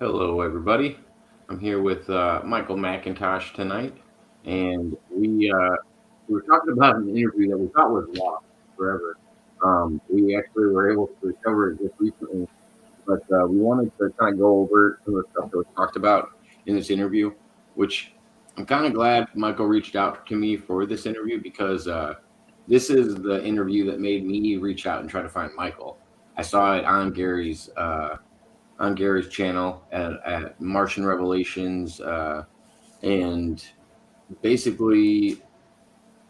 Hello, everybody. I'm here with Michael MacIntosh tonight, and we were talking about an interview that we thought was lost forever. We actually were able to recover it just recently, but we wanted to kind of go over some of the stuff that was talked about in this interview, which I'm kind of glad Michael reached out to me for this interview because this is the interview that made me reach out and try to find Michael. I saw it on Gary's channel at Martian Revelations, and basically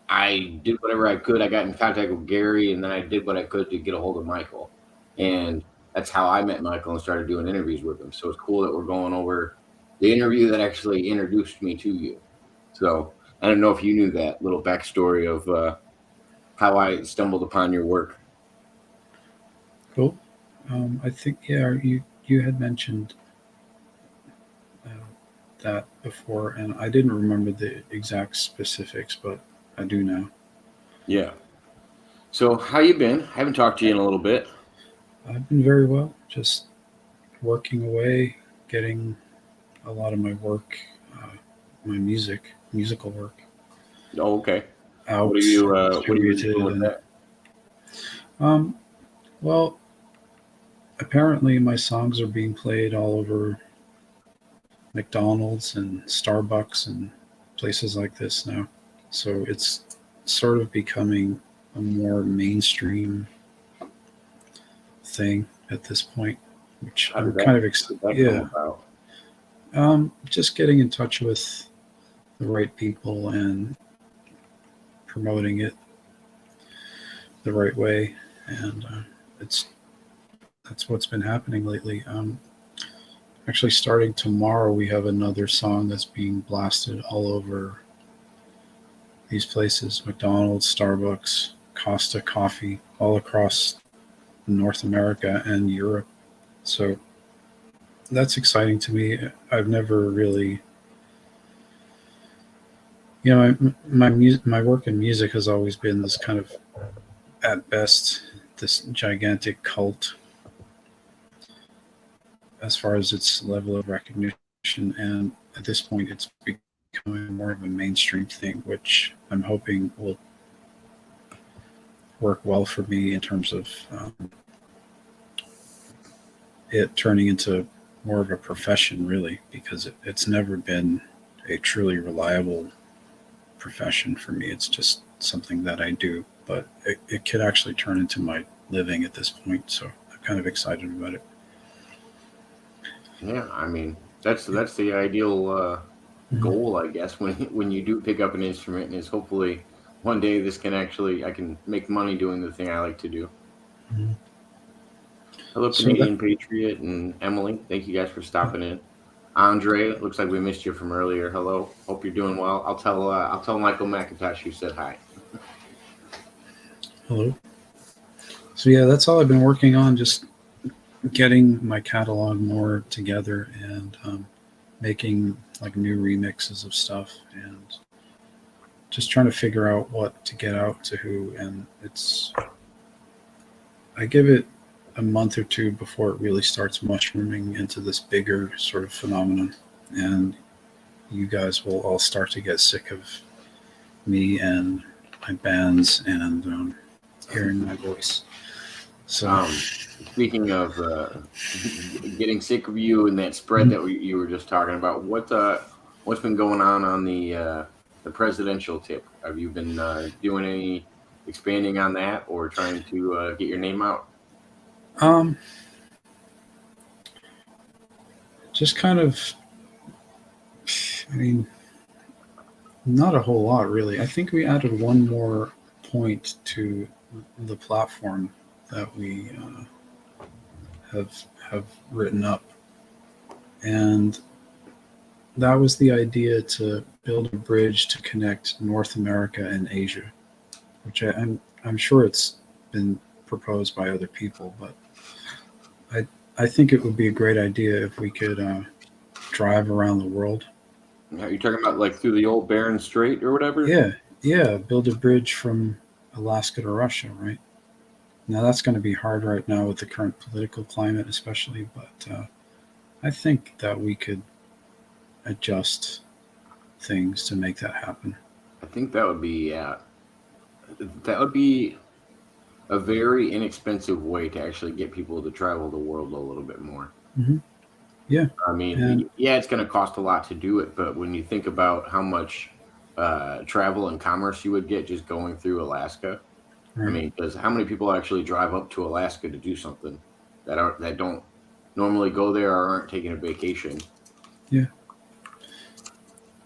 I did whatever I could. I got in contact with Gary, and then I did what I could to get a hold of Michael, and that's how I met Michael and started doing interviews with him. So it's cool that we're going over the interview that actually introduced me to you. So I don't know if you knew that little backstory of how I stumbled upon your work. Cool. I think you had mentioned uh, that before, and I didn't remember the exact specifics, but I do now. Yeah. So how you been? I haven't talked to you in a little bit. I've been very well, just working away, getting a lot of my work, uh, my musical work Oh, okay. out and What have you been distributed, doing with and that? um, well, apparently my songs are being played all over McDonald's and Starbucks and places like this now. So it's sort of becoming a more mainstream thing at this point, which How I'm did that kind of how did that come yeah. about? Just getting in touch with the right people and promoting it the right way, and it's that's what's been happening lately. Actually, starting tomorrow, we have another song that's being blasted all over these places: McDonald's, Starbucks, Costa Coffee, all across North America and Europe. So that's exciting to me. I've never really, my work in music has always been this kind of, at best, this gigantic cult as far as its level of recognition. And at this point, it's becoming more of a mainstream thing, which I'm hoping will work well for me in terms of it turning into more of a profession, really, because it's never been a truly reliable profession for me. It's just something that I do, but it could actually turn into my living at this point. So I'm kind of excited about it. Yeah, I mean that's the ideal Mhm. goal, I guess, when you do pick up an instrument, and is hopefully one day this can actually I can make money doing the thing I like to do. Mhm. Hello, So that Canadian Patriot and Emily. Thank you guys for stopping in. Andre, it looks like we missed you from earlier. Hello, hope you're doing well. I'll tell Michael McIntosh you said hi. hello. So yeah, that's all I've been working on, just getting my catalog more together and making like new remixes of stuff and just trying to figure out what to get out to who. And it's I give it a month or two before it really starts mushrooming into this bigger sort of phenomenon, and you guys will all start to get sick of me and my bands and hearing my voice. So Um, Speaking of getting sick of you and that spread mhm. that you were just talking about, what's been going on the presidential tip? Have you been doing any expanding on that or trying to get your name out? um, just kind of, I mean, not a whole lot really. I think we added one more point to the platform that we have written up, and that was the idea to build a bridge to connect North America and Asia, which I'm sure it's been proposed by other people, but I I think it would be a great idea if we could drive around the world. Are you talking about like through the old Barren Strait or whatever? Yeah, yeah, build a bridge from Alaska to Russia, right? Now that's going to be hard right now with the current political climate, especially. But I think that we could adjust things to make that happen. I think that would be that would be a very inexpensive way to actually get people to travel the world a little bit more. Hmm. Yeah, I mean, and yeah, it's going to cost a lot to do it, but when you think about how much travel and commerce you would get just going through Alaska, I right. mean, because how many people actually drive up to Alaska to do something that don't normally go there or aren't taking a vacation? Yeah,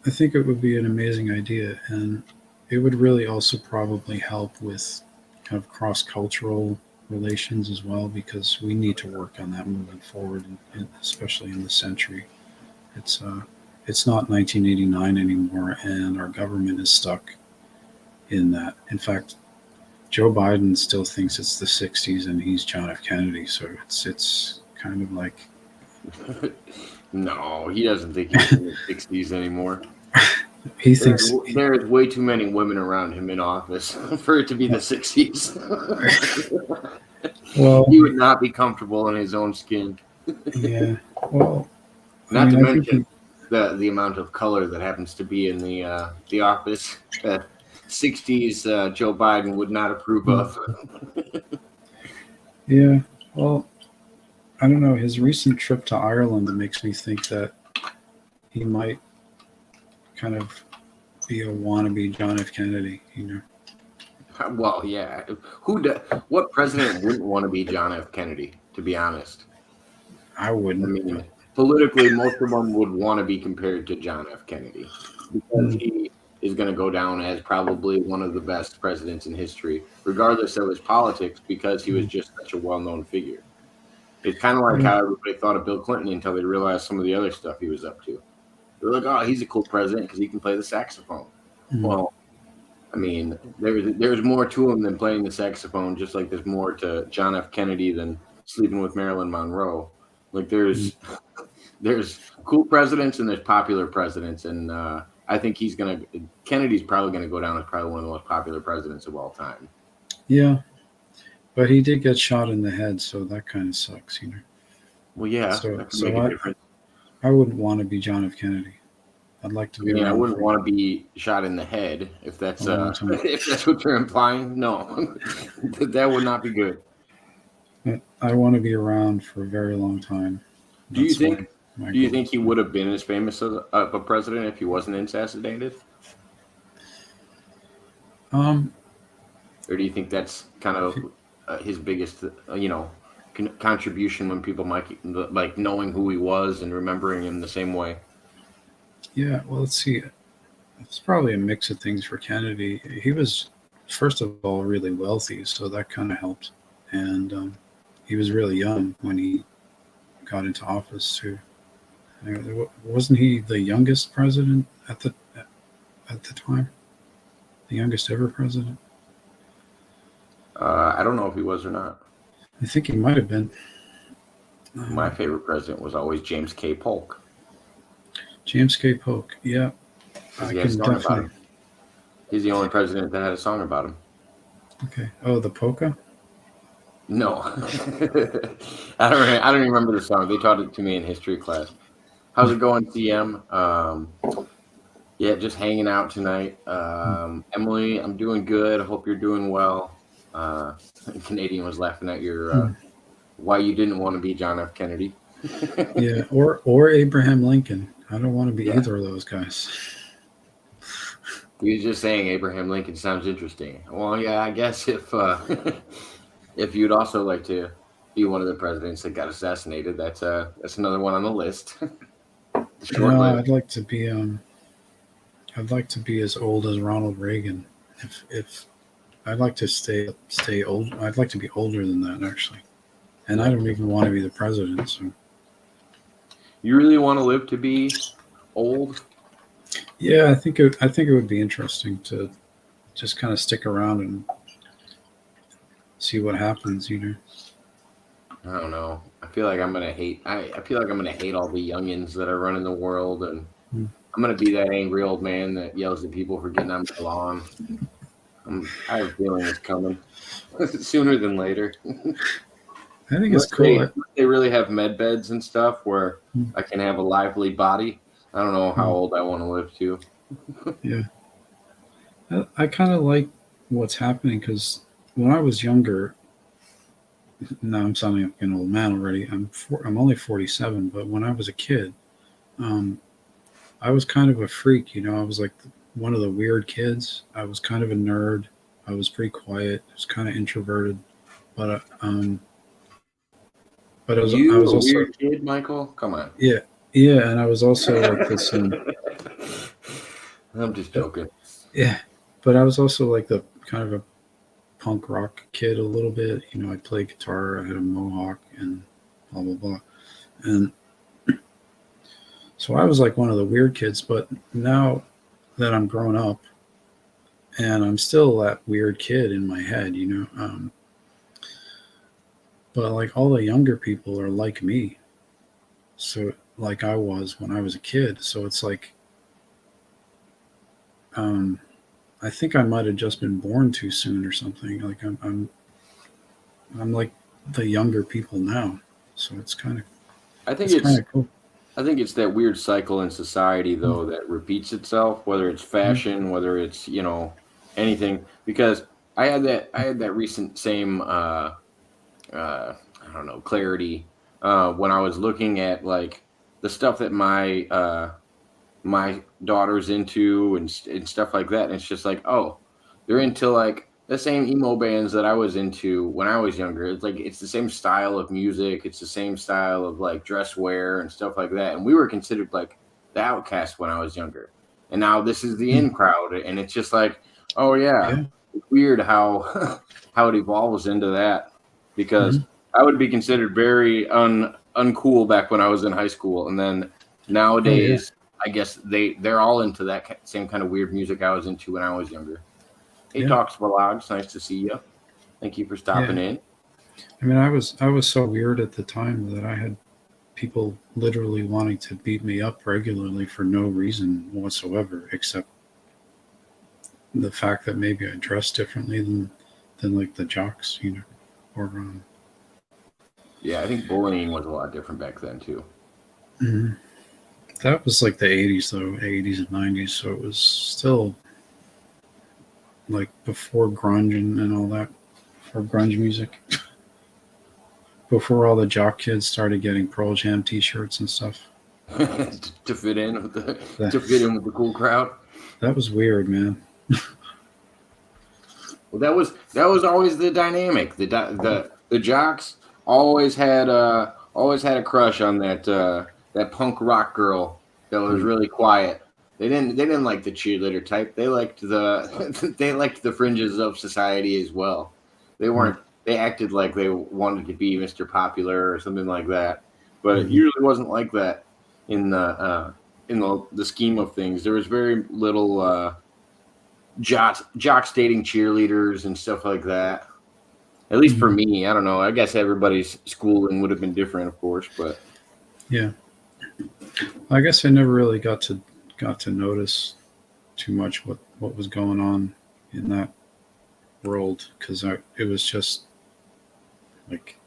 I think it would be an amazing idea, and it would really also probably help with kind of cross cultural relations as well, because we need to work on that moving forward, especially in this century. It's uh, it's not 1989 anymore, and our government is stuck in that. In fact, Joe Biden still thinks it's the '60s, and he's John F. Kennedy. So it's kind of like No, he doesn't think he's in the 60s anymore. he thinks. There's way too many women around him in office for it to be the 60s. Well, He would not be comfortable in his own skin. yeah. Well, I Not to mean, I think mention the amount of color that happens to be in the office that 60s Joe Biden would not approve of. yeah. Well, I don't know. His recent trip to Ireland makes me think that he might kind of be a wannabe John F. Kennedy. Well, yeah. What president wouldn't want to be John F. Kennedy, to be honest? I I wouldn't, but mean, politically, most of them would want to be compared to John F. Kennedy because mm, he is going to go down as probably one of the best presidents in history, regardless of his politics, because he was mm, just such a well known figure. It's kind of like yeah, how everybody thought of Bill Clinton until they realized some of the other stuff he was up to. They're like, oh, he's a cool president because he can play the saxophone. mm, Well, I mean, there's more to him than playing the saxophone, just like there's more to John F. Kennedy than sleeping with Marilyn Monroe. Like mm, there's cool presidents and there's popular presidents, and I think Kennedy's probably gonna go down as probably one of the most popular presidents of all time. yeah. But he did get shot in the head, so that kind of sucks. Well, yeah, So, that could make so a I, difference. I wouldn't want to be John F. Kennedy. I'd like to I be mean, I around wouldn't for want to be shot in the head if a long time. if that's what you're implying. No, that would not be good. But I want to be around for a very long time. Do you That's think? my Do you goal. think he would have been as famous of a president if he wasn't assassinated, Um, or do you think that's kind of his biggest, contribution when people might like knowing who he was and remembering him the same way? yeah. Well, let's see. It's probably a mix of things for Kennedy. He was, first of all, really wealthy, so that kind of helped. And he was really young when he got into office too. Wasn't he the youngest president at the time? The youngest ever president? I don't know if he was or not. I think he might have been. My Um, favorite president was always James K. Polk James K. Polk. Yeah, because I he had a can song about definitely. him. He's the only president that had a song about him. Okay. Oh, the polka. No, I don't even remember the song. They taught it to me in history class. How's it going, CM? Yeah, just hanging out tonight. Emily, I'm doing good. I hope you're doing well. Canadian was laughing at your why you didn't want to be John F. Kennedy. Yeah, or Abraham Lincoln. I don't want to be Yeah, either of those guys. he was just saying Abraham Lincoln sounds interesting. Well, yeah, I guess if if you'd also like to be one of the presidents that got assassinated, that's another one on the list. Short No, list. I'd like to be as old as Ronald Reagan. If I'd like to stay old, I'd like to be older than that actually. And I don't even want to be the president. So You really want to live to be old? yeah, I think it would be interesting to just kind of stick around and see what happens. I don't know. I feel like I'm gonna hate. I feel like I'm gonna hate all the youngins that are running the world, and Mm. I'm gonna be that angry old man that yells at people for getting on my lawn. I have a feeling it's coming sooner than later. I think it's Unless cool. they really have med beds and stuff where I can have a lively body. I don't know how old I want to live to. Yeah, I kind of like what's happening because when I was younger, now I'm sounding like an old man already. I'm only 47, but when I was a kid, um, I was kind of a freak. I was like one of the weird kids. I was kind of a nerd. I was pretty quiet. I was kind of introverted, but I You was a also weird kid, Michael? Come on. yeah, yeah, and I was also like this. I'm just joking. Yeah, but I was also like the kind of a punk rock kid a little bit. I played guitar. I had a mohawk and blah blah blah. And so I was like one of the weird kids. But now that I'm grown up and I'm still that weird kid in my head. But like all the younger people are like me. So like I was when I was a kid. So it's like um, I think I might have just been born too soon or something. Like I'm like the younger people now. So I think it's kind it's of cool. I think it's that weird cycle in society though that repeats itself, whether it's Mhm. fashion, whether it's, anything. Because I had that recent same I don't know, clarity when I was looking at like the stuff that my daughter's into and stuff like that. And it's just like, oh, they're into like the same emo bands that I was into when I was younger. It's like it's the same style of music, it's the same style of like dress wear and stuff like that. And we were considered like the outcast when I was younger. And now this is the Mhm. in crowd. And it's just like, oh yeah, Yeah. it's weird how how it evolves into that. Because Hmm. I would be considered very uncool back when I was in high school. And then Oh yeah. nowadays I guess they're all into that same kind of weird music I was into when I was younger. Hey, Yeah. Talks Vlogs, nice to see you. Thank you for stopping Yeah. in. I mean, I was so weird at the time that I had people literally wanting to beat me up regularly for no reason whatsoever, except the fact that maybe I dressed differently than like the jocks. Or Yeah, I think bullying was a lot different back then too. Mhm. That was like the 80s though, 80s and 90s, so it was still like before grunge and all that, before grunge music, before all the jock kids started getting Pearl Jam T-shirts and stuff. To fit in with the That to fit in with the cool crowd. that was weird, man. Well, that was always the dynamic. The jocks always had a crush on that punk rock girl that was Mm. really quiet. They didn't like the cheerleader type. They liked the they liked the fringes of society as well. They Mm. weren't they acted like they wanted to be Mr. Popular or something like that. But it Mhm. usually wasn't like that in the scheme of things. There was very little jocks dating cheerleaders and stuff like that. At least for Mhm. me, I don't know. I guess everybody's schooling would have been different, of course, but Yeah, I guess I never really got to notice too much what was going on in that world because it was just like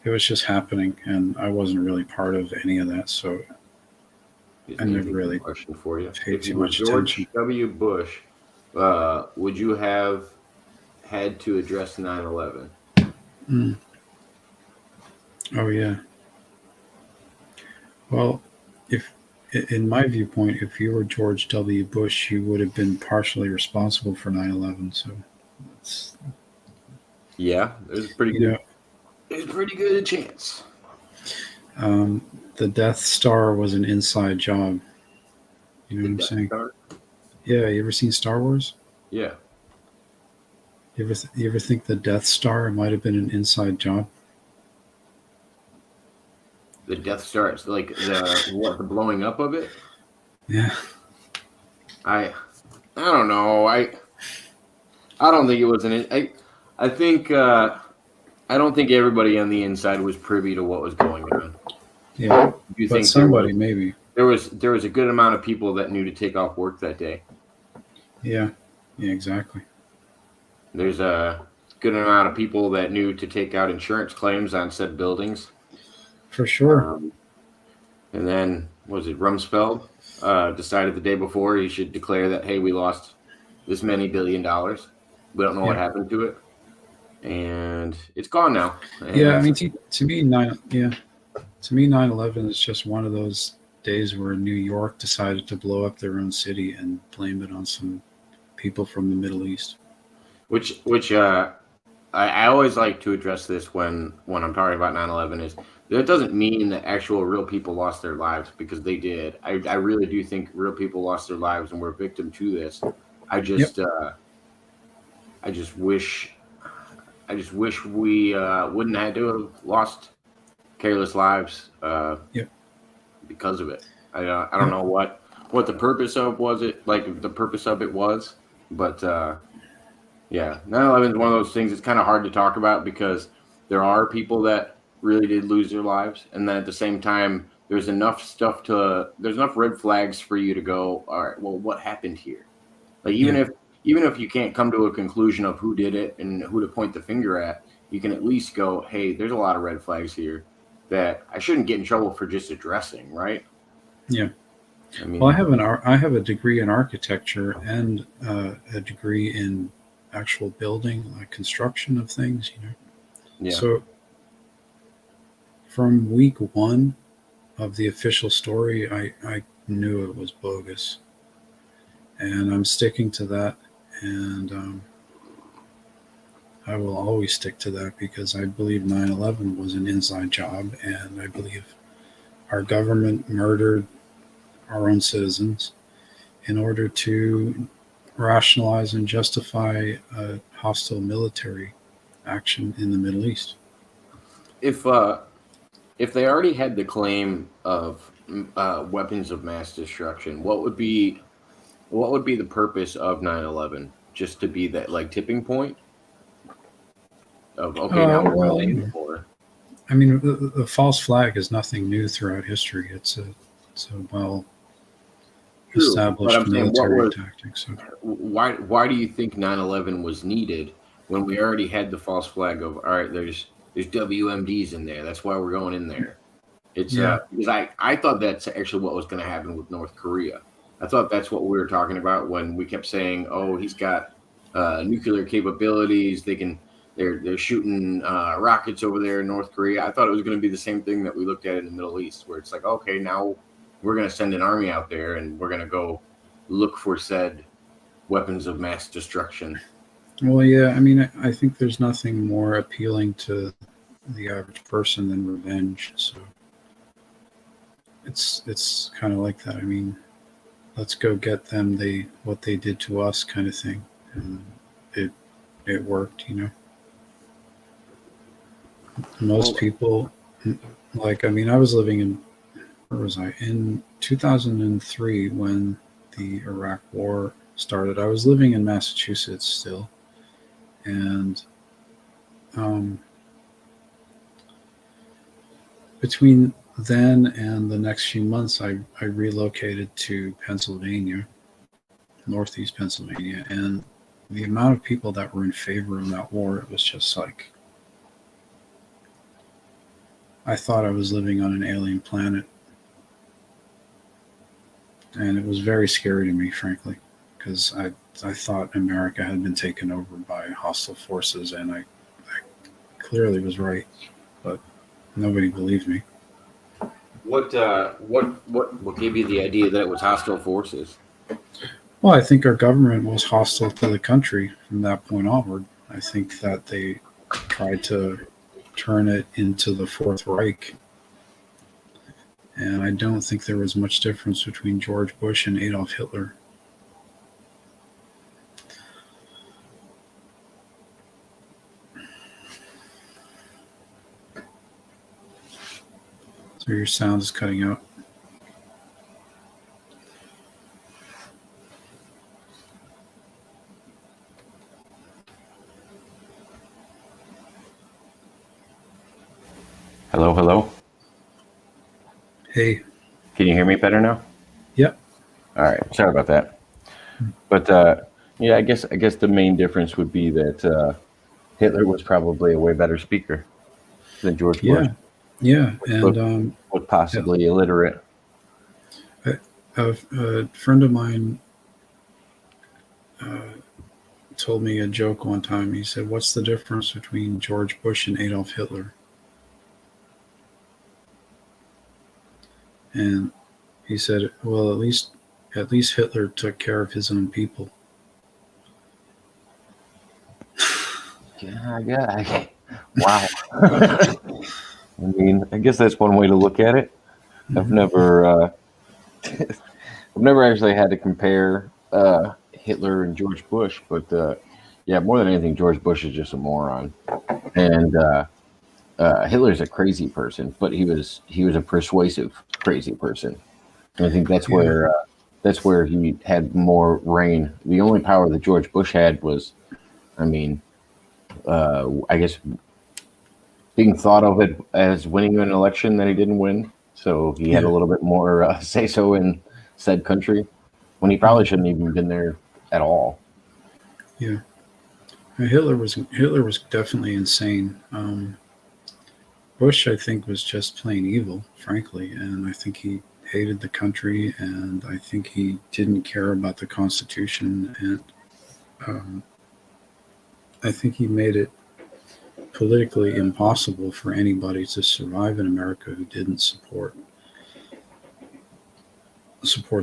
it was just happening, and I wasn't really part of any of that, so here's I an never interesting really question for you. paid If too you were much attention. George W. Bush, would you have had to address 9/11? Mm. Oh yeah. Well, if in my viewpoint, if you were George W. Bush, you would have been partially responsible for 9/11. So it's Yeah, you know there's a pretty good chance. um, the Death Star was an inside job. You know The what I'm Death saying? Star? Yeah. You ever seen Star Wars? Yeah. You ever think the Death Star might have been an inside job? The Death Star, it's like the blowing up of it? Yeah. I I don't know. I don't think it was I think I don't think everybody on the inside was privy to what was going on. Yeah. Do you But think there somebody was maybe. there was a good amount of people that knew to take off work that day? Yeah. Yeah. Exactly. There's good amount of people that knew to take out insurance claims on said buildings. For sure. Um, and then, was it Rumsfeld decided the day before he should declare that, hey, we lost this many $1 billion. We don't know what Yeah. happened to it. And it's gone now. Yeah. I And mean, to me, to me, 9/11 is just one of those days where New York decided to blow up their own city and blame it on some people from the Middle East. which I always like to address this when I'm talking about 9/11 is that doesn't mean that actual real people lost their lives, because they did. I really do think real people lost their lives and were victim to this. I Yep. just I just wish we wouldn't have to have lost careless lives Yep. because of it. I don't Yep. know what the purpose of was it like the purpose of it was, but yeah, 9/11 is one of those things. It's kind of hard to talk about because there are people that really did lose their lives, and then at the same time, there's enough red flags for you to go, all right, well, what happened here? Like Yeah. even if you can't come to a conclusion of who did it and who to point the finger at, you can at least go, hey, there's a lot of red flags here that I shouldn't get in trouble for just addressing, right? Yeah. I Well, mean, I have a degree in architecture and a degree in actual building, like construction of things. yeah, So from week one of the official story, I knew it was bogus, and I'm sticking to that. And I will always stick to that because I believe 9/11 was an inside job, and I believe our government murdered our own citizens in order to rationalize and justify a hostile military action in the Middle East. if uh, if they already had the claim of weapons of mass destruction, what would be the purpose of 9/11? Just to be that like tipping point of okay, now we're Well, really in the war. I mean, the false flag is nothing new throughout history. It's a well True, but established I'm saying what military was tactic. So, why do you think 9/11 was needed when we already had the false flag of all right, there's WMDs in there. That's why we're going in there. It's yeah, because I thought that's actually what was going to happen with North Korea. I thought that's what we were talking about when we kept saying, "Oh, he's got nuclear capabilities. They're shooting rockets over there in North Korea." I thought it was going to be the same thing that we looked at in the Middle East, where it's like, okay, now we're going to send an army out there and we're going to go look for said weapons of mass destruction. well, yeah. I mean, I think there's nothing more appealing to the average person than revenge. So it's kind of like that. I mean, let's go get them what they did to us kind of thing, and it it worked. Most Well, people, like, I mean, I was living in, where was I, in 2003 when the Iraq war started. I was living in Massachusetts still, and um, between then and the next few months, I relocated to Pennsylvania, Northeast Pennsylvania, and the amount of people that were in favor of that war, it was just like I thought I was living on an alien planet, and it was very scary to me, frankly, because I thought America had been taken over by hostile forces, and I clearly was right, but nobody believed me. what gave you the idea that it was hostile forces? Well, I think our government was hostile to the country from that point onward. I think that they tried to turn it into the Fourth Reich. And I don't think there was much difference between George Bush and Adolf Hitler. So your sound is cutting out. Hello, hello. Hey, Can you hear me better now? yep, All right. Sorry about that. But yeah, I guess the main difference would be that Hitler was probably a way better speaker than George Bush, Yeah, yeah, but and was yeah, possibly illiterate. a, a friend of mine uh, told me a joke one time. He said, "What's the difference between George Bush and Adolf Hitler?" And he said, "Well, at least Hitler took care of his own people." Yeah, yeah. Wow. I mean, I guess that's one way to look at it. I've Hmm. never, I've never actually had to compare Hitler and George Bush, but yeah, more than anything, George Bush is just a moron, and Hitler's a crazy person, but he was a persuasive crazy person. And I think Yeah, that's where he had more reign. The only power that George Bush had was, I mean, I guess being thought of it as winning an election that he didn't win. So he had a yeah, little bit more say so in said country when he probably mhm, shouldn't even been there at all. yeah. Hitler was definitely insane. Bush, I think, was just plain evil, frankly, and I think he hated the country, and I think he didn't care about the Constitution, and um, I think he made it politically impossible for anybody to survive in America who didn't support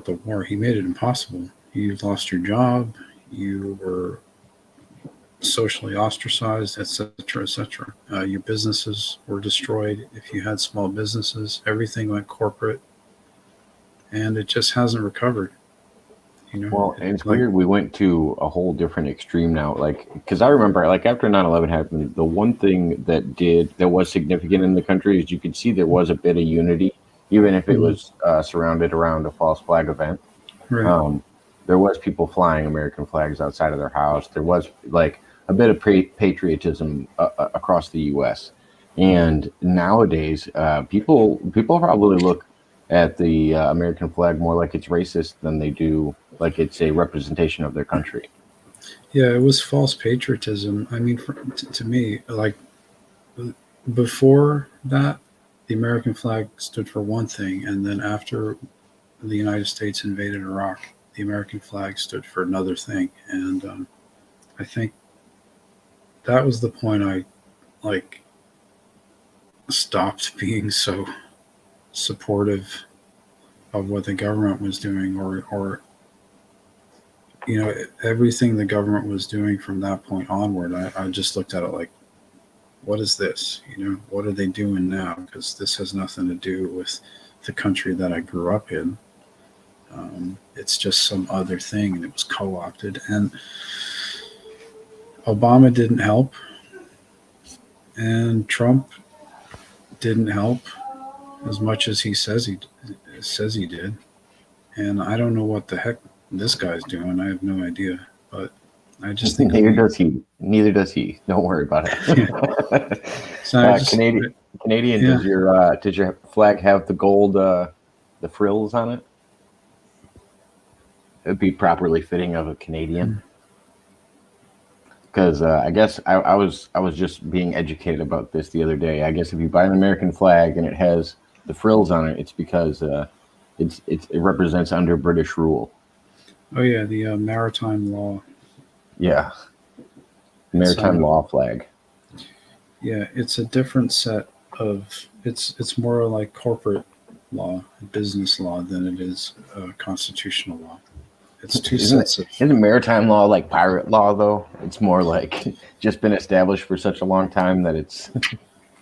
the war. He made it impossible. You lost your job, you were socially ostracized, etc., etc. Your businesses were destroyed. If you had small businesses, everything went corporate, and it just hasn't recovered. Well, and it's Like, weird. We went to a whole different extreme now. Like, because I remember, like, after 9/11 happened, the one thing that was significant in the country is you could see there was a bit of unity, even if it mhm, was surrounded around a false flag event. right, Um, there was people flying American flags outside of their house. There was like a bit of patriotism across the U.S. And nowadays, people probably look at the American flag more like it's racist than they do like it's a representation of their country. yeah, it was false patriotism. I mean, to me, like before that, the American flag stood for one thing, and then after the United States invaded Iraq, the American flag stood for another thing. And I think that was the point I like stopped being so supportive of what the government was doing, or everything the government was doing from that point onward. I just looked at it like, what is this? What are they doing now? Because this has nothing to do with the country that I grew up in. It's just some other thing, and it was co-opted. And Obama didn't help, and Trump didn't help as much as he says he did. And I don't know what the heck this guy's doing. I have no idea. But I just think Neither we, does he. Neither does he. Don't worry about yeah. it. So I just, Canadian, yeah, does your flag have the gold the frills on it? It'd be properly fitting of a Canadian. Because I guess I was just being educated about this the other day. I guess if you buy an American flag and it has the frills on it, it's because it represents under British rule. oh yeah, the maritime law. Yeah, It's maritime law flag. yeah, it's a different set of. It's more like corporate law, business law than it is constitutional law. It's two Isn't it? sets of. Isn't maritime law like pirate law though? It's more like just been established for such a long time that it's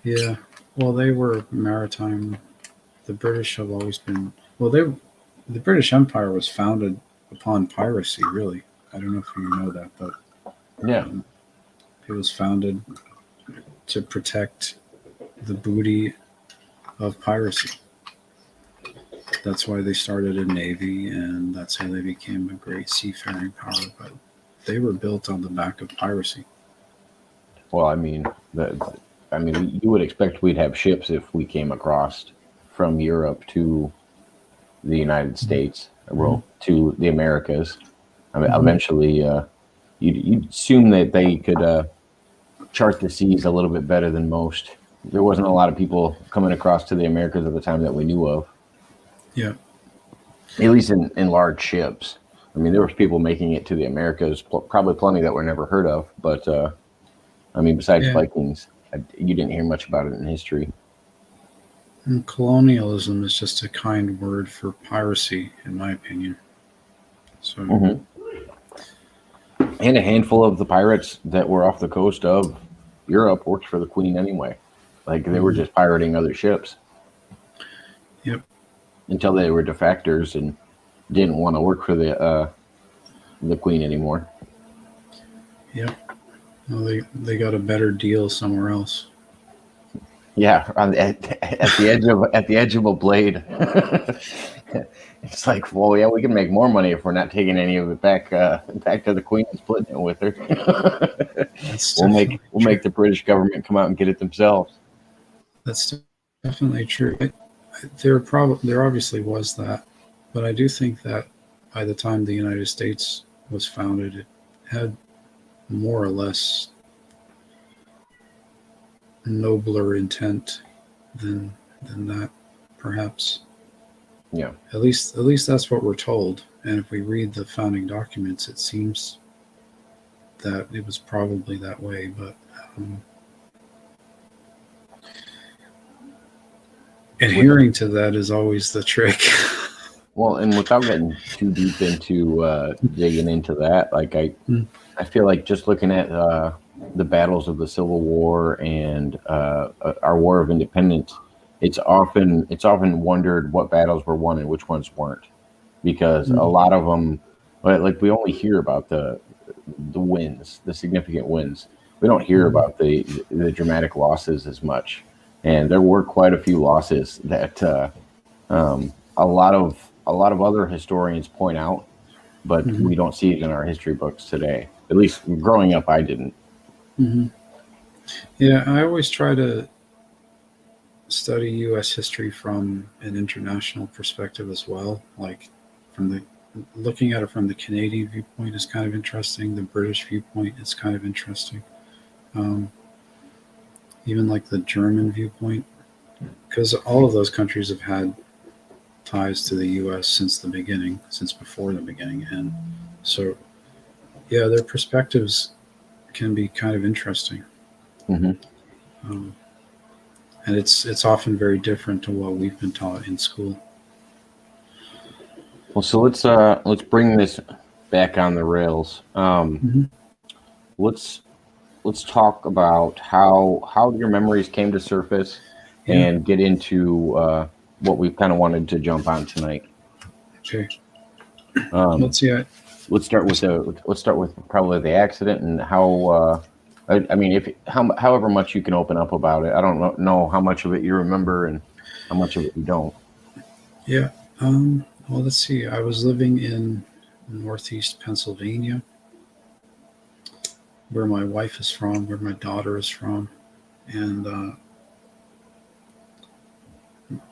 Yeah, well, they were maritime. The British have always been. Well, the British Empire was founded upon piracy. Really, I don't know if you know that, but yeah. um, it was founded to protect the booty of piracy. That's why they started a navy, and that's how they became a great seafaring power. But they were built on the back of piracy. Well, I mean, you would expect we'd have ships if we came across from Europe to the United States, Mm-hmm. well, to the Americas. I mean, Hmm. eventually, you'd assume that they could. chart the seas a little bit better than most. There wasn't a lot of people coming across to the Americas at the time that we knew of, Yeah. at least in large ships. I mean, there was people making it to the Americas, probably plenty that were never heard of. But I mean, besides Yeah. Vikings, you didn't hear much about it in history. And colonialism is just a kind word for piracy, in my opinion. So, Hmm. And a handful of the pirates that were off the coast of Europe worked for the Queen anyway. Like they were mhm. just pirating other ships Yep. until they were defectors and didn't want to work for the Queen anymore. Yep. Well, they got a better deal somewhere else. Yeah, at the edge of a blade. It's like, well, yeah, we can make more money if we're not taking any of it back to the Queen and splitting it with her. That's We'll true. make the British government come out and get it themselves. That's definitely true. There obviously was that, but I do think that by the time the United States was founded, it had more or less nobler intent than that, perhaps. Yeah. At least that's what we're told. And if we read the founding documents, it seems that it was probably that way. But um, With adhering to that is always the trick. Well, and without getting too deep into digging into that, like Mm, I feel like just looking at the battles of the Civil War and our War of Independence, it's often wondered what battles were won and which ones weren't, because a mm, lot of them, like we only hear about the wins, the significant wins. We don't hear mm, about the dramatic losses as much, and there were quite a few losses that a lot of other historians point out, but mhm, we don't see it in our history books today. At least growing up, I didn't. mhm. Yeah, I always try to study U.S. history from an international perspective as well. Like from the looking at it from the Canadian viewpoint is kind of interesting. The British viewpoint is kind of interesting. Um, Even like the German viewpoint, because all of those countries have had ties to the U.S. since the beginning, since before the beginning, and so yeah, their perspectives can be kind of interesting, Hmm. um, and it's often very different to what we've been taught in school. Well, so let's bring this back on the rails. Hmm. Let's let's talk about how your memories came to surface, Yeah. and get into what we kind of wanted to jump on tonight. Okay. Um, Let's see. let's start with probably the accident and how. I mean, if however much you can open up about it, I don't know how much of it you remember and how much of it you don't. Yeah. Well, let's see. I was living in Northeast Pennsylvania, where my wife is from, where my daughter is from, and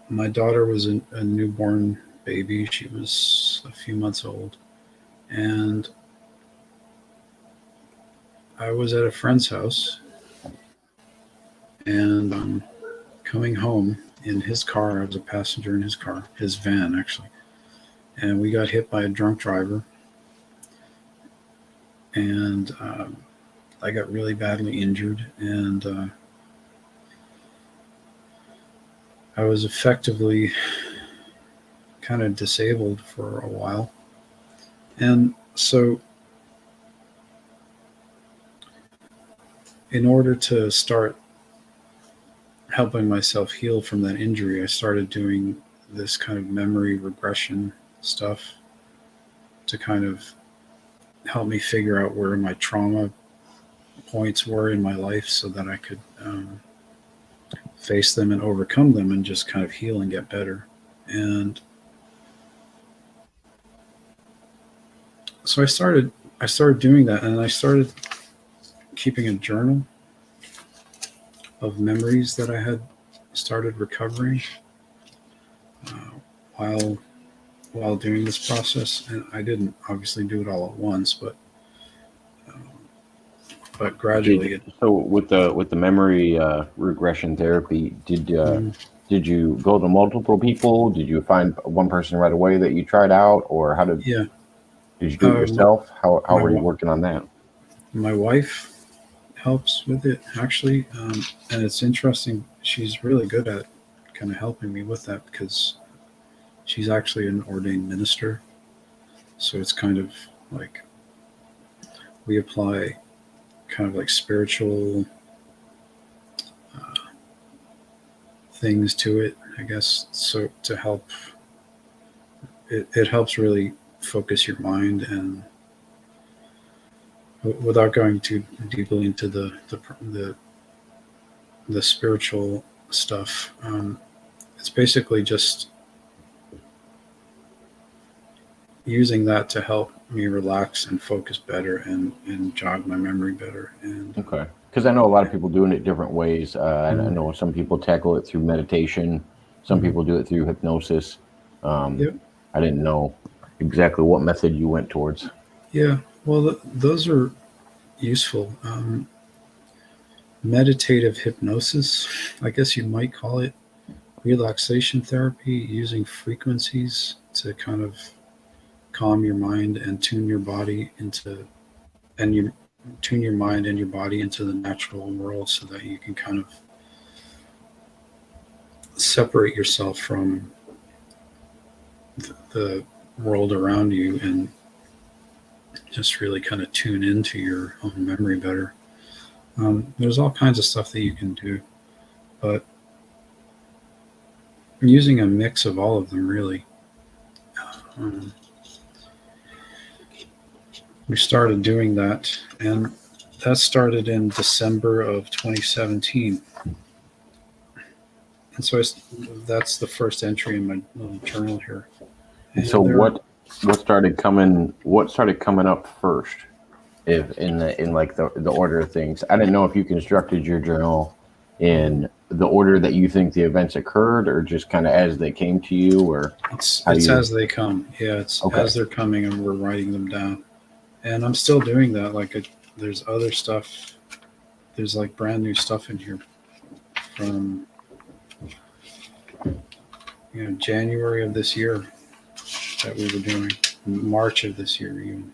my daughter was a newborn baby. She was a few months old, and I was at a friend's house, and coming home in his car. I was a passenger in his car, his van actually, and we got hit by a drunk driver, and I got really badly injured, and I was effectively kind of disabled for a while. And so, in order to start helping myself heal from that injury, I started doing this kind of memory regression stuff to kind of help me figure out where my trauma points were in my life so that I could face them and overcome them and just kind of heal and get better. And so I started doing that, and I started keeping a journal of memories that I had started recovering uh, while while doing this process. And I didn't obviously do it all at once, um, but gradually So with the memory regression therapy, mm, did you go to multiple people? Did you find one person right away that you tried out, or how yeah. did you do it yourself? How My were you wa- working on that? my wife helps with it actually, and it's interesting. She's really good at kind of helping me with that because she's actually an ordained minister. So it's kind of like we apply kind of like spiritual uh, things to it, I guess. So to help, it helps really focus your mind and without going too deeply into the spiritual stuff. It's basically just using that to help me relax and focus better and jog my memory better. And Okay, because I know a lot of people doing it different ways. I mm, know some people tackle it through meditation, some mhm. people do it through hypnosis. Um, Yep. I didn't know exactly what method you went towards. Yeah. Well, those are useful. Meditative hypnosis, I guess you might call it relaxation therapy, using frequencies to kind of calm your mind and tune your body into and you tune your mind and your body into the natural world so that you can kind of separate yourself from the world around you and just really kind of tune into your own memory better. There's all kinds of stuff that you can do, but using a mix of all of them really. Um, we started doing that, and that started in December of 2017. And so that's the first entry in my little journal here. So And there, what started coming up first, if in like the order of things? I didn't know if you constructed your journal in the order that you think the events occurred, or just kind of as they came to you, or how do it's you? as they come. Yeah, it's Okay. as they're coming, and we're writing them down. And I'm still doing that. There's other stuff. There's like brand new stuff in here from January of this year that we were doing, March of this year even.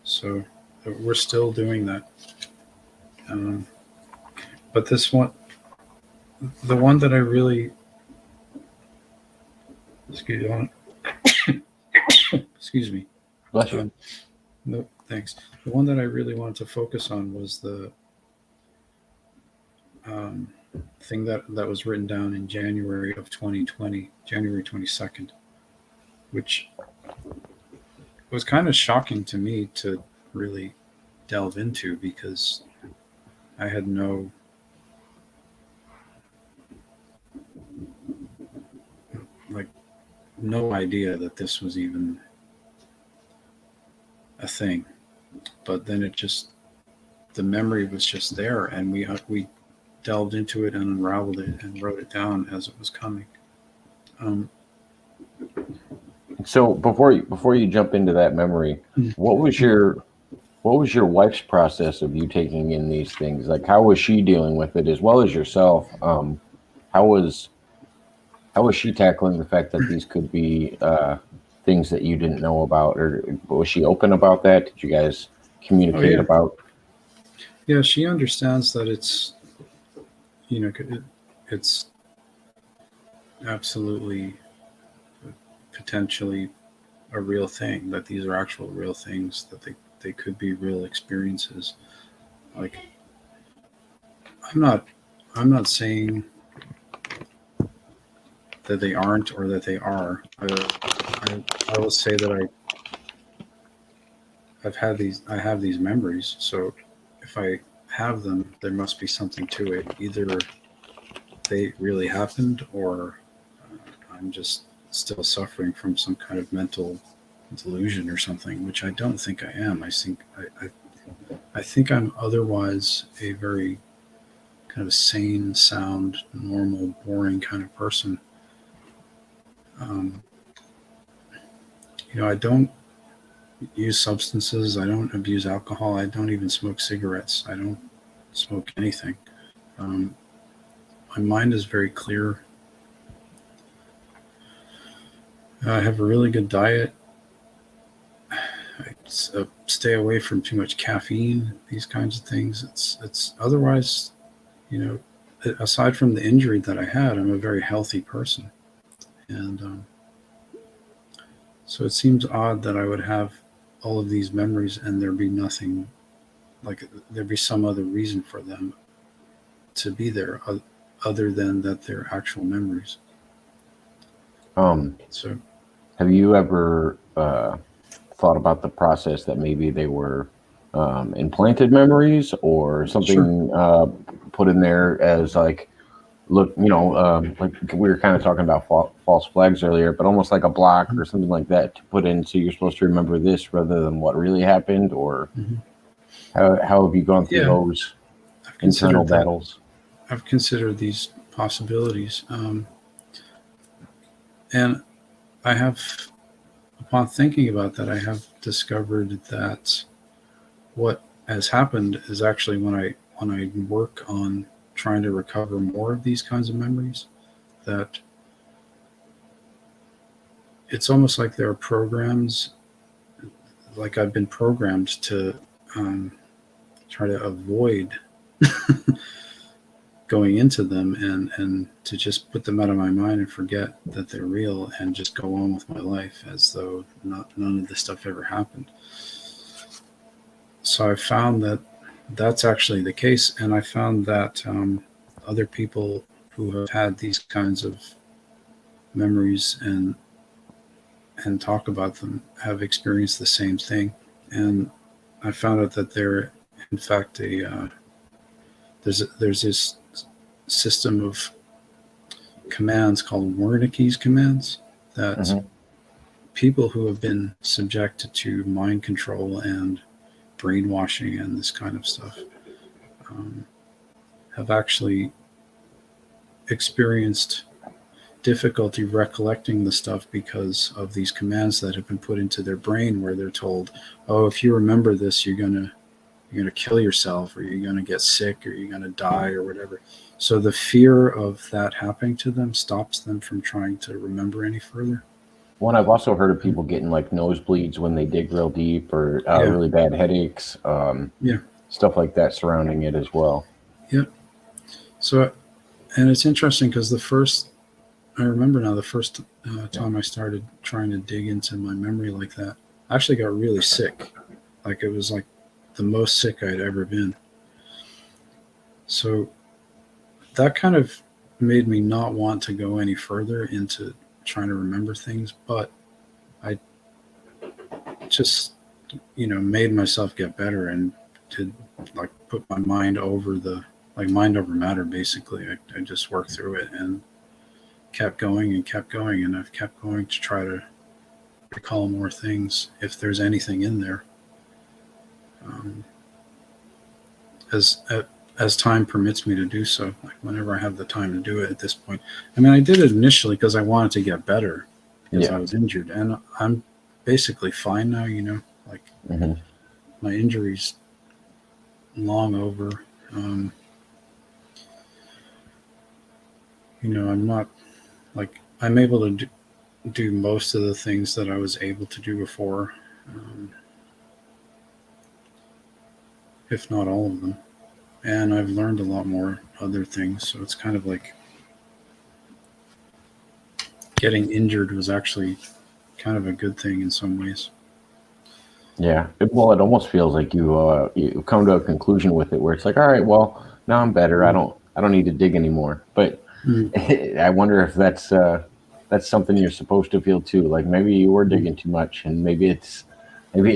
So we're still doing that. Um, but this one, the one that I really, excuse me, excuse me. Bless you. Um, no, thanks. The one that I really wanted to focus on was the um, thing that was written down in January of 2020, January 22nd, which was kind of shocking to me to really delve into because I had like no idea that this was even a thing. But then it just the memory was just there, and we delved into it and unraveled it and wrote it down as it was coming. Um, So before you jump into that memory, mm, what was mm. your wife's process of you taking in these things? Like, how was she dealing with it as well as yourself? How was how was she tackling the fact that these could be things that you didn't know about, or was she open about that? Did you guys Oh communicate yeah, about? yeah. She understands that it's absolutely potentially a real thing. That these are actual real things. That they could be real experiences. Like I'm not I'm not saying that they aren't or that they are. I will say that I have these memories. So if I have them, there must be something to it. Either they really happened, or I'm just still suffering from some kind of mental delusion or something, which I don't think I am. I think I'm otherwise a very kind of sane, sound, normal, boring kind of person. Um, I don't. use substances. I don't abuse alcohol. I don't even smoke cigarettes. I don't smoke anything. Um, my mind is very clear. I have a really good diet. I stay away from too much caffeine. These kinds of things. It's otherwise, you know, aside from the injury that I had, I'm a very healthy person, and so it seems odd that I would have all of these memories and there be nothing, like there be some other reason for them to be there other than that they're actual memories. Um, So have you ever thought about the process that maybe they were implanted memories or sure. something put in there as like look, like we were kind of talking about false flags earlier, but almost like a block or something like that to put in so you're supposed to remember this rather than what really happened, or Mm-hmm. how have you gone through Yeah, those I've internal considered that. battles? I've considered these possibilities, and I have, upon thinking about that, I have discovered that what has happened is actually when I work on trying to recover more of these kinds of memories, that it's almost like there are programs, like I've been programmed to um, try to avoid going into them and to just put them out of my mind and forget that they're real and just go on with my life as though none of this stuff ever happened. So I found that that's actually the case, and I found that other people who have had these kinds of memories and talk about them have experienced the same thing. And I found out that they're in fact there's this system of commands called Wernicke's commands that Hmm. people who have been subjected to mind control and brainwashing and this kind of stuff um, have actually experienced difficulty recollecting the stuff because of these commands that have been put into their brain where they're told, oh, if you remember this, you're gonna kill yourself or you're gonna get sick or you're gonna die or whatever. So the fear of that happening to them stops them from trying to remember any further. One, I've also heard of people getting like nosebleeds when they dig real deep, or Yeah, really bad headaches, yeah, stuff like that surrounding it as well. yeah. So, and it's interesting because I remember now the first Yeah. time I started trying to dig into my memory like that, I actually got really sick. Like it was like the most sick I'd ever been. So that kind of made me not want to go any further into trying to remember things, but I just, made myself get better and to like put my mind over like mind over matter basically. I just worked through it and kept going, and I've kept going to try to recall more things if there's anything in there. Um, as as time permits me to do so, like whenever I have the time to do it at this point. I mean, I did it initially because I wanted to get better because I Yeah. was injured, and I'm basically fine now. Like Hmm. my injury's long over. Um, I'm not like I'm able to do most of the things that I was able to do before, um, if not all of them. And I've learned a lot more other things. So it's kind of like getting injured was actually kind of a good thing in some ways. Yeah. Well, it almost feels like you come to a conclusion with it where it's like, all right, well, now I'm better. Mm. I don't need to dig anymore. But Mm. I wonder if that's something you're supposed to feel too. Like maybe you were Mm. digging too much, and maybe it's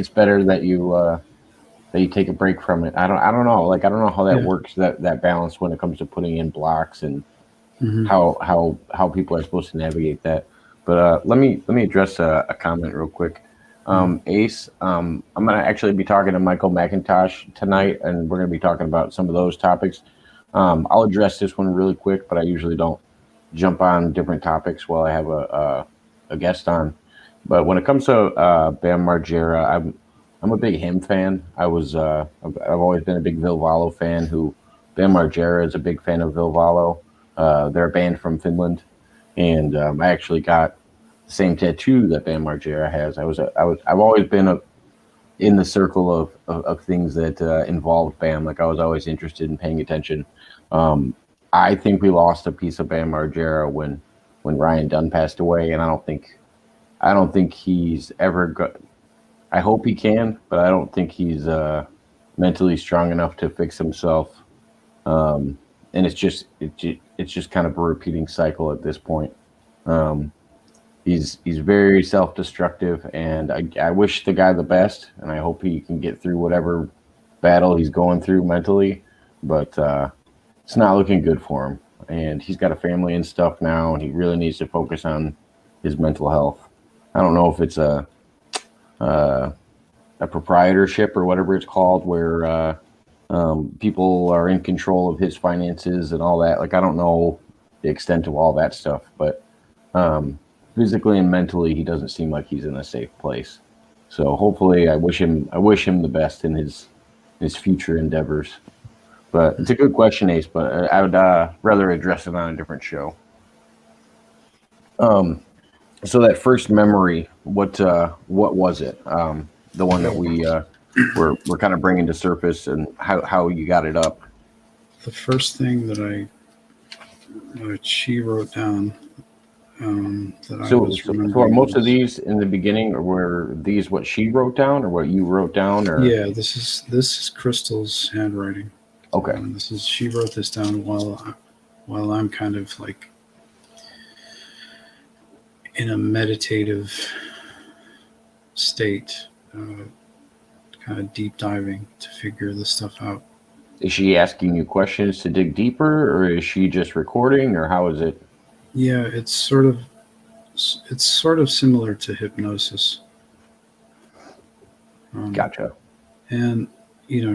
better that you take a break from it. I don't know. Like I don't know how that Yeah. works, that balance when it comes to putting in blocks and Hmm. how people are supposed to navigate that. But let me address a comment real quick. Hmm. Ace, I'm gonna actually be talking to Michael MacIntosh tonight, and we're gonna be talking about some of those topics. I'll address this one really quick, but I usually don't jump on different topics while I have a guest on. But when it comes to Bam Margera, I'm a big him fan. I've always been a big Vilvalo fan. Who Bam Margera is a big fan of Vilvalo. They're a band from Finland, and I actually got the same tattoo that Bam Margera has. I've always been in the circle of things that involved Bam. Like I was always interested in paying attention. Um, I think we lost a piece of Bam Margera when Ryan Dunn passed away, and I don't think he's ever go. I hope he can, but I don't think he's mentally strong enough to fix himself. And it's just kind of a repeating cycle at this point. Um, he's very self destructive, and I wish the guy the best, and I hope he can get through whatever battle he's going through mentally. But it's not looking good for him, and he's got a family and stuff now, and he really needs to focus on his mental health. I don't know if it's uh, a proprietorship or whatever it's called, where people are in control of his finances and all that. Like I don't know the extent of all that stuff, but physically and mentally, he doesn't seem like he's in a safe place. So hopefully, I wish him the best in his future endeavors. But it's a good question, Ace. But I would rather address it on a different show. Um, so that first memory, what was it? The one that we're kind of bringing to surface, and how you got it up. The first thing that she wrote down that I was So are remembering most of was, these in the beginning, or were these what she wrote down, or what you wrote down, or yeah, this is Crystal's handwriting. okay, She wrote this down while I'm kind of like in a meditative state, kind of deep diving to figure this stuff out. is she asking you questions to dig deeper, or is she just recording, or how is it? Yeah, it's sort of similar to hypnosis. Gotcha. And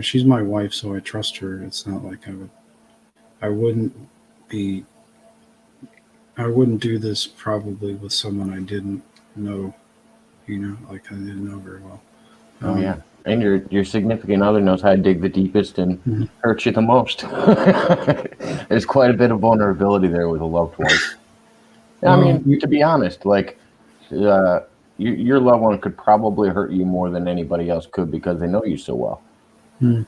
she's my wife, so I trust her. It's not like I wouldn't be, I wouldn't do this probably with someone I didn't know, like I didn't know very well. Oh yeah, and your significant other knows how to dig the deepest and Mhm. hurt you the most. There's quite a bit of vulnerability there with a loved one. I Well, mean, to be honest, like your loved one could probably hurt you more than anybody else could because they know you so well. hmm.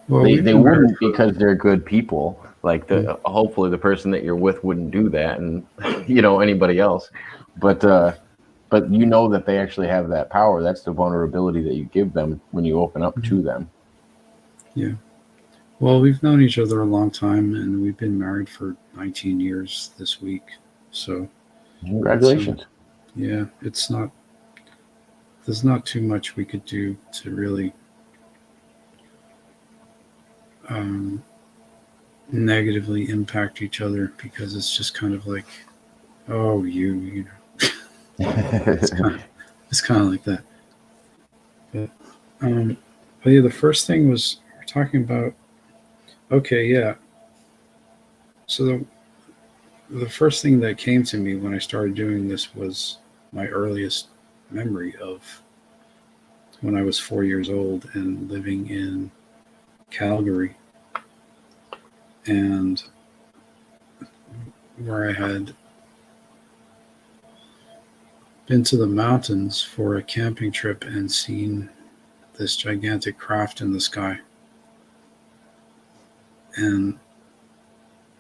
Well, we've They been married wouldn't for. because they're good people. Like hopefully the person that you're with wouldn't do that, and anybody else. But you know that they actually have that power. That's the vulnerability that you give them when you open up to them. Yeah. Well, we've known each other a long time, and we've been married for 19 years this week. So, Congratulations. yeah, it's not. There's not too much we could do to really um, negatively impact each other because it's just kind of like, oh, you know, it's kind of like that. But, um, but yeah, the first thing was we're talking about. Okay, yeah. So the first thing that came to me when I started doing this was my earliest memory of when I was 4 years old and living in Calgary, and where I had been to the mountains for a camping trip and seen this gigantic craft in the sky. And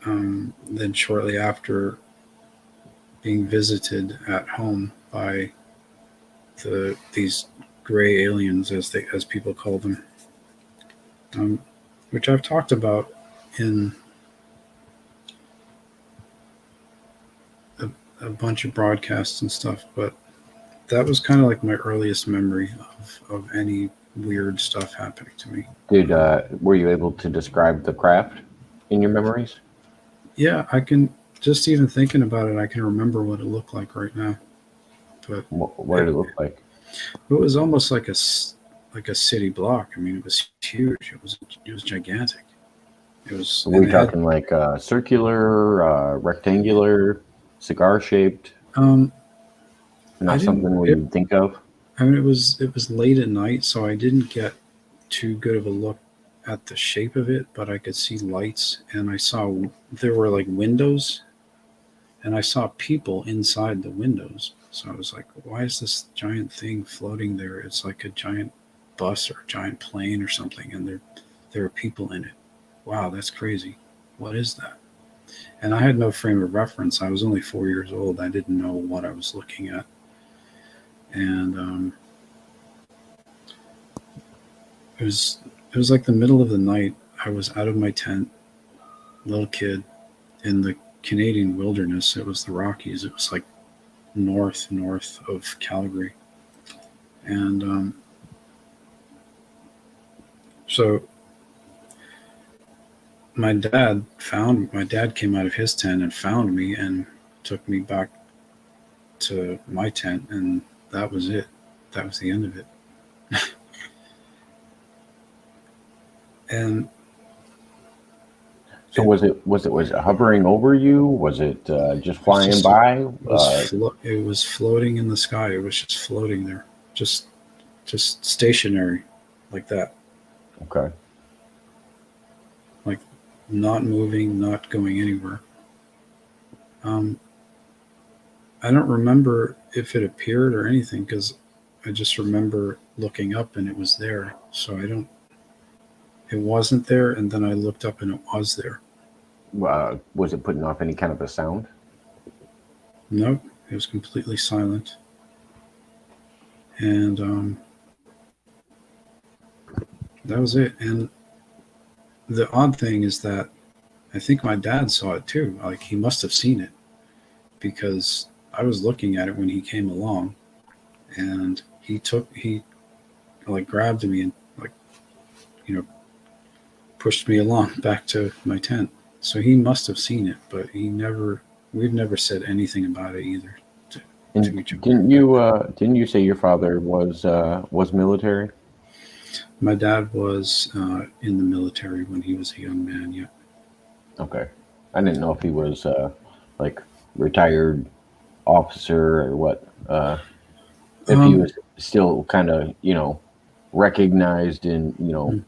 then shortly after being visited at home by these gray aliens, as people call them, um, which I've talked about in a bunch of broadcasts and stuff, but that was kind of like my earliest memory of any weird stuff happening to me. Were you able to describe the craft in your memories? Yeah, I can just even thinking about it, I can remember what it looked like right now. But What did it look like? it was almost like like a city block. I mean, it was huge. It was gigantic. It was, Were and we it had talking like circular, rectangular, cigar shaped? um, not something we would think of. I mean, it was late at night, so I didn't get too good of a look at the shape of it, but I could see lights, and I saw there were like windows, and I saw people inside the windows. So I was like, why is this giant thing floating there? It's like a giant bus or a giant plane or something, and there are people in it. Wow, that's crazy. What is that? And I had no frame of reference. I was only 4 years old. I didn't know what I was looking at, and it was it was like the middle of the night. I was out of my tent, little kid, in the Canadian wilderness. It was the Rockies. It was like north of Calgary, and so my dad came out of his tent and found me and took me back to my tent, and that was it. That was the end of it. And So was it hovering over you? Was it just flying by? it was floating in the sky. It was just floating there, just stationary, like that, Okay. like not moving, not going anywhere. Um, I don't remember if it appeared or anything because I just remember looking up and it was there. So I don't. It wasn't there, and then I looked up and it was there. Was it putting off any kind of a sound? Nope, it was completely silent. And that was it. And the odd thing is that I think my dad saw it too. Like he must have seen it because I was looking at it when he came along, and he like grabbed me and like you know pushed me along back to my tent. So he must have seen it, but we've never said anything about it either to And each other. didn't you say your father was military? My dad was in the military when he was a young man. Yeah. Okay. I didn't know if he was like retired officer or what. If he was still kind of recognized in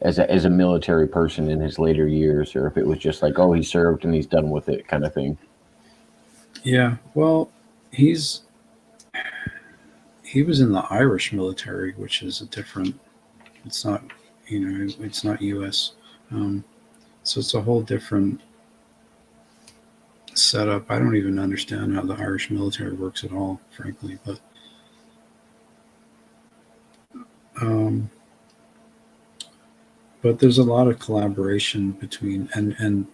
as a military person in his later years, or if it was just like, oh, he served and he's done with it kind of thing. Yeah. Well, he was in the Irish military, which is a different. It's not it's not U.S. So it's a whole different setup. I don't even understand how the Irish military works at all, frankly. Um, but there's a lot of collaboration between and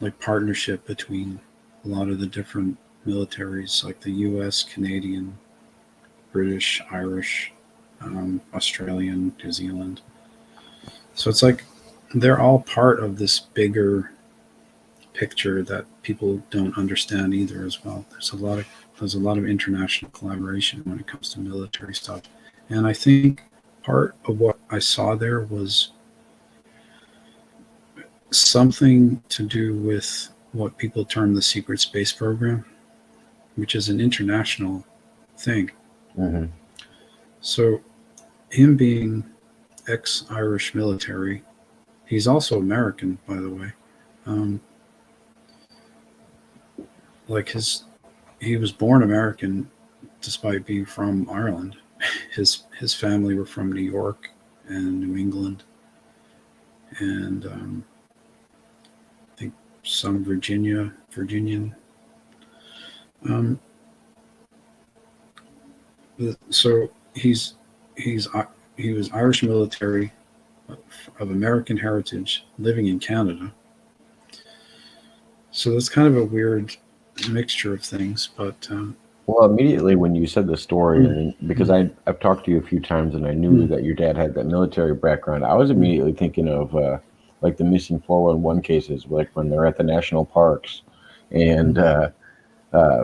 like partnership between a lot of the different militaries, like the U.S., Canadian, British, Irish, Australian, New Zealand. So it's like they're all part of this bigger picture that people don't understand either as well. There's a lot of international collaboration when it comes to military stuff. And I think part of what I saw there was something to do with what people term the secret space program, which is an international thing. Mm-hmm. So him being ex-Irish military, he's also American, by the way. Like he was born American despite being from Ireland. His family were from New York and New England, and I think some Virginian. Um, so he was Irish military of American heritage, living in Canada. So that's kind of a weird mixture of things, but Well, immediately when you said the story, and because I've talked to you a few times, and I knew that your dad had that military background, I was immediately thinking of like the missing 411 cases, like when they're at the national parks, and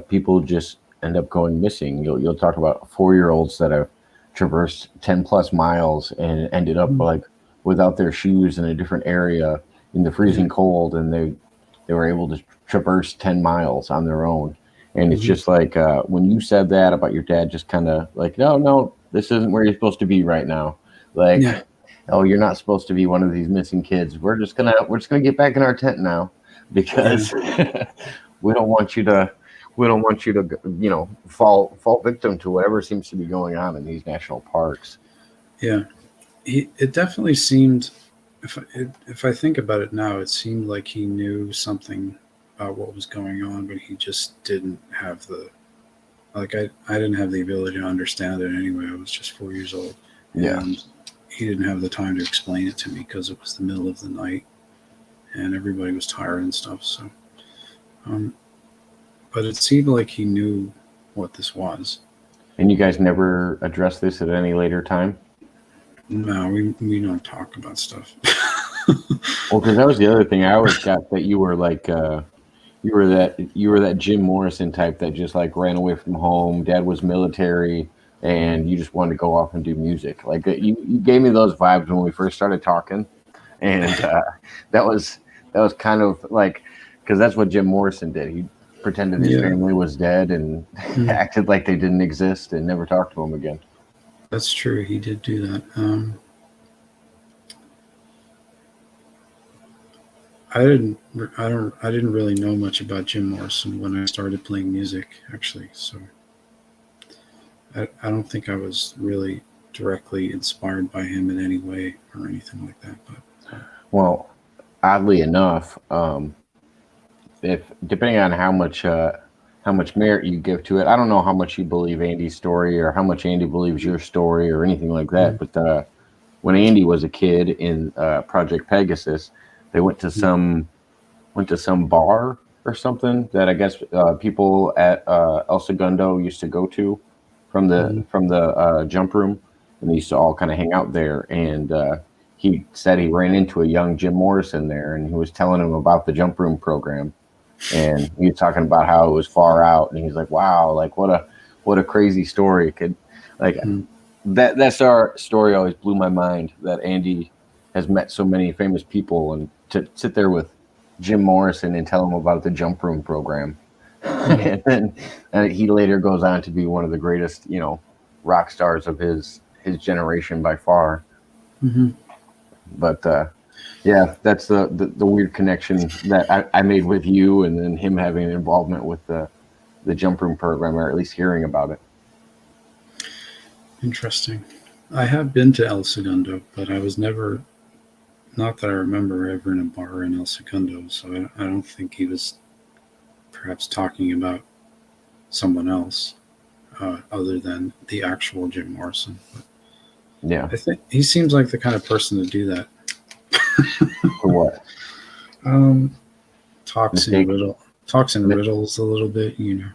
people just end up going missing. You'll talk about 4-year-olds that have traversed 10 plus miles and ended up like without their shoes in a different area in the freezing cold, and they were able to traverse 10 miles on their own. And it's just like when you said that about your dad, just kind of like, no, this isn't where you're supposed to be right now. Like, Yeah. oh, you're not supposed to be one of these missing kids. We're just gonna get back in our tent now Yeah. because we don't want you to fall victim to whatever seems to be going on in these national parks. Yeah. It definitely seemed, if I think about it now, it seemed like he knew something about what was going on, but he just didn't have I didn't have the ability to understand it anyway. I was just 4 years old, Yeah. and he didn't have the time to explain it to me because it was the middle of the night and everybody was tired and stuff. So, um, but it seemed like he knew what this was. And you guys never addressed this at any later time? No, we don't talk about stuff. Well, because that was the other thing I always got, that you were like you were that Jim Morrison type that just like ran away from home. Dad was military, and you just wanted to go off and do music. Like you gave me those vibes when we first started talking, and that was kind of like, because that's what Jim Morrison did. He pretended his Yeah. family was dead and acted like they didn't exist and never talked to him again. That's true. He did do that. I didn't really know much about Jim Morrison when I started playing music, actually. So I don't think I was really directly inspired by him in any way or anything like that. But Well, oddly enough, if depending on how much merit you give to it, I don't know how much you believe Andy's story or how much Andy believes your story or anything like that. But when Andy was a kid in Project Pegasus, they went to some bar or something that I guess people at El Segundo used to go to from the jump room, and they used to all kind of hang out there. And he said he ran into a young Jim Morrison there, and he was telling him about the jump room program, and he was talking about how it was far out, and he's like, "Wow, like what a crazy story!" It could like that's our story always blew my mind, that Andy has met so many famous people, and to sit there with Jim Morrison and tell him about the jump room program. And then he later goes on to be one of the greatest, rock stars of his generation by far. mm-hmm. But yeah, that's the weird connection that I made with you, and then him having an involvement with the jump room program, or at least hearing about it. Interesting. I have been to El Segundo, but I was never, not that I remember, ever in a bar in El Segundo. So I don't think he was perhaps talking about someone else other than the actual Jim Morrison. But Yeah. I think he seems like the kind of person to do that. For what? Talks Mistake. in riddles a little bit, you know.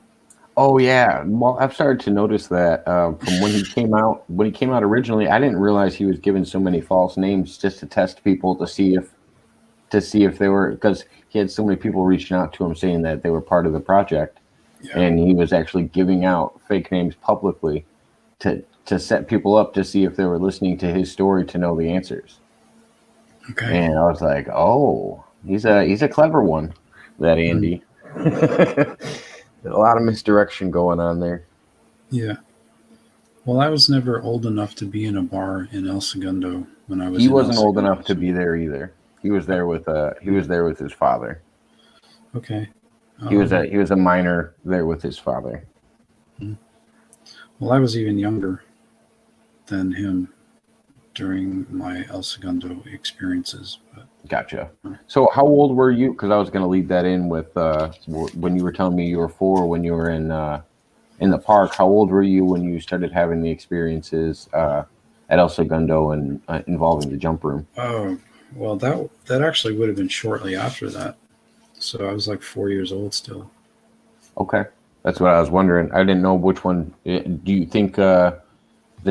Oh yeah. Well, I've started to notice that from when he came out. When he came out originally, I didn't realize he was given so many false names just to test people to see if they were, because he had so many people reaching out to him saying that they were part of the project, Yeah. and he was actually giving out fake names publicly to set people up to see if they were listening to his story to know the answers. Okay. And I was like, oh, he's a clever one, that Andy. A lot of misdirection going on there. Yeah. Well, I was never old enough to be in a bar in El Segundo when I was. He in El wasn't old Segundo, enough to be there either. He was there with his father. Okay. He was a minor there with his father. Well, I was even younger than him during my El Segundo experiences. But Gotcha. So how old were you? Because I was going to lead that in with when you were telling me you were 4 when you were in the park. How old were you when you started having the experiences at El Segundo and involving the jump room? oh, well, that actually would have been shortly after that. So I was like 4 years old still. Okay, that's what I was wondering. I didn't know which one. Do you think the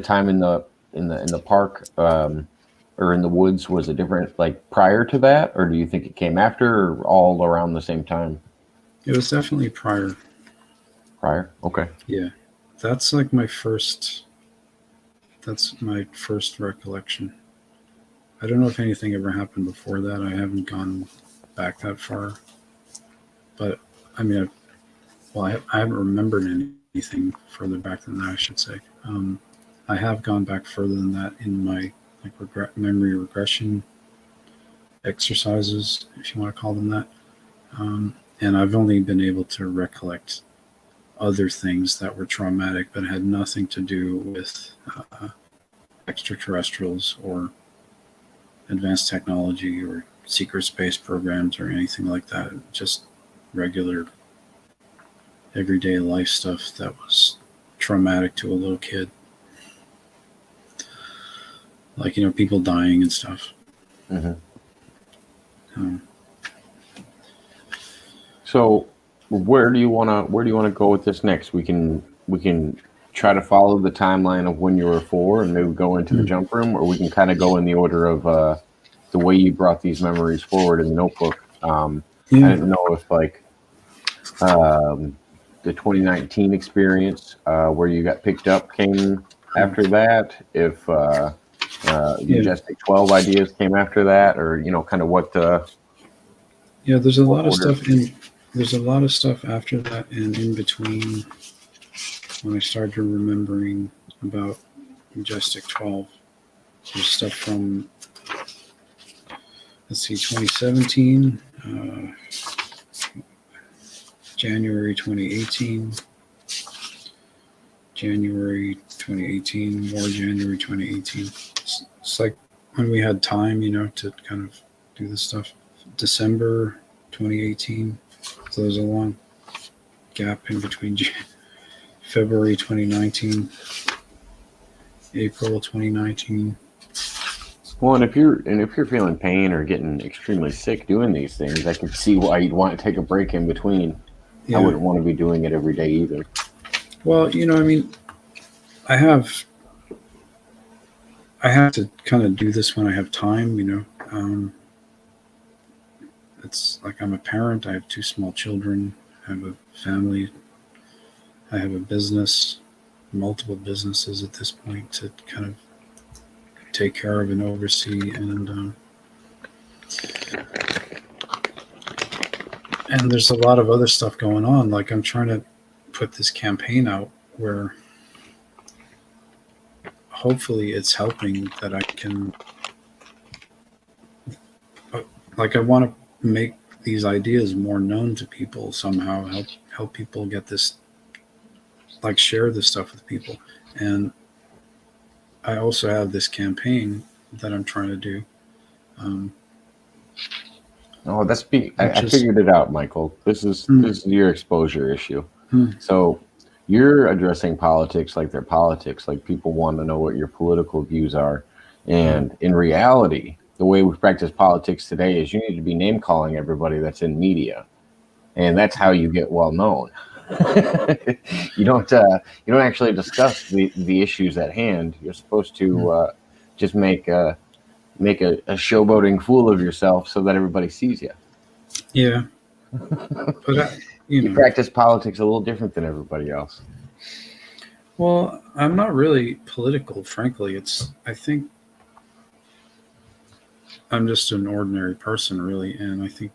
time in the park or in the woods was a different, like prior to that, or do you think it came after, or all around the same time? It was definitely prior. Prior. Okay. Yeah, that's like my first. That's my first recollection. I don't know if anything ever happened before that. I haven't gone back that far. But I mean, well, I haven't remembered anything further back than that, I should say. I have gone back further than that in my memory regression exercises, if you want to call them that. And I've only been able to recollect other things that were traumatic, but had nothing to do with extraterrestrials or advanced technology or secret space programs or anything like that. Just regular everyday life stuff that was traumatic to a little kid. Like, people dying and stuff. Mm-hmm. Um, So where do you wanna go with this next? We can try to follow the timeline of when you were 4 and maybe go into the jump room, or we can kind of go in the order of the way you brought these memories forward in the notebook. I didn't know if the 2019 experience where you got picked up came after that, if the Majestic 12 ideas came after that, or kind of what there's a what lot of order? there's a lot of stuff after that and in between when I started remembering about Majestic 12. There's stuff from, let's see, 2017, January 2018, January 2018, more January 2018. It's like when we had time, to kind of do this stuff. December 2018. So there's a long gap in between February 2019, April 2019. Well, and if you're feeling pain or getting extremely sick doing these things, I can see why you'd want to take a break in between. Yeah. I wouldn't want to be doing it every day either. Well, I have to kind of do this when I have time. It's like I'm a parent. I have 2 small children. I have a family. I have a business, multiple businesses at this point to kind of take care of and oversee, and there's a lot of other stuff going on. Like, I'm trying to put this campaign out where hopefully it's helping, that I can, I want to make these ideas more known to people somehow, help people get this, share this stuff with people. And I also have this campaign that I'm trying to do. I figured it out, Michael. This is your exposure issue. So you're addressing politics like they're politics, like people want to know what your political views are. And in reality, the way we practice politics today is you need to be name calling everybody that's in media, and that's how you get well known. You don't actually discuss the issues at hand. You're supposed to just make a showboating fool of yourself so that everybody sees you. Yeah, but you practice politics a little different than everybody else. Well, I'm not really political, frankly. I think I'm just an ordinary person, really, and I think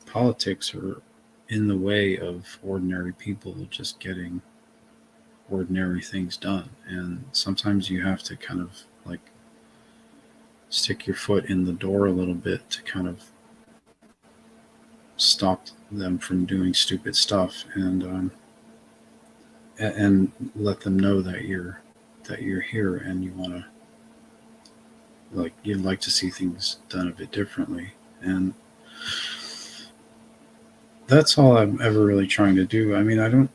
politics are in the way of ordinary people just getting ordinary things done. And sometimes you have to kind of stick your foot in the door a little bit to kind of stop them from doing stupid stuff, and let them know that you're here and you want to, you'd like to see things done a bit differently. And that's all I'm ever really trying to do. I mean, I don't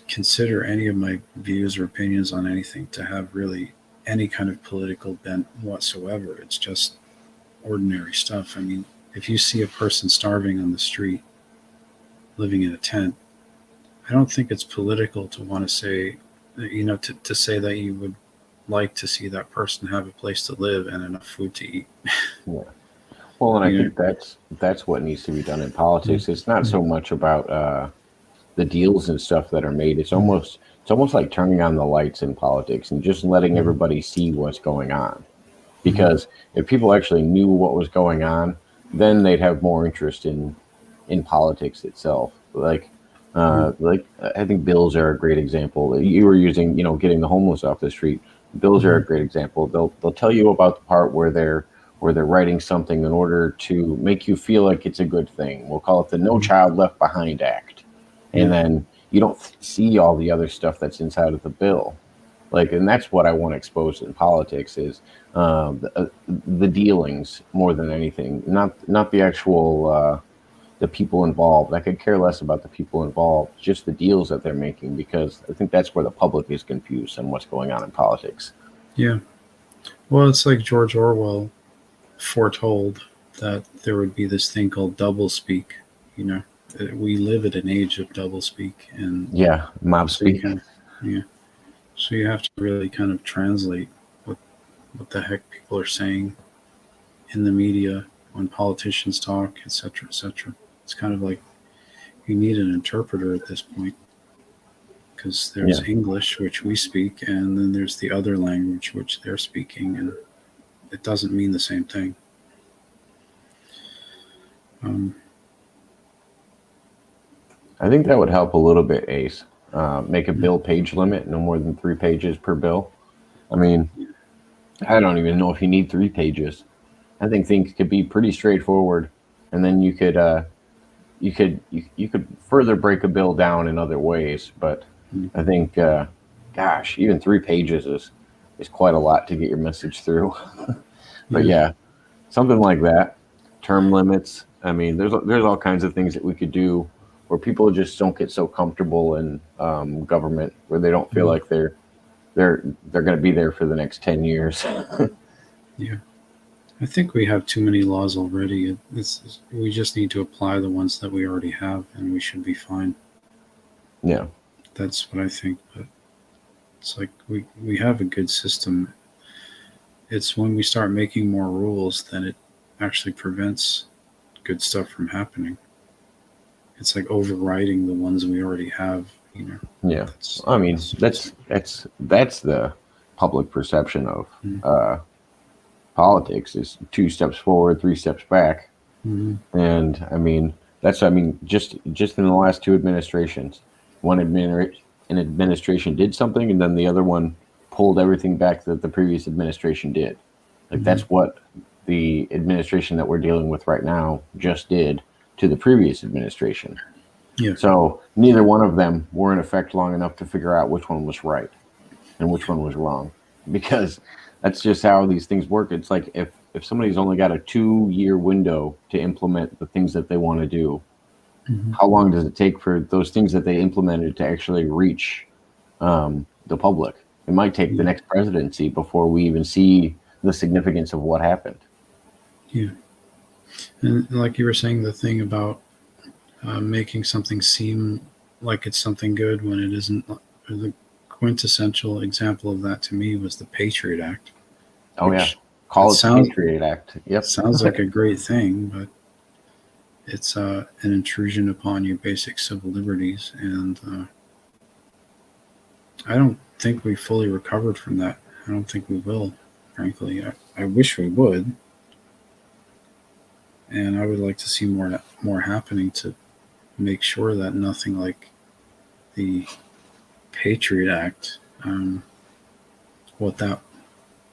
consider any of my views or opinions on anything to have really any kind of political bent whatsoever. It's just ordinary stuff. I mean, if you see a person starving on the street, living in a tent, I don't think it's political to want to say, to say that you would like to see that person have a place to live and enough food to eat. Yeah. Well, and I think that's what needs to be done in politics. It's not so much about the deals and stuff that are made. It's almost like turning on the lights in politics and just letting everybody see what's going on. Because if people actually knew what was going on, then they'd have more interest in politics itself. Like, Like I think bills are a great example. You were using, getting the homeless off the street. Bills are a Mhm. great example. They'll tell you about the part where they're writing something in order to make you feel like it's a good thing. We'll call it the No Mhm. Child Left Behind Act, and Yeah. then you don't see all the other stuff that's inside of the bill. Like, and that's what I want exposed in politics is the dealings more than anything, not the actual. The people involved. I could care less about the people involved, just the deals that they're making, because I think that's where the public is confused on what's going on in politics. Yeah. Well, it's like George Orwell foretold that there would be this thing called doublespeak. You know, we live at an age of doublespeak, and Yeah, mob so you speak. can, yeah. So you have to really kind of translate what the heck people are saying in the media when politicians talk, etc., etc. It's kind of like you need an interpreter at this point because there's Yeah, English, which we speak, and then there's the other language which they're speaking, and it doesn't mean the same thing. Um, I think that would help a little bit, Ace. Make a bill page limit, no more than 3 pages per bill. I mean, I don't even know if you need 3 pages. I think things could be pretty straightforward, and then you could further break a bill down in other ways. But I think, gosh, even 3 pages is quite a lot to get your message through. But yeah, yeah, something like that. Term limits. I mean, there's all kinds of things that we could do where people just don't get so comfortable in government, where they don't feel mhm, like they're going to be there for the next 10 years. yeah. I think we have too many laws already. We just need to apply the ones that we already have, and we should be fine. Yeah, That's what I think. But it's like we have a good system. It's when we start making more rules that it actually prevents good stuff from happening. It's like overriding the ones we already have. You know, yeah. that's I mean, that's just, that's the public perception of mm-hmm. uh, politics is 2 steps forward, 3 steps back. Mm-hmm. And I mean, just in the last 2 administrations, an administration did something, and then the other one pulled everything back that the previous administration did. Like Mm-hmm. that's what the administration that we're dealing with right now just did to the previous administration. Yeah, So neither one of them were in effect long enough to figure out which one was right and which one was wrong, because that's just how these things work. It's like if somebody's only got a 2 year window to implement the things that they want to do, mm-hmm. how long does it take for those things that they implemented to actually reach the public? It might take the Yeah, next presidency before we even see the significance of what happened. yeah. And like you were saying, the thing about making something seem like it's something good when it isn't. The quintessential example of that to me was the Patriot Act, Oh yeah, which it call it the sounds Patriot Act. Yep. sounds like a great thing, but it's an intrusion upon your basic civil liberties, and I don't think we fully recovered from that. I don't think we will. Frankly, I wish we would, and I would like to see more happening to make sure that nothing like the Patriot Act, what that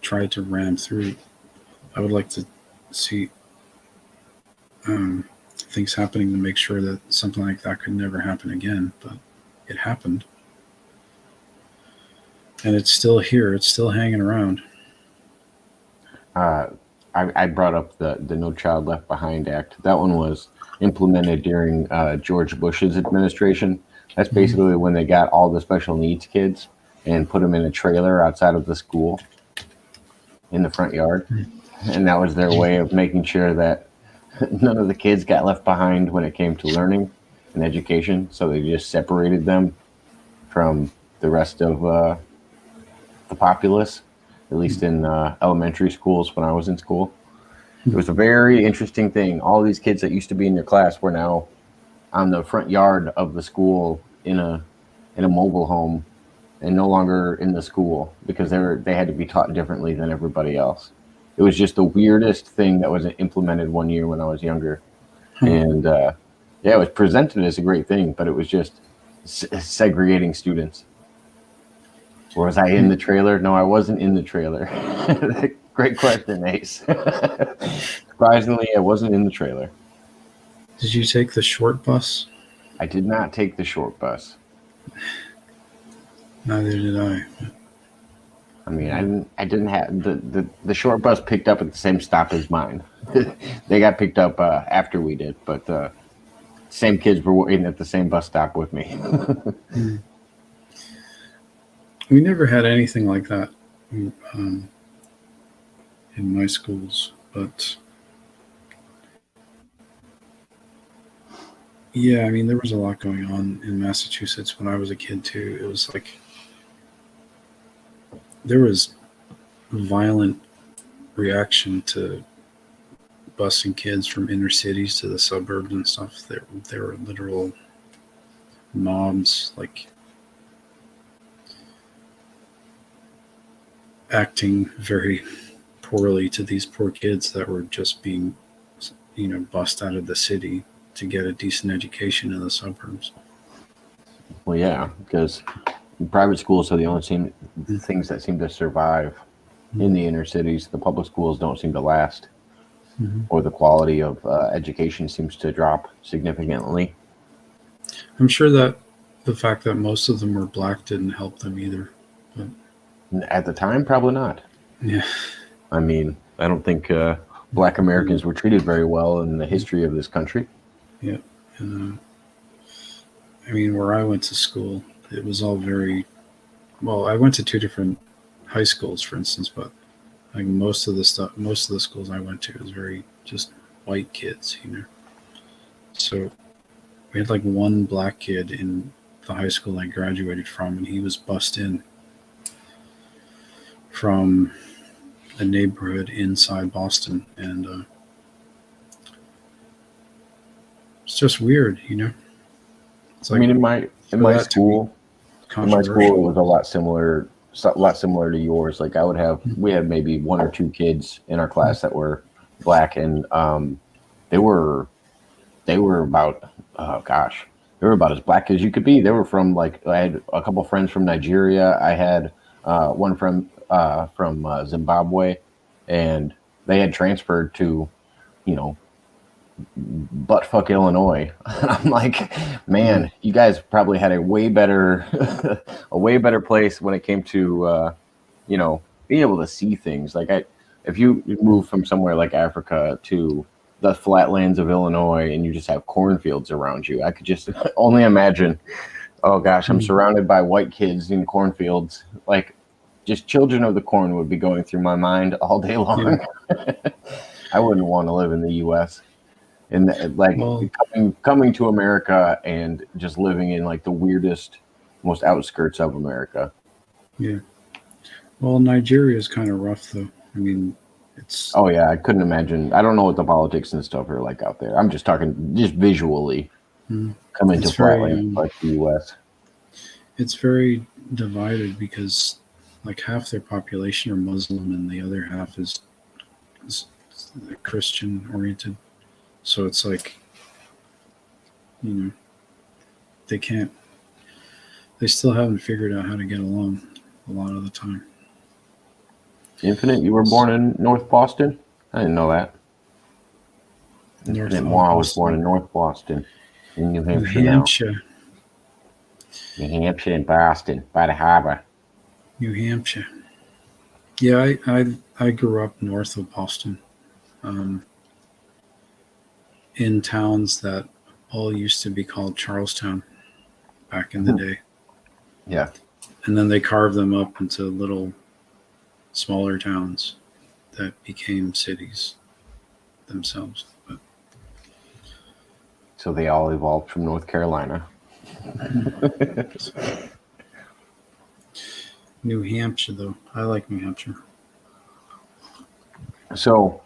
tried to ram through. I would like to see things happening to make sure that something like that could never happen again. But it happened, and it's still here. It's still hanging around. uh, I brought up the No Child Left Behind Act. That one was implemented during George Bush's administration. That's Mhm. basically when they got all the special needs kids and put them in a trailer outside of the school in the front yard. And that was their way of making sure that none of the kids got left behind when it came to learning and education. So they just separated them from the rest of the populace, at least in elementary schools when I was in school. It was a very interesting thing. All these kids that used to be in your class were now on the front yard of the school in a mobile home and no longer in the school because they had to be taught differently than everybody else. It was just the weirdest thing that was implemented one year when I was younger, Huh. and yeah, it was presented as a great thing, but it was just segregating students. Or was I in the trailer? No, I wasn't in the trailer. Great question, Ace. Surprisingly, I wasn't in the trailer. Did you take the short bus? I did not take the short bus. Neither did I. I mean, I didn't have the short bus picked up at the same stop as mine. They got picked up after we did, but same kids were waiting at the same bus stop with me. We never had anything like that in my schools, but yeah, I mean, there was a lot going on in Massachusetts when I was a kid too. It was like there was violent reaction to busing kids from inner cities to the suburbs and stuff. There were literal mobs, like acting very poorly to these poor kids that were just being, bussed out of the city to get a decent education in the suburbs. Well, yeah, because private schools are the only things that seem to survive in the inner cities. The public schools don't seem to last, or the quality of education seems to drop significantly. I'm sure that the fact that most of them were black didn't help them either. But at the time, probably not. yeah. I mean, I don't think Black Americans were treated very well in the history of this country. Yeah. And, I mean, where I went to school, it was all very well. I went to two different high schools, for instance, but like most of the schools I went to was very just white kids, So we had like one black kid in the high school I graduated from, and he was bussed in from a neighborhood inside Boston, and it's just weird, It's like, I mean, in my school, it was a lot similar to yours. Like we had maybe one or two kids in our class that were black, and they were about they were about as black as you could be. They were from I had a couple friends from Nigeria. I had one from Zimbabwe, and they had transferred to, buttfuck Illinois. I'm like, man, you guys probably had a way better place when it came to being able to see things. Like if you move from somewhere like Africa to the flatlands of Illinois and you just have cornfields around you, I could just only imagine, oh gosh, I'm surrounded by white kids in cornfields. Like just children of the corn would be going through my mind all day long. Yeah. I wouldn't want to live in the U.S. And coming to America and just living in like the weirdest, most outskirts of America. Yeah. Well, Nigeria is kind of rough, though. I mean, it's. Oh yeah, I couldn't imagine. I don't know what the politics and stuff are like out there. I'm just talking just visually. Coming to flatland like the U.S. It's very divided because like half their population are Muslim and the other half is Christian oriented. So it's like, they still haven't figured out how to get along a lot of the time. Infinite, you were born in North Boston? I didn't know that. Infinite Moore was born in North Boston, in New Hampshire. New Hampshire and Boston, by the harbor. New Hampshire. Yeah, I grew up north of Boston. In towns that all used to be called Charlestown back in the day. Yeah. And then they carved them up into little smaller towns that became cities themselves. But so they all evolved from North Carolina. New Hampshire, though. I like New Hampshire. So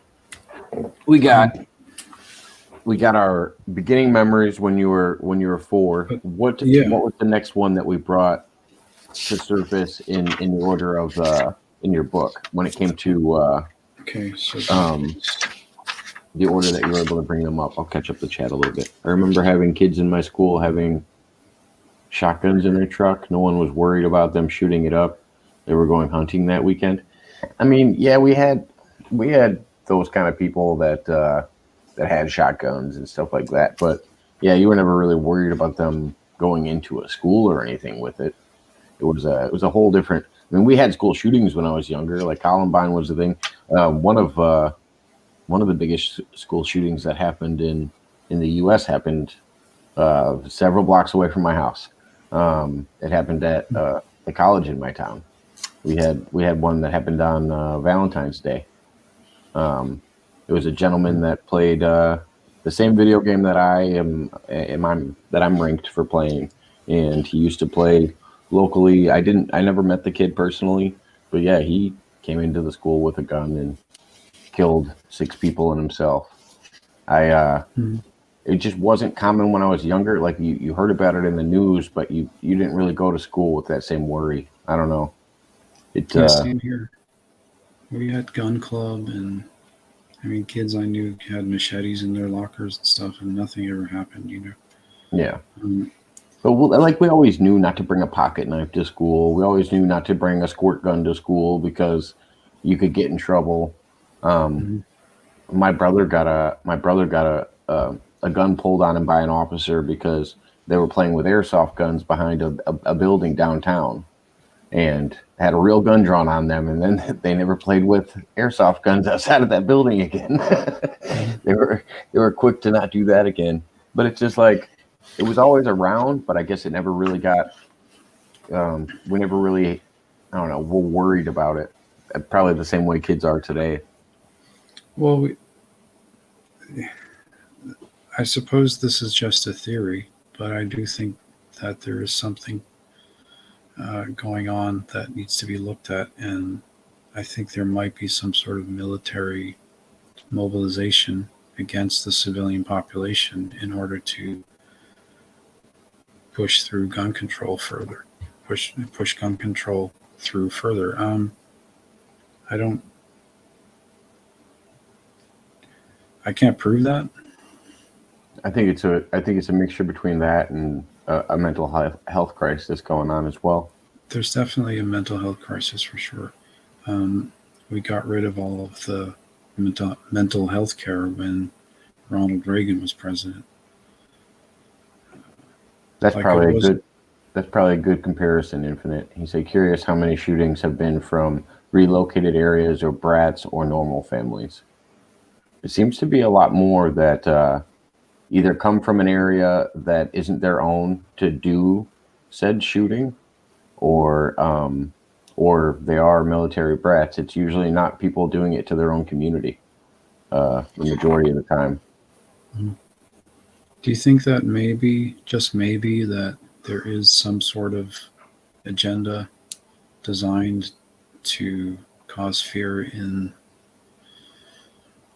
we got our beginning memories when you were 4. What was the next one that we brought to surface in the order of in your book when it came to the order that you were able to bring them up? I'll catch up the chat a little bit. I remember having kids in my school having shotguns in their truck. No one was worried about them shooting it up. They were going hunting that weekend. I mean, yeah, we had those kind of people that had shotguns and stuff like that. But yeah, you were never really worried about them going into a school or anything with it. It was a whole different. I mean, we had school shootings when I was younger. Like Columbine was the thing. One of the biggest school shootings that happened in the U.S. happened several blocks away from my house. It happened at the college in my town. We had one that happened on Valentine's Day. It was a gentleman that played the same video game that I'm ranked for playing, and he used to play locally. I never met the kid personally, but yeah, he came into the school with a gun and killed 6 people and himself. I Mhm. It just wasn't common when I was younger. Like you heard about it in the news, but you didn't really go to school with that same worry. I don't know. It Yeah, same here. We had gun club, and I mean, kids I knew had machetes in their lockers and stuff, and nothing ever happened. Yeah. Um, But like we always knew not to bring a pocket knife to school. We always knew not to bring a squirt gun to school because you could get in trouble. Um, mhm. my brother got a gun pulled on him by an officer because they were playing with airsoft guns behind a building downtown and had a real gun drawn on them, and then they never played with airsoft guns outside of that building again. Mhm. They were quick to not do that again. But it's just like it was always around, but I guess it never really got. We never really, I don't know, were worried about it. Probably the same way kids are today. Well, I suppose this is just a theory, but I do think that there is something going on that needs to be looked at, and I think there might be some sort of military mobilization against the civilian population in order to push through gun control further, push gun control through further. I don't, I can't prove that. I think it's a mixture between that and a mental health crisis going on as well. There's definitely a mental health crisis for sure. Um, we got rid of all of the mental health care when Ronald Reagan was president. That's Like it probably a was, good That's probably a good comparison, Infinite. He said, curious how many shootings have been from relocated areas or brats or normal families. It seems to be a lot more that either come from an area that isn't their own to do said shooting, or they are military brats. It's usually not people doing it to their own community. The majority of the time, do you think that maybe, just maybe, that there is some sort of agenda designed to cause fear in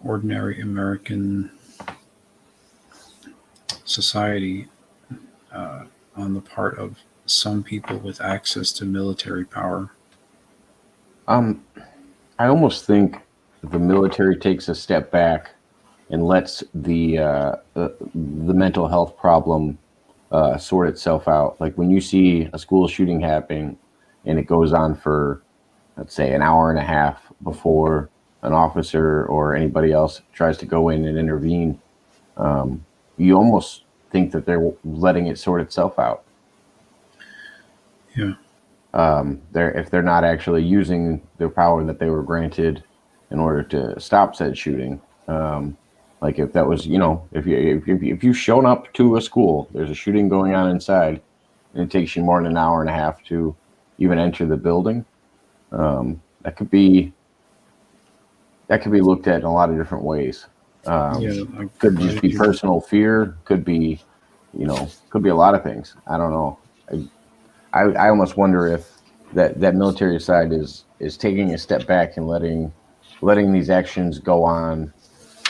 ordinary American society uh, on the part of some people with access to military power? um, I almost think the military takes a step back and lets the mental health problem sort itself out. Like when you see a school shooting happening and it goes on for, let's say, an hour and a half before an officer or anybody else tries to go in and intervene, you almost think that they're letting it sort itself out. Yeah. If they're not actually using the power that they were granted in order to stop said shooting. Like if that was, if you've shown up to a school, there's a shooting going on inside, and it takes you more than an hour and a half to even enter the building. That could be looked at in a lot of different ways. Um, Yeah, could I just be agree. personal fear. Could be a lot of things. I don't know. I almost wonder if that military side is taking a step back and letting these actions go on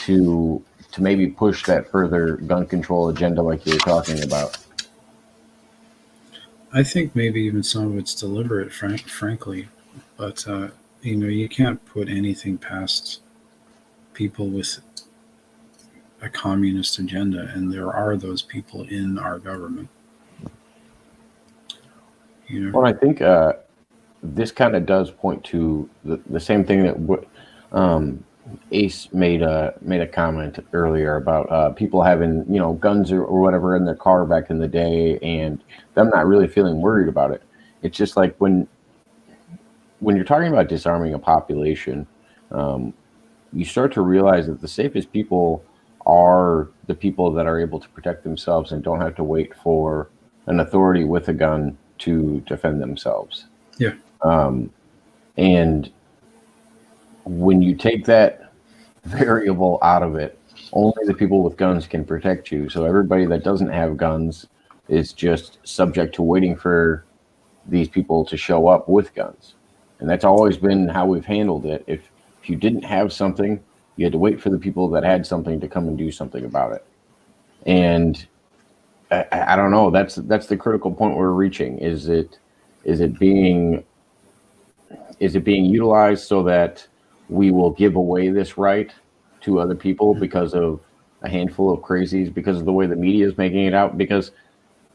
to maybe push that further gun control agenda like you were talking about. I think maybe even some of it's deliberate, frankly, but you can't put anything past people with a communist agenda, and there are those people in our government. Well, I think this kind of does point to the same thing that Ace made a comment earlier about people having guns or whatever in their car back in the day, and them not really feeling worried about it. It's just like when you're talking about disarming a population, you start to realize that the safest people are the people that are able to protect themselves and don't have to wait for an authority with a gun to defend themselves. Yeah. And when you take that variable out of it, only the people with guns can protect you. So everybody that doesn't have guns is just subject to waiting for these people to show up with guns. And that's always been how we've handled it. If you didn't have something, you had to wait for the people that had something to come and do something about it. And I don't know. That's the critical point we're reaching. Is it being utilized so that we will give away this right to other people because of a handful of crazies, because of the way the media is making it out? Because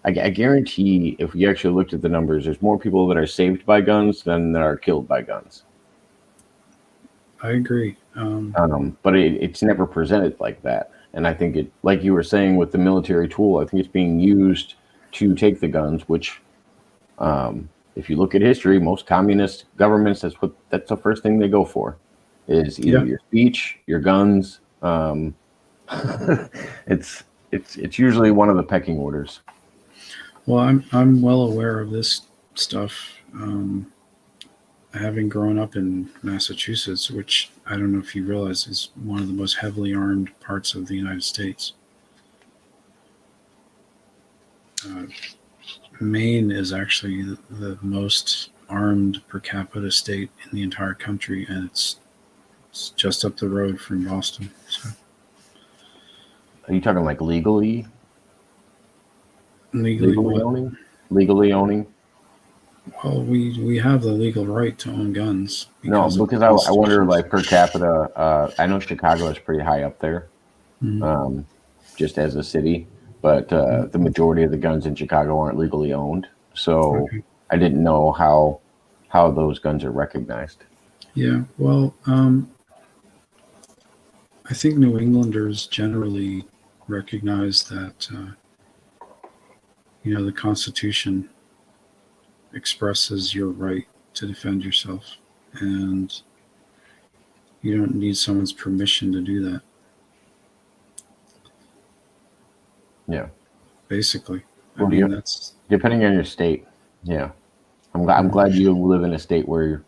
I guarantee if you actually looked at the numbers, there's more people that are saved by guns than that are killed by guns. I agree. But it's never presented like that. And I think it, like you were saying with the military tool, I think it's being used to take the guns, which if you look at history, most communist governments, that's the first thing they go for, is either your speech, your guns. It's usually one of the pecking orders. Well, I'm well aware of this stuff. Having grown up in Massachusetts, which I don't know if you realize is one of the most heavily armed parts of the United States. Maine is actually the most armed per capita state in the entire country, and it's just up the road from Boston. So. Are you talking like legally? Legally owning? Well, we have the legal right to own guns. Because I wonder, like, per capita, I know Chicago is pretty high up there, just as a city, but the majority of the guns in Chicago aren't legally owned. So I didn't know how those guns are recognized. Yeah, well, I think New Englanders generally recognize that, the Constitution expresses your right to defend yourself, and you don't need someone's permission to do that. Yeah, basically. That's depending on your state. Yeah, I'm glad you live in a state where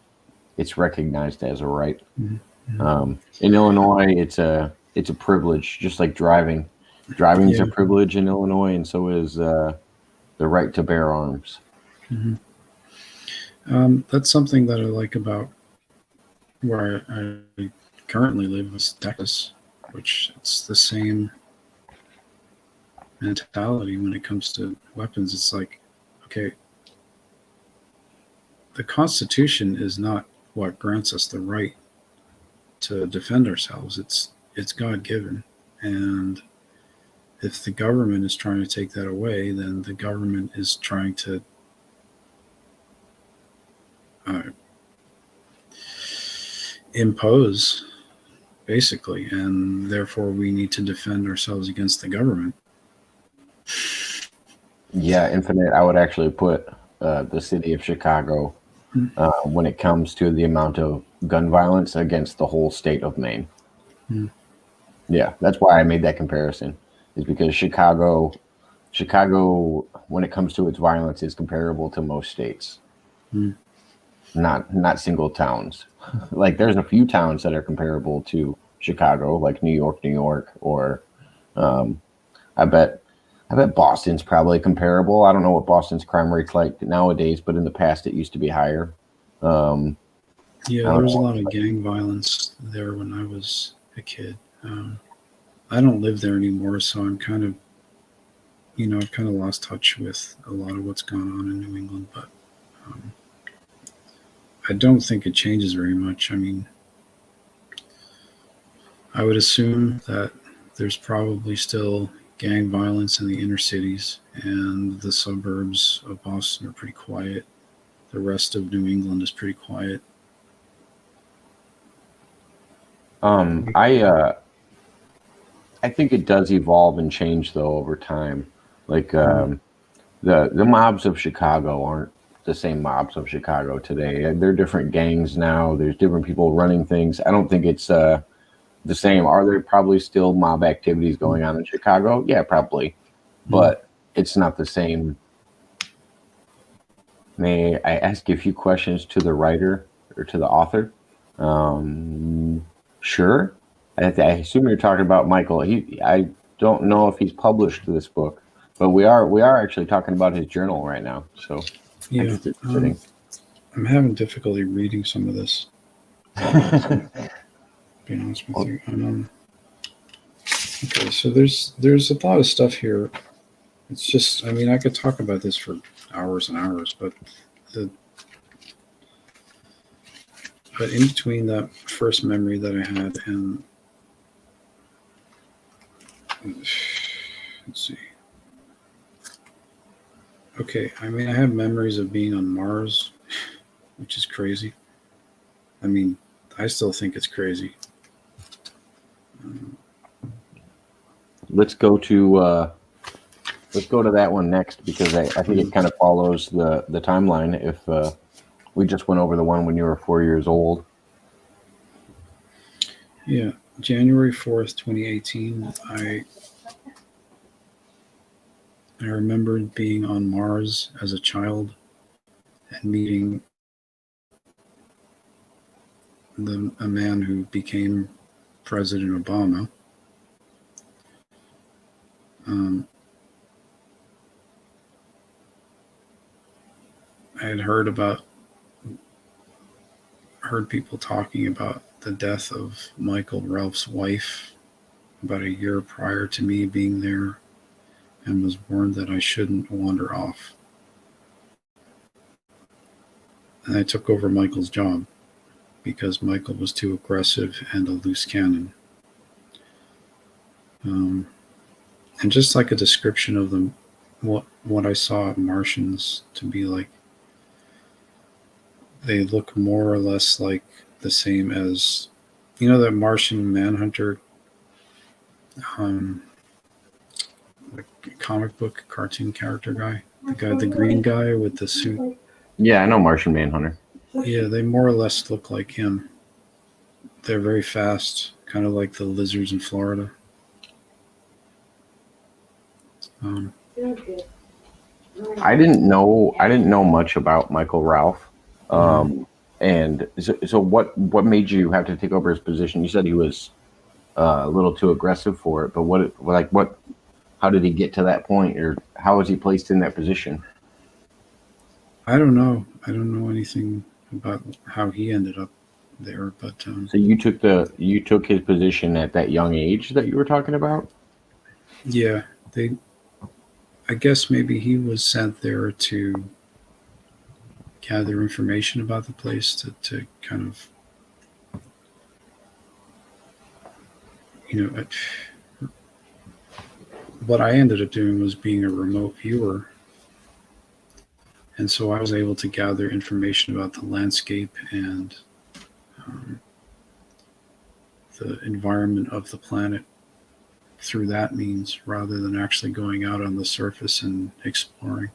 it's recognized as a right. Mm-hmm. In Illinois, it's a privilege, just like driving. Driving is a privilege in Illinois, and so is the right to bear arms. Mm-hmm. That's something that I like about where I currently live, is Texas, which it's the same mentality when it comes to weapons. It's like, okay, the Constitution is not what grants us the right to defend ourselves. It's God-given, and if the government is trying to take that away, then the government is trying to impose, basically, and therefore we need to defend ourselves against the government. Yeah, Infinite, I would actually put the city of Chicago when it comes to the amount of gun violence against the whole state of Maine. Yeah, that's why I made that comparison, is because Chicago, when it comes to its violence, is comparable to most states. Not single towns. Like, there's a few towns that are comparable to Chicago, like New York, or I bet Boston's probably comparable. I don't know what Boston's crime rate's like nowadays, but in the past it used to be higher. There was a lot of gang violence there when I was a kid. I don't live there anymore, so I'm kind of, I've kind of lost touch with a lot of what's going on in New England, but I don't think it changes very much. I mean, I would assume that there's probably still gang violence in the inner cities, and the suburbs of Boston are pretty quiet. the rest of New England is pretty quiet. I think it does evolve and change though over time. Like the mobs of Chicago aren't the same mobs of Chicago today. They're different gangs now. There's different people running things. I don't think it's the same. Are there probably still mob activities going on in Chicago? Yeah, probably, but it's not the same. May I ask you a few questions to the writer or to the author? Sure. I assume you're talking about Michael. I don't know if he's published this book, but we are actually talking about his journal right now. So I Yeah, think it's fitting. I'm having difficulty reading some of this. Be honest with you. Okay, so there's a lot of stuff here. It's just, I mean, I could talk about this for hours and hours, but in between that first memory that I had and let's see. Okay, I mean, I have memories of being on Mars, which is crazy. I mean, I still think it's crazy. Let's go to that one next because I think it kind of follows the timeline. If we just went over the one when you were 4 years old. Yeah, January 4th, 2018. I remembered being on Mars as a child and meeting a man who became President Obama. I had heard people talking about the death of Michael Ralph's wife about a year prior to me being there, and was warned that I shouldn't wander off. And I took over Michael's job because Michael was too aggressive and a loose cannon. And just like a description of them, what I saw Martians to be like, they look more or less like the same as, that Martian Manhunter, like comic book cartoon character guy, the green guy with the suit. Yeah, I know Martian Manhunter. Yeah, they more or less look like him. They're very fast, kind of like the lizards in Florida. I didn't know much about Michael Ralph. And so what made you have to take over his position? You said he was a little too aggressive for it, but how did he get to that point, or how was he placed in that position? I don't know. I don't know anything about how he ended up there, but so you took his position at that young age that you were talking about? Yeah, I guess maybe he was sent there to gather information about the place to kind of, what I ended up doing was being a remote viewer. And so I was able to gather information about the landscape and the environment of the planet through that means, rather than actually going out on the surface and exploring.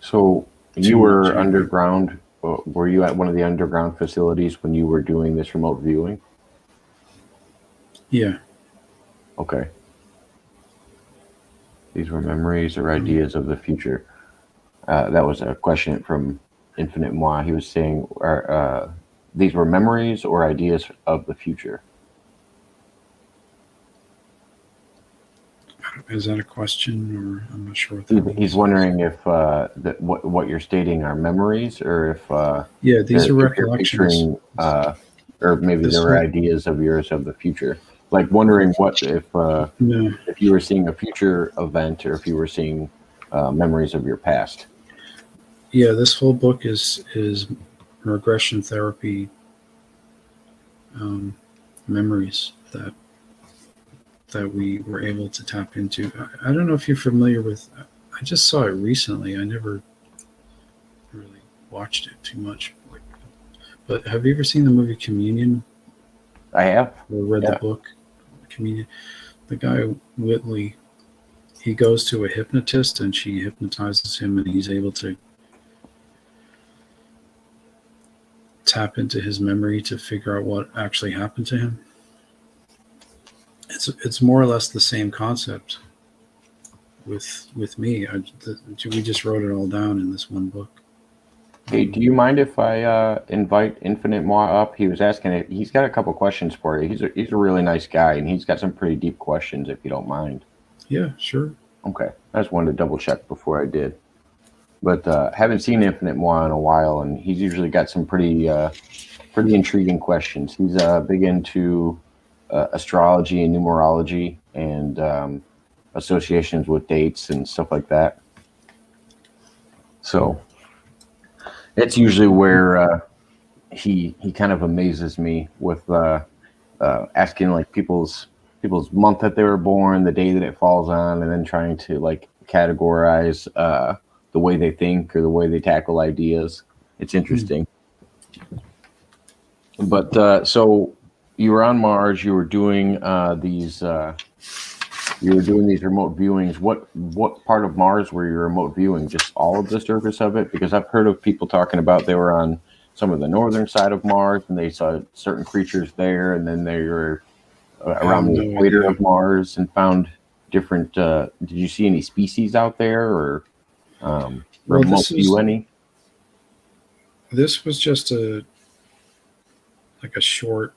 So you were underground. Were you at one of the underground facilities when you were doing this remote viewing? Yeah. Okay. These were memories or ideas of the future. That was a question from Infinite Moi. He was saying, these were memories or ideas of the future? Is that a question, or I'm not sure what that means. He's wondering if what you're stating are memories, or if these are recollections, or maybe there were ideas of yours of the future. Like wondering if you were seeing a future event, or if you were seeing memories of your past. Yeah, this whole book is regression therapy memories that we were able to tap into. I don't know if you're familiar with. I just saw it recently. I never really watched it too much. Like, but have you ever seen the movie Communion I have. or read the Yeah. book Communion? The guy Whitley, he goes to a hypnotist and she hypnotizes him, and he's able to tap into his memory to figure out what actually happened to him. It's more or less the same concept with me. We just wrote it all down in this one book. Hey, do you mind if I invite Infinite Moi up? He was asking it. He's got a couple questions for you. He's a really nice guy, and he's got some pretty deep questions. If you don't mind. Yeah, sure. Okay, I just wanted to double check before I did. But haven't seen Infinite Moi in a while, and he's usually got some pretty intriguing questions. He's big into astrology and numerology and associations with dates and stuff like that. So that's usually where he kind of amazes me with asking like people's month that they were born, the day that it falls on, and then trying to like categorize the way they think or the way they tackle ideas. It's interesting. But so you were on Mars. You were doing these. You were doing these remote viewings. What part of Mars were you remote viewing? Just all of the surface of it? Because I've heard of people talking about they were on some of the northern side of Mars and they saw certain creatures there, and then they were around the equator of Mars and found different. Did you see any species out there, or remote view any? This was just a short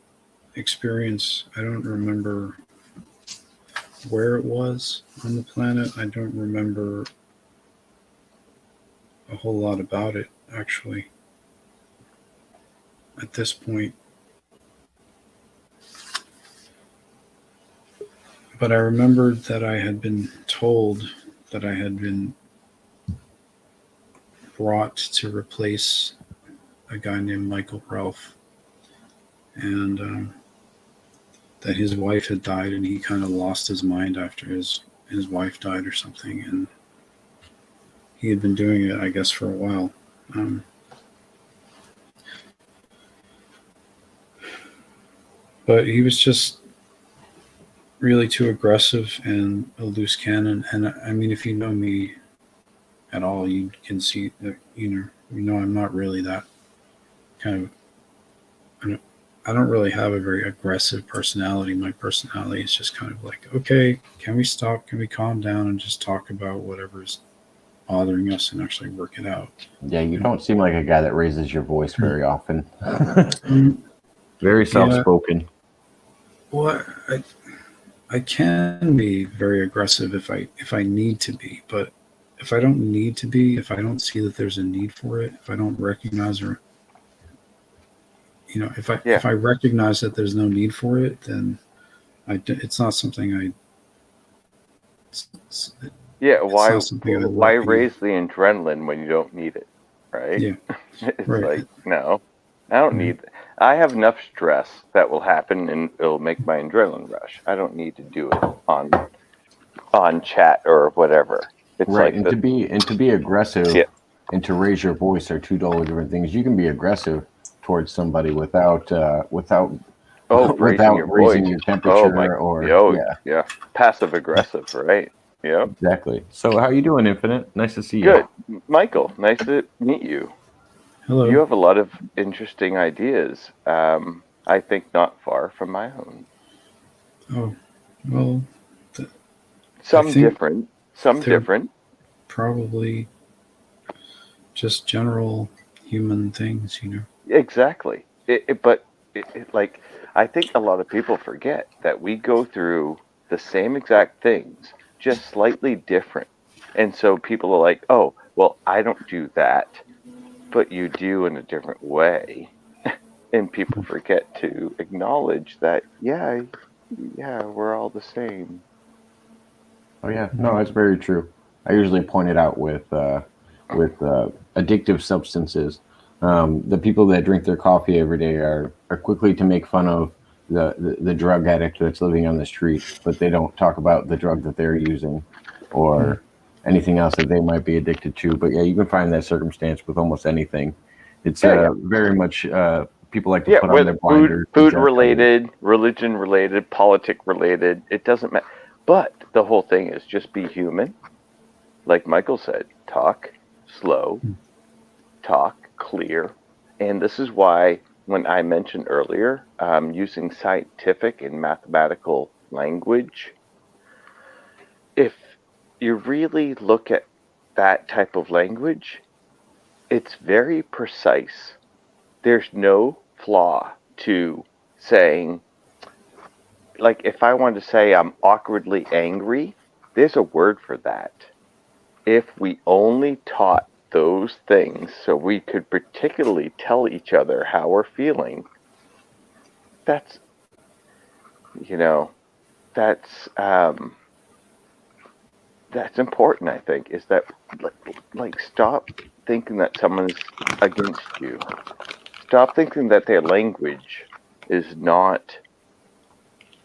experience. I don't remember where it was on the planet. I don't remember a whole lot about it, actually, at this point. But I remembered that I had been told that I had been brought to replace a guy named Michael Ralph, and that his wife had died, and he kind of lost his mind after his wife died or something, and he had been doing it, I guess, for a while. But he was just really too aggressive and a loose cannon. And I mean, if you know me at all, you can see that, you know, I'm not really that kind of, I don't really have a very aggressive personality. My personality is just kind of like, okay, can we stop? Can we calm down and just talk about whatever's bothering us and actually work it out? Yeah, you don't seem like a guy that raises your voice very often. Very soft-spoken. Yeah. Well, I can be very aggressive if I need to be, but if I don't need to be, if I don't see that there's a need for it, if I don't recognize or if I recognize that there's no need for it, then it's not something I. Why raise the adrenaline when you don't need it, right? Yeah, it's right. Like, no, I don't need. I have enough stress that will happen, and it'll make my adrenaline rush. I don't need to do it on chat or whatever. It's right, like to be aggressive and to raise your voice are two totally different things. You can be aggressive towards somebody without raising your temperature passive aggressive, right? Yeah, exactly. So how you doing, Infinite? Nice to see you. Good, Michael. Nice to meet you. Hello. You have a lot of interesting ideas. I think not far from my own. Oh, well. Some different. Probably just general human things, Exactly. But I think a lot of people forget that we go through the same exact things, just slightly different. And so people are like, oh, well, I don't do that, but you do in a different way. And people forget to acknowledge that, yeah, we're all the same. Oh yeah, no, that's very true. I usually point it out with addictive substances. The people that drink their coffee every day are quickly to make fun of the drug addict that's living on the street, but they don't talk about the drug that they're using, or anything else that they might be addicted to. But yeah, you can find that circumstance with almost anything. It's Yeah, yeah. very much people like to Yeah, put on whether their blinders. to food judge others. related, religion related, politic related, it doesn't matter. But the whole thing is just be human. Like Michael said, talk slow, talk clear. And this is why when I mentioned earlier using scientific and mathematical language, if you really look at that type of language, it's very precise. There's no flaw to saying, like, if I want to say I'm awkwardly angry, there's a word for that. If we only taught those things so we could particularly tell each other how we're feeling, that's, you know, that's that's important. I think is that like stop thinking that someone's against you. Stop thinking that their language is not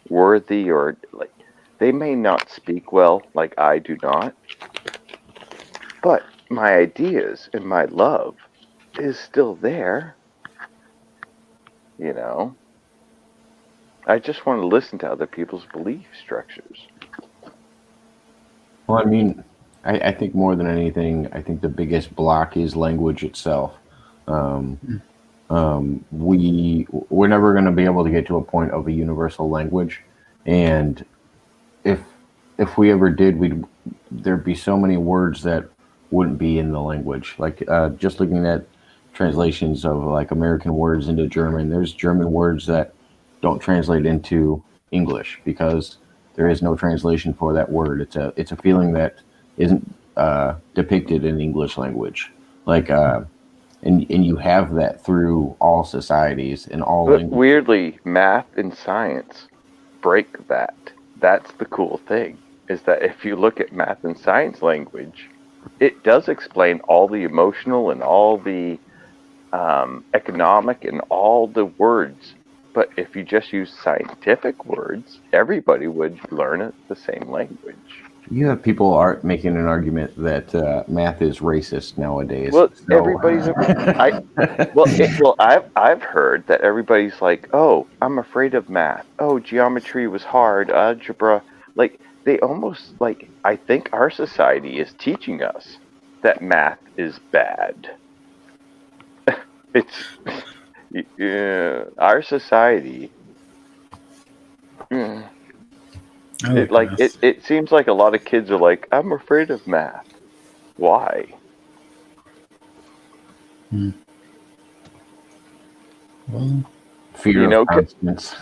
worthy, or like they may not speak well like I do not, but my ideas and my love is still there. You know, I just want to listen to other people's belief structures. Well, I mean, I think more than anything, I think the biggest block is language itself. Um, Mm. we're never going to be able to get to a point of a universal language, and if we ever did, we'd there'd be so many words that wouldn't be in the language. Like just looking at translations of like American words into German, there's German words that don't translate into English because there is no translation for that word. It's a feeling that isn't depicted in English language. Like and you have that through all societies and all But languages. weirdly, math and science break that. That's the cool thing, is that if you look at math and science language, it does explain all the emotional and all the economic and all the words. But if you just use scientific words, everybody would learn it the same language. You have people are making an argument that math is racist nowadays. Well, So I've heard that everybody's like, oh, I'm afraid of math. Oh, geometry was hard. Algebra, like they almost like. I think our society is teaching us that math is bad. It's yeah, our society. mm, I It like like math. it seems like a lot of kids are like, I'm afraid of math. Why? Hmm. Well, fear You of know. constants.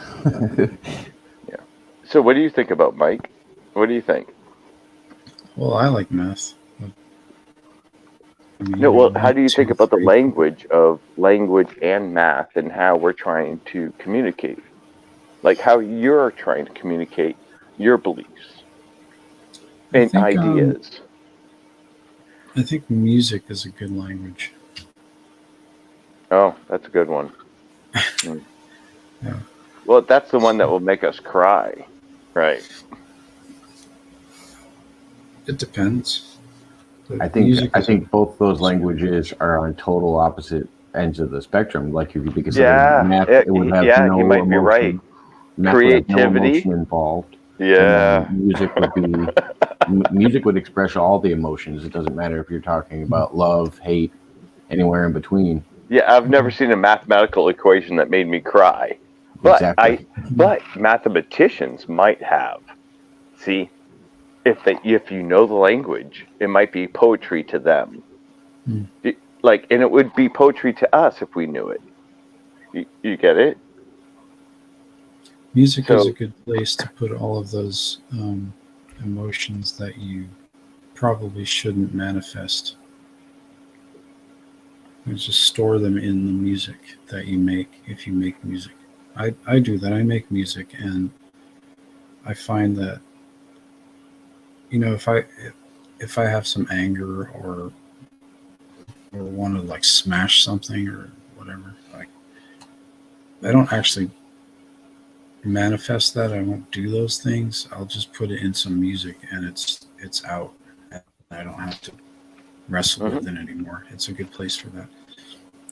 Yeah. So, what do you think about Mike? What do you think? I like math. I No, mean, well, how one, do you think two, about the three. language of language and math and how we're trying to communicate? Like how you're trying to communicate your beliefs I and think ideas. I think music is a good language. Oh, that's a good one. Hmm. Yeah. Well, that's the one that will make us cry, right? It depends. I But think music I is a think both those is a good languages are on total opposite ends of the spectrum. Like if you consider Yeah, math, yeah, it would have yeah. You no might be right. emotion. Math would have no Creativity. emotion involved, and then Yeah, music would express all the emotions. It doesn't matter if you're talking Mhm. about love, hate, anywhere in between. yeah. I've never Mhm. seen a mathematical equation that made me cry, but Exactly. but mathematicians might have. See, if you know the language, it might be poetry to them. Mhm. Like, and it would be poetry to us if we knew it. You get it? Music is a So good place to put all of those emotions that you probably shouldn't manifest. You just store them in the music that you make if you make music. I do that. I make music, and I find that if I have some anger or want to like smash something or whatever, like I don't actually manifest that. I won't do those things. I'll just put it in some music, and it's out. I don't have to wrestle Mhm. with it anymore. It's a good place for that.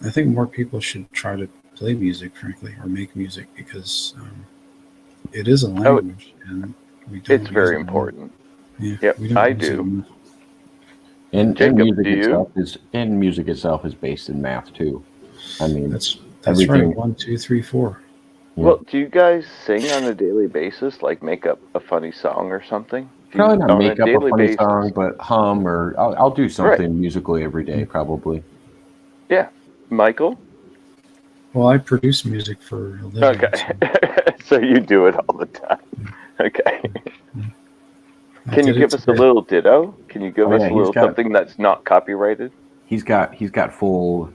I think more people should try to play music, frankly, or make music because it is a Oh, language and we it's don't use very it enough. important. Yeah, Yep, we don't I use it do. enough. And Jacob, music do you? itself is based in math too. I mean, That's right. everything. 1, 2, 3, 4. Yeah, Well, do you guys sing on a daily basis? Like make up a funny song or something? Do you probably not on a make up a daily funny basis? song, but hum or I'll do Right. something musically every day, probably. Yeah. Michael? Well, I produce music for a living, so Okay. So you do it all the time. Okay. I Can you did it give us a today. little ditto? Can you give Oh us yeah, a little something that's not copyrighted? he's got full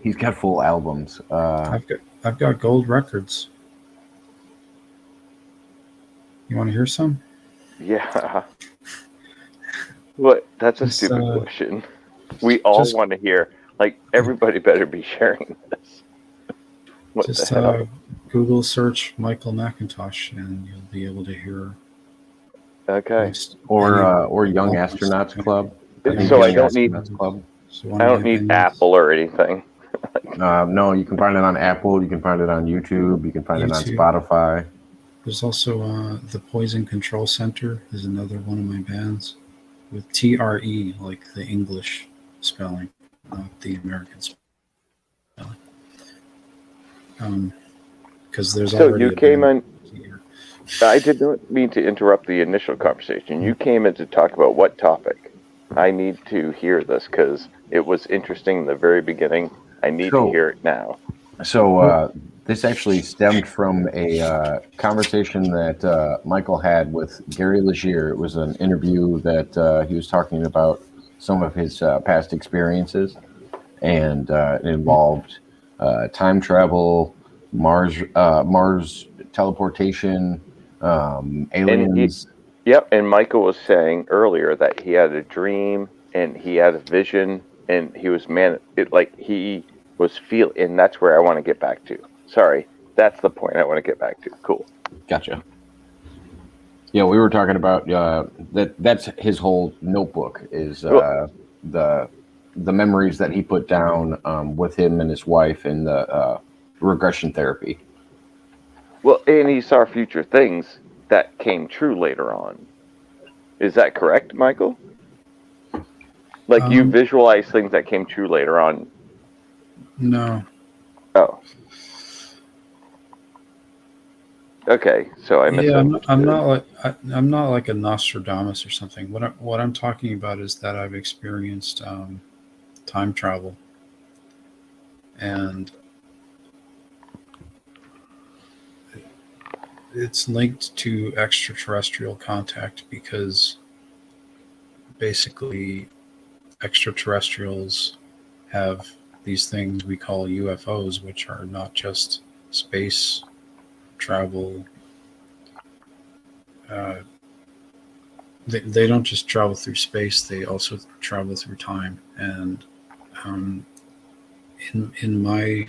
albums. I've got gold records. You want to hear some? Yeah. What? That's a Just stupid question. We all just want to hear. Like everybody better be sharing this. What the just hell? Google search Michael MacIntosh, and you'll be able to hear Okay. Or Young all my stuff. Astronauts Club. I think So I Young don't need Astronauts Club. So one I of don't my need bands, Apple or anything. No, you can find it on Apple. You can find it on YouTube. You can find it on YouTube. Spotify. There's also the Poison Control Center is another one of my bands with TRE, like the English spelling, not the American spelling. Because there's So you already a came band in. here. I didn't mean to interrupt the initial conversation. You came in to talk about what topic? I need to hear this because it was interesting in the very beginning. I need to So, hear it now. Well, this actually stemmed from a conversation that Michael had with Gary Legere. It was an interview that he was talking about some of his past experiences, and it involved time travel, Mars teleportation, And aliens. yep. And Michael was saying earlier that he had a dream and he had a vision and he was like he was and that's where I want to get back to. Sorry, that's the point I want to get back to. Cool. Gotcha. Yeah, we were talking about that. That's his whole notebook is Well, the the memories that he put down with him and his wife in the regression therapy. well, and he saw future things that came true later on. Is that correct, Michael? Like you um, visualize things that came true later on. no, Oh, okay. So I yeah, misunderstood. I'm not like a Nostradamus or something. What I'm talking about is that I've experienced time travel, and it's linked to extraterrestrial contact because basically extraterrestrials have these things we call UFOs, which are not just space travel. Uh, they don't just travel through space; they also travel through time. And um, in my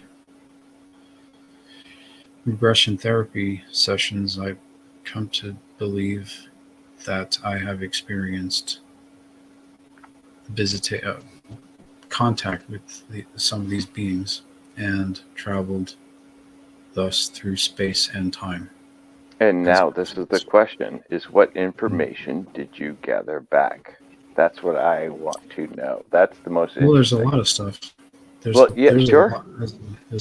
regression therapy sessions, I've come to believe that I have experienced visit contact with some of these beings and traveled thus through space and time And as now this is the question: is what information did you gather back? That's what I want to know. That's the most well. There's a interesting. lot of stuff. There's Well, yeah, there's a sure. lot.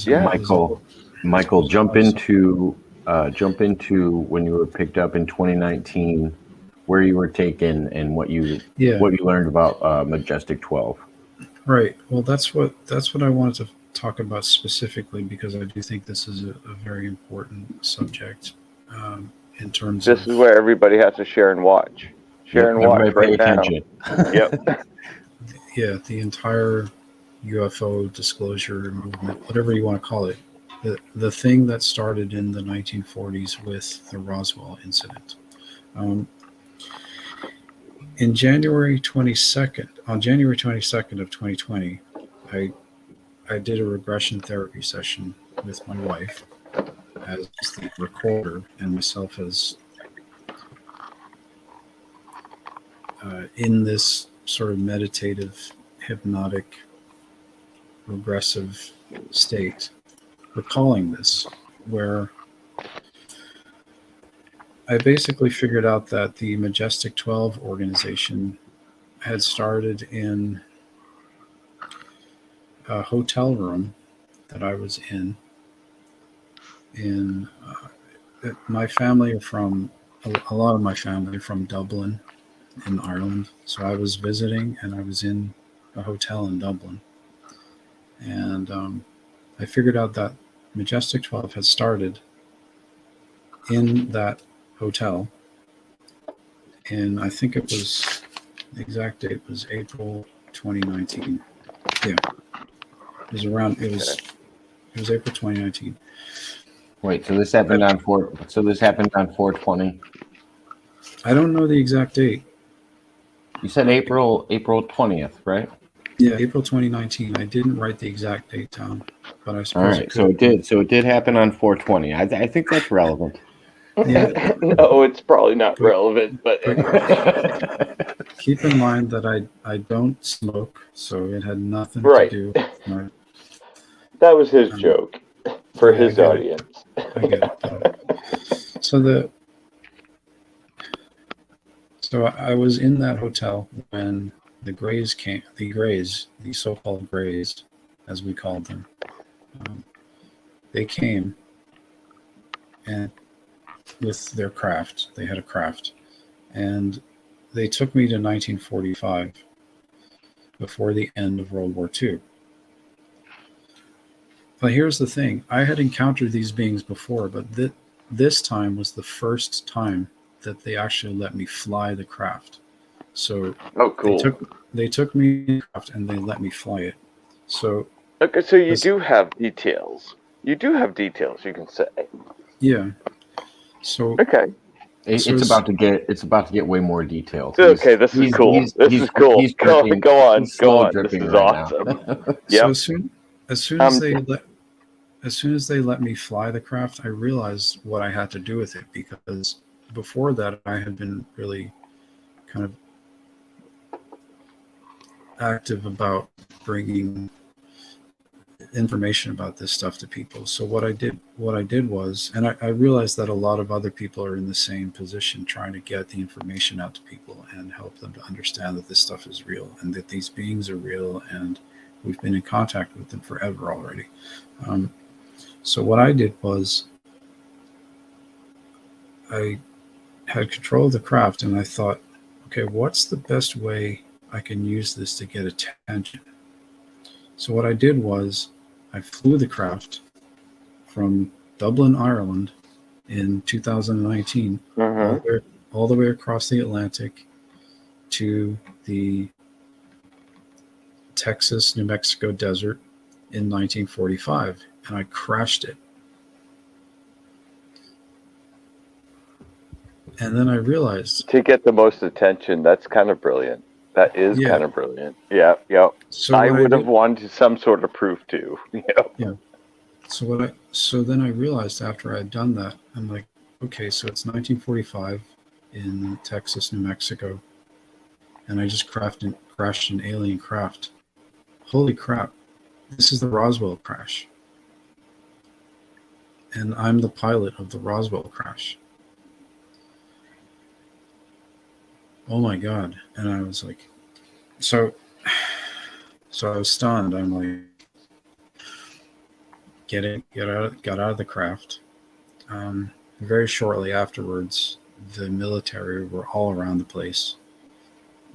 Yeah. Michael, Michael, There's a lot of stuff. jump into when you were picked up in 2019, where you were taken, and Yeah, what you learned about Majestic 12. right. Well, that's what I wanted to talk about specifically because I do think this is a very important subject in terms This of is where everybody has to share and watch. Share Yep, and everybody watch pay right now. attention. Yep. the entire UFO disclosure movement, whatever you want to call it. The thing that started in the 1940s with the Roswell incident. Um, in January 22nd, on January 22nd of 2020, I I did a regression therapy session with my wife as the recorder and myself as in this sort of meditative, hypnotic, regressive state, recalling this, where I basically figured out that the Majestic 12 organization had started in a hotel room that I was in. My family are from, a lot of my family are from Dublin in Ireland. So I was visiting and I was in a hotel in Dublin. And I figured out that Majestic 12 had started in that hotel. And I think it was, the exact date was April 2019. Yeah. It was around, it was April 2019. Wait, so this happened on 420. I don't know the exact date. You said April 20th, right? Yeah, April 2019. I didn't write the exact date down, but I All suppose right, so it did happen on 420. I think that's relevant. Yeah. No, it's probably not relevant, but Keep in mind that I don't smoke, so it had nothing Right. to do with my. that was his joke for yeah, I his get it. audience. I get it. So I was in that hotel when the Greys came. The so-called Greys, as we called them, they came, and with their craft, they had a craft, and they took me to 1945, before the end of World War II. But here's the thing: I had encountered these beings before, but this time was the first time that they actually let me fly the craft. So Oh, cool. they took me in the craft and they let me fly it. So Okay, so you do have details. You do have details, you can say. yeah. So Okay. It's about to get way more detailed. Okay, this is cool. This is cool. Go on. He's slow Go on. This dripping is right awesome. now. So Yep. as soon as they let me fly the craft, I realized what I had to do with it, because before that I had been really kind of active about bringing information about this stuff to people. So what I did was, and I realized that a lot of other people are in the same position, trying to get the information out to people and help them to understand that this stuff is real and that these beings are real, and we've been in contact with them forever already. So what I did was I had control of the craft, and I thought, okay, what's the best way I can use this to get attention? So what I did was I flew the craft from Dublin, Ireland in 2019, all the way across the Atlantic to the Texas, New Mexico desert in 1945, and I crashed it. And then I realized, To get the most attention, that's kind of brilliant. That is kind of brilliant. Yeah, yep. So I would have wanted some sort of proof too. Yep. Yeah. So then I realized after I had done that, I'm like, okay, so it's 1945 in Texas, New Mexico, and I just crashed an alien craft. Holy crap! This is the Roswell crash, and I'm the pilot of the Roswell crash. Oh my god! And I was like, so I was stunned. I'm like, got out of the craft. Very shortly afterwards, the military were all around the place.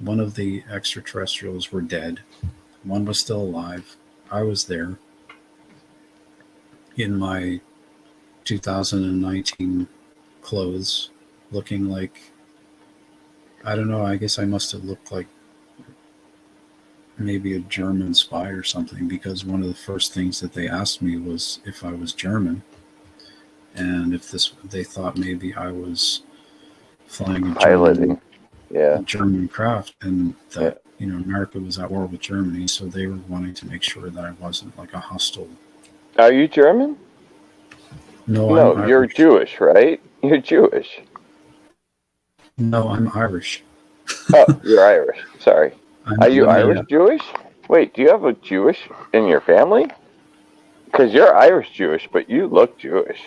One of the extraterrestrials were dead. One was still alive. I was there in my 2019 clothes, looking like, I don't know, I guess I must have looked like maybe a German spy or something, because one of the first things that they asked me was if I was German, and if they thought maybe I was flying a German craft, and that America was at war with Germany, so they were wanting to make sure that I wasn't like a hostile. Are you German? No, you're Jewish, right? You're Jewish. No, I'm Irish. Oh, you're Irish. Sorry. I'm, Are you I'm Irish a, Jewish? Wait, do you have a Jewish in your family? Because you're Irish Jewish, but you look Jewish.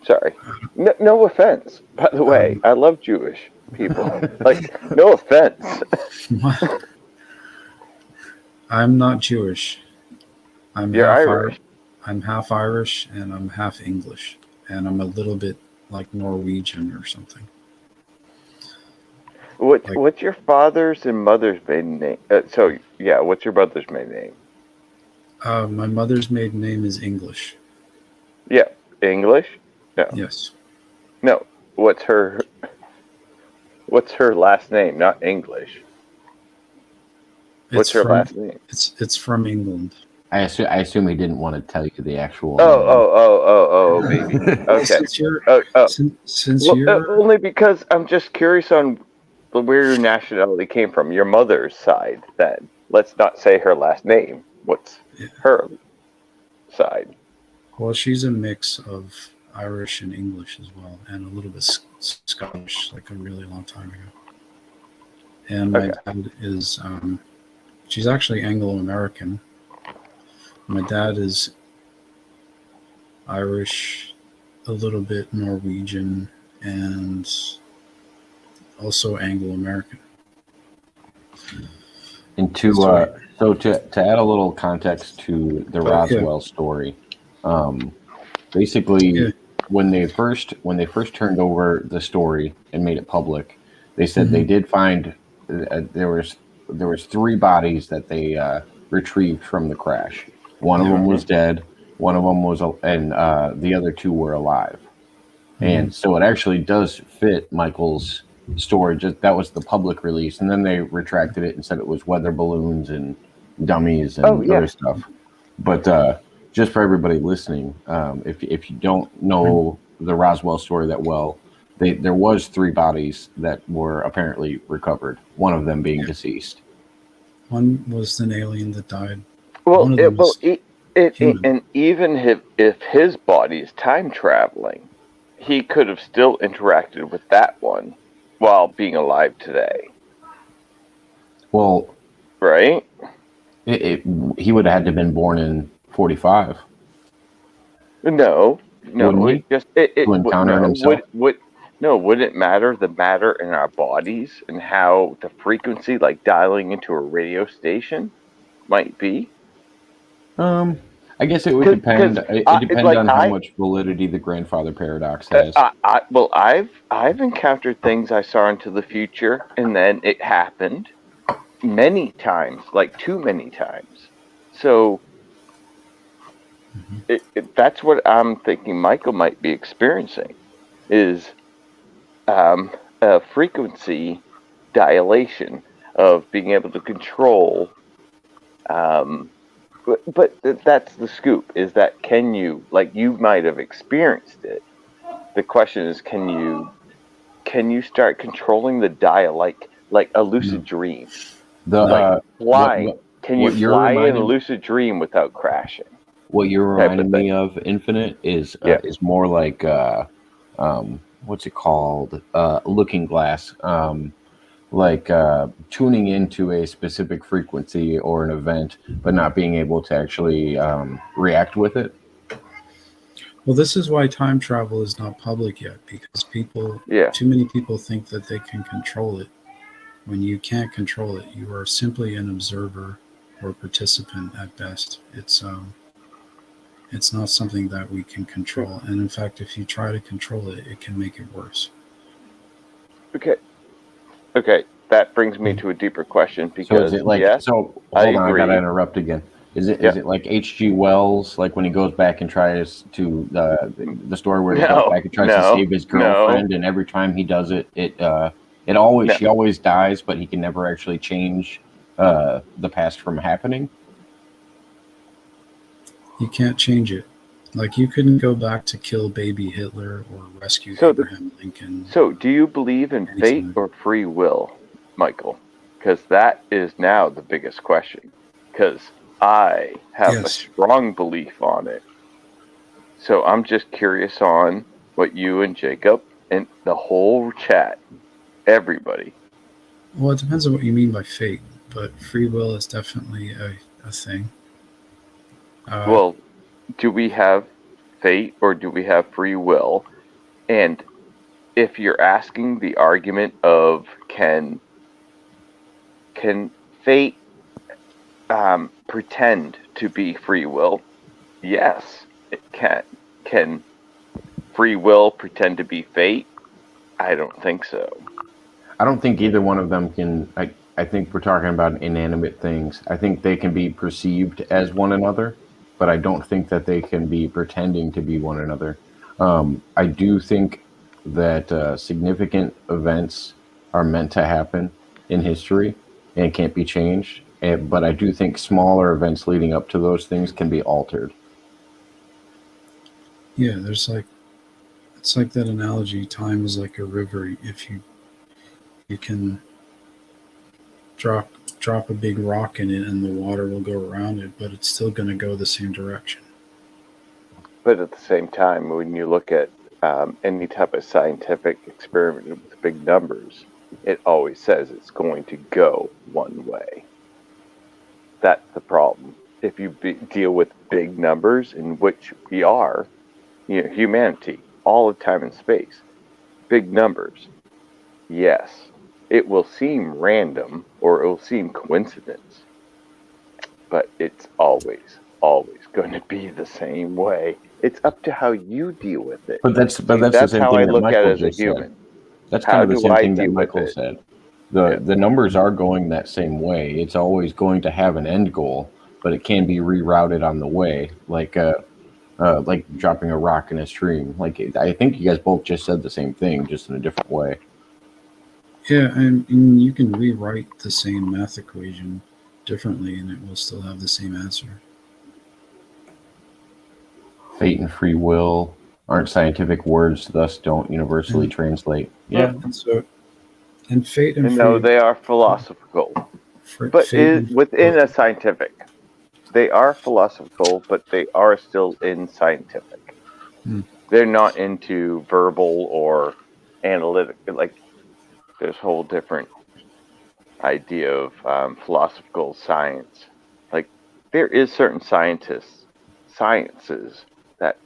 Sorry. No, no offense, by the way. um, I love Jewish people. Like, no offense. I'm not Jewish. I'm You're half Irish. Ir- I'm half Irish and I'm half English, and I'm a little bit like Norwegian or something. Like What's your father's and mother's maiden name? So yeah, what's your mother's maiden name? my mother's maiden name is English. Yeah, English. No, Yes, no. What's her What's her last name? Not English. it's What's her from last name? it's from England. I assume he didn't want to tell you the actual Oh, name. maybe. Well, Okay. since you're Oh, oh. since Well, you're only because I'm just curious on where your nationality came from. Your mother's side. Then let's not say her last name. What's her side? well, she's a mix of Irish and English as well, and a little bit Scottish, like a really long time ago. And my Okay. dad is she's actually Anglo-American. My dad is Irish, a little bit Norwegian, and also Anglo-American. And to So, to add a little context to the yeah, Roswell story, um, basically yeah. when they first turned over the story and made it public, they said they Hmm. did find there was three bodies that they retrieved from the crash. One of them Hmm. was dead. One of them was and the other two were alive. Hmm. And so it actually does fit Michael's story. Just that was the public release, and then they retracted it and said it was weather balloons and dummies Oh and other yeah. stuff. But just for everybody listening, if you don't Hmm. know the Roswell story that well, there was three bodies that were apparently recovered. One of them being Yeah. deceased. One was an alien that died. One Well, of them was human. and even if his body is time traveling, he could have still interacted with that one while being alive today, Well, right? it, it, he would have had to have been born in 45, No, wouldn't no. he? It To would encounter it no himself. would no wouldn't matter the matter in our bodies and how the frequency, like dialing into a radio station, might be. Um, I guess it would Because depend. It I depends like on how much validity the grandfather paradox has. well, I've encountered things I saw into the future, and then it happened many times, like too many times. So Hmm. that's what I'm thinking. Michael might be experiencing is a frequency dilation of being able to control. Um, but that's the scoop. Is that can you like you might have experienced it? The question is, can you start controlling the dial like a lucid No, dream, The like what flying? Can you what you're fly in a reminding lucid dream without crashing? what you're Type of reminding thing. me of, Infinite, Yeah. is more like what's it called? Looking glass. Like tuning into a specific frequency or an event, but not being able to actually react with it. well, this is why time travel is not public yet, because Yeah. too many people think that they can control it. When you can't control it, you are simply an observer or participant at best. It's not something that we can control, and in fact, if you try to control it, it can make it worse. Okay. Okay. That brings me Mm. to a deeper question So is because it like yes, so? I Hold on, I gotta agree. interrupt again. Is Yeah. it like H.G. Wells, like when he goes back and tries to the story where he goes No. back and tries to No. save his No. girlfriend, and every time he does it, it always No. she always dies, but he can never actually change the past from happening. You can't change it. Like you couldn't go back to kill baby Hitler or rescue So the Abraham Lincoln So, do you believe in fate anytime. or free will, Michael? Because that is now the biggest question. Because I have a Yes. strong belief on it. So, I'm just curious on what you and Jacob and the whole chat, everybody. Well, it depends on what you mean by fate. but free will is definitely a thing. Well, do we have fate or do we have free will? And if you're asking the argument of can fate pretend to be free will? Yes, it can. Can free will pretend to be fate? I don't think so. I don't think either one of them can. I think we're talking about inanimate things. I think they can be perceived as one another, but I don't think that they can be pretending to be one another. I do think that significant events are meant to happen in history and can't be changed. But I do think smaller events leading up to those things can be altered. Yeah, it's like that analogy. Time is like a river. If you can drop a big rock in it, and the water will go around it, but it's still going to go the same direction. But at the same time, when you look at any type of scientific experiment with big numbers, it always says it's going to go one way. That's the problem. If you deal with big numbers, in which we are, humanity, all the time in space, big numbers, yes, it will seem random or it will seem coincidence, but it's always going to be the same way. It's up to how you deal with it. But that's the same how thing I that look at Michael it as a just said. human. That's How kind of the do same I thing that deal with Michael it? said. The numbers are going that same way. It's always going to have an end goal, but it can be rerouted on the way, like dropping a rock in a stream. Like I think you guys both just said the same thing, just in a different way. Yeah, and you can rewrite the same math equation differently, and it will still have the same answer. Fate and free will aren't scientific words, thus don't universally translate. Yeah, And so, and fate and And free no, they are philosophical, but fate and within a scientific. They are philosophical, but they are still in scientific. They're not into verbal or analytic. Like there's a whole different idea of philosophical science. Like there is certain sciences that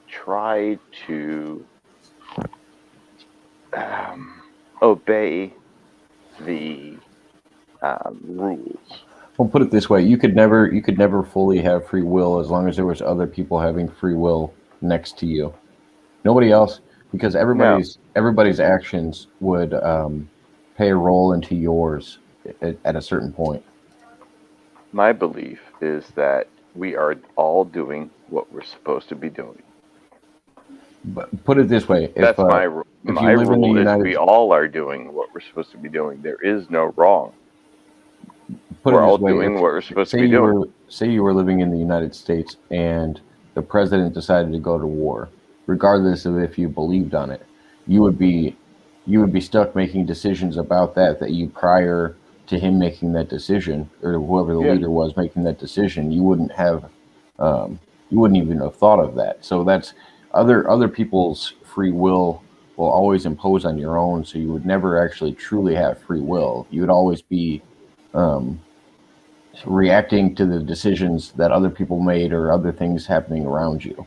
try to obey the rules. well, put it this way: you could never fully have free will as long as there was other people having free will next to you. Nobody else, because everybody's actions would play a role into yours at a certain point. My belief is that we are all doing what we're supposed to be doing. But put it this way: That's my if my you live in the rule is United we all are doing what we're supposed to be doing. There is no wrong. put We're it all this way, doing if- what we're supposed to say be you doing. were say you were living in the United States and the president decided to go to war, regardless of if you believed on it, you would be stuck making decisions about that you prior to him making that decision or whoever the Yeah. leader was making that decision, you wouldn't have you wouldn't even have thought of that. So that's other people's free will always impose on your own. So you would never actually truly have free will. You would always be um, reacting to the decisions that other people made or other things happening around you.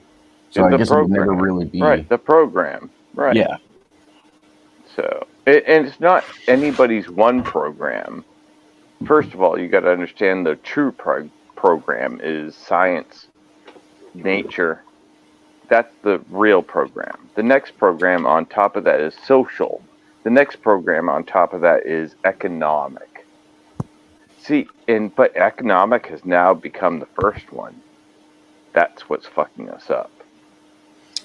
So I The guess it would never program. really be Right, the program. Right. Yeah. So, and it's not anybody's one program. First of all, you got to understand the true program is science, nature. That's the real program. The next program on top of that is social. The next program on top of that is economic. See, but economic has now become the first one. That's what's fucking us up.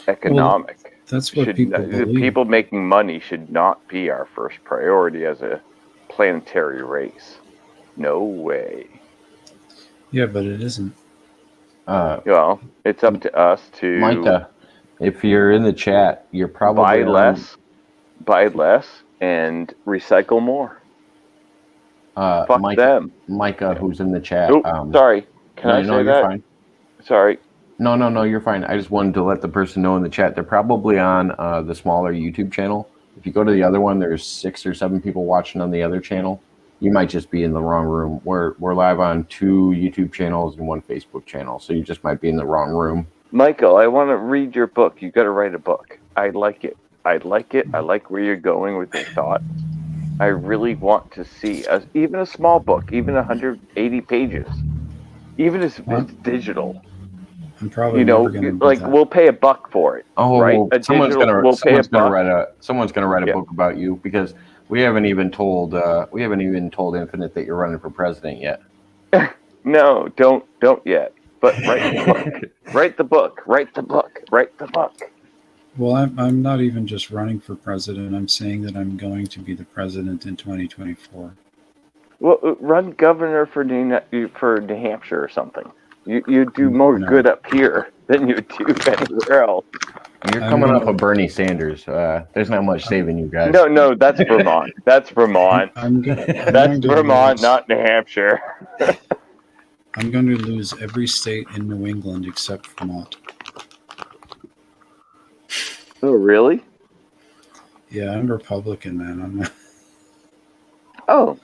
Economic. Well, that's what people believe. People making money should not be our first priority as a planetary race. No way. Yeah, but it isn't. Well, it's up to us to Micah, if you're in the chat, you're probably buy less, and recycle more. Fuck Micah, them. Micah, who's in the chat. Oh, sorry. Can I say you're that? Fine. Sorry. No, you're fine. I just wanted to let the person know in the chat they're probably on the smaller YouTube channel. If you go to the other one, there's 6 or 7 people watching on the other channel. you might just be in the wrong room. We're live on 2 YouTube channels and 1 Facebook channel, so you just might be in the wrong room. Michael, I want to read your book. You got to write a book. I like it. I like it. I like where you're going with your thoughts. I really want to see even a small book, even 180 pages, even if it's digital. I'm probably never going to do like that. We'll pay $1 for it. Oh, right? Someone's gonna write a Yeah. book about you, because we haven't even told Infinite that you're running for president yet. No, don't yet. But write the book. Write the book. Write the book. Write the book. Well, I'm not even just running for president. I'm saying that I'm going to be the president in 2024. Well, run governor for New Hampshire or something. You do more good up here than you do anywhere else. You're coming off of Bernie Sanders. There's not much saving you guys. No, that's Vermont. That's Vermont. That's Vermont, not New Hampshire. I'm going to lose every state in New England except Vermont. Oh, really? Yeah, I'm Republican, man. I'm not... Oh,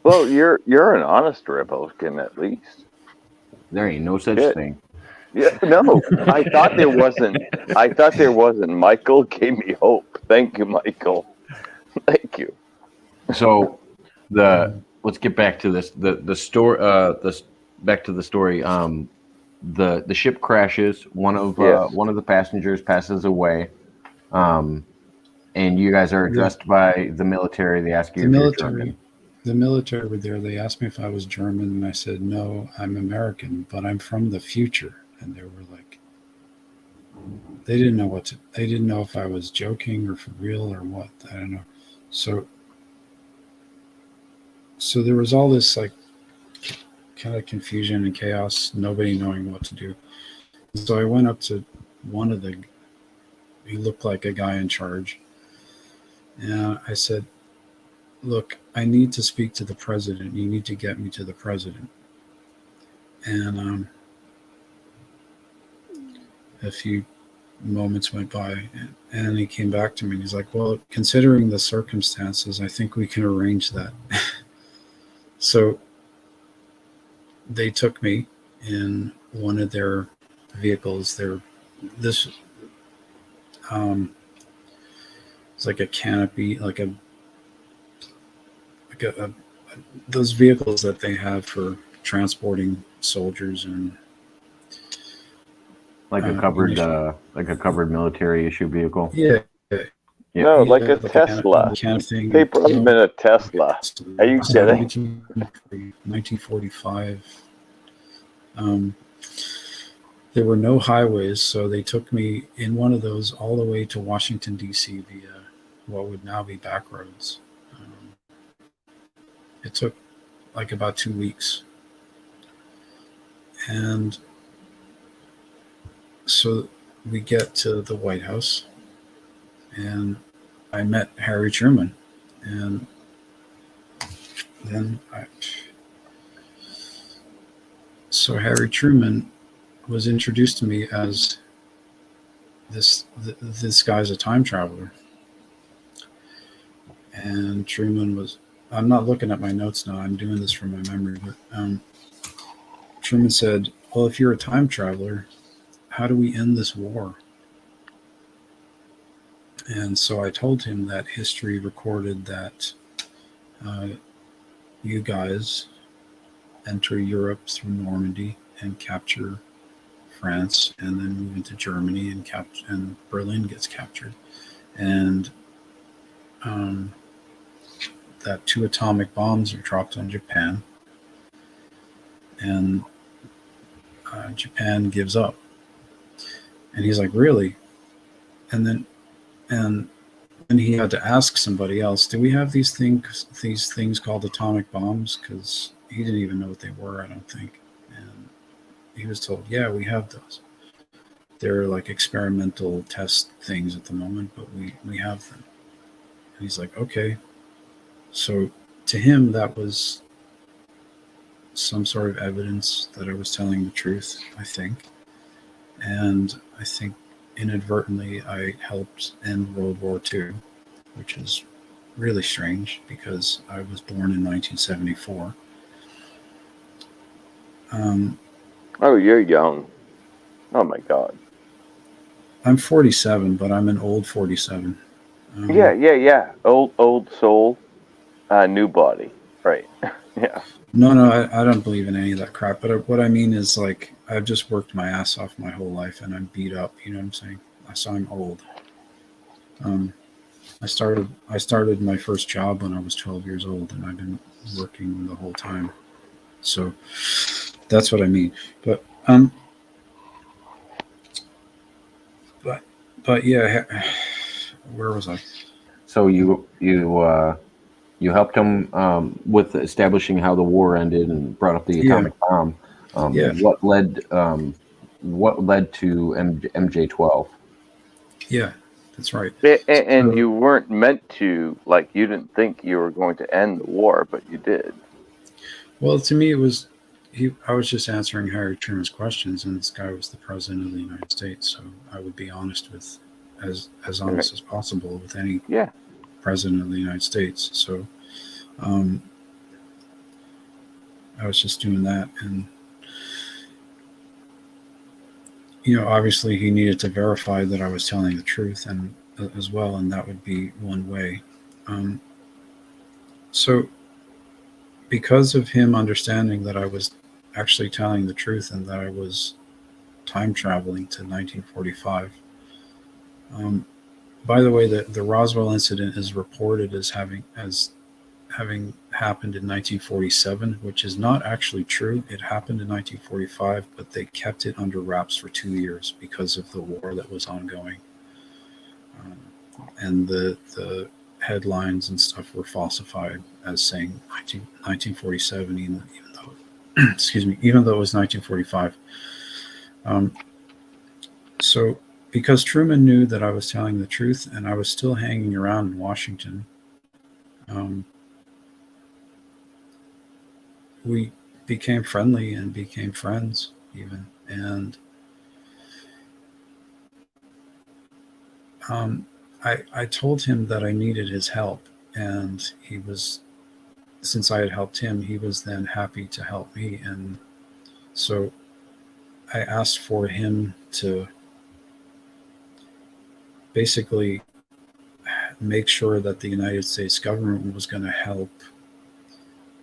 well, you're an honest Republican at least. There ain't no such thing. Yeah, no, I thought there wasn't. Michael gave me hope. Thank you, Michael. Thank you. So, let's get back to this. The story. Back to the story. The ship crashes. One of the passengers passes away. And you guys are addressed by the military. They ask you if you're German. The military were there. They asked me if I was German, and I said, no, I'm American, but I'm from the future. And they were like, they didn't know if I was joking or for real or what. I don't know. So there was all this like kind of confusion and chaos, nobody knowing what to do. So I went up to one of he looked like a guy in charge. And I said, look, I need to speak to the president. You need to get me to the president. And a few moments went by, and he came back to me and he's like, well, considering the circumstances, I think we can arrange that. So they took me in one of their vehicles. It's like a canopy, like those vehicles that they have for transporting soldiers and like a covered military issue vehicle. Yeah. No, like a Tesla. They brought him in a Tesla. Are you kidding? 1945. There were no highways, so they took me in one of those all the way to Washington, D.C. via what would now be back roads. It took like about 2 weeks. And so we get to the White House, and I met Harry Truman. And then so Harry Truman was introduced to me as this guy's a time traveler. And Truman was, I'm not looking at my notes now, I'm doing this from my memory, but Truman said, well, if you're a time traveler, how do we end this war? And so I told him that history recorded that you guys enter Europe through Normandy and capture France, and then move into Germany and Berlin gets captured. And that 2 atomic bombs are dropped on Japan, and Japan gives up. And he's like, really? And then he had to ask somebody else, do we have these things called atomic bombs? Because he didn't even know what they were, I don't think. And he was told, yeah, we have those. They're like experimental test things at the moment, but we have them. And he's like, okay. So to him, that was some sort of evidence that I was telling the truth, I think. And I think inadvertently I helped end World War II, which is really strange because I was born in 1974. Um, Oh, you're young. Oh my God. I'm 47, but I'm an old 47. Yeah, Um, yeah, yeah. Old soul, new body. Right. Yeah. no, no, I don't believe in any of that crap. But what I mean is, like, I've just worked my ass off my whole life, and I'm beat up. You know what I'm saying? So I'm old. Um, I started my first job when I was 12 years old, and I've been working the whole time. So that's what I mean. But but but yeah, where was I? So you helped him with establishing how the war ended and brought up the Yeah, atomic bomb. yeah, What led to MJ12? yeah. That's right. And So you weren't meant to, like, you didn't think you were going to end the war, but you did. well, to me, it was he. I was just answering Harry Truman's questions, and this guy was the president of the United States. So I would be honest with, as Right. honest as possible with any Yeah. president of the United States. So um, I was just doing that, and obviously he needed to verify that I was telling the truth, and as well, and that would be one way. Um, so because of him understanding that I was actually telling the truth and that I was time traveling to 1945. Um, by the way, the Roswell incident is reported as having happened in 1947, which is not actually true. It happened in 1945, but they kept it under wraps for 2 years because of the war that was ongoing. Um, and the headlines and stuff were falsified as saying 1947, even though, excuse me, even though it was 1945. Um, so, because Truman knew that I was telling the truth and I was still hanging around in Washington, um, we became friendly and became friends, even. And um, I told him that I needed his help. And he was, since I had helped him, he was then happy to help me. And so I asked for him to basically make sure that the United States government was going to help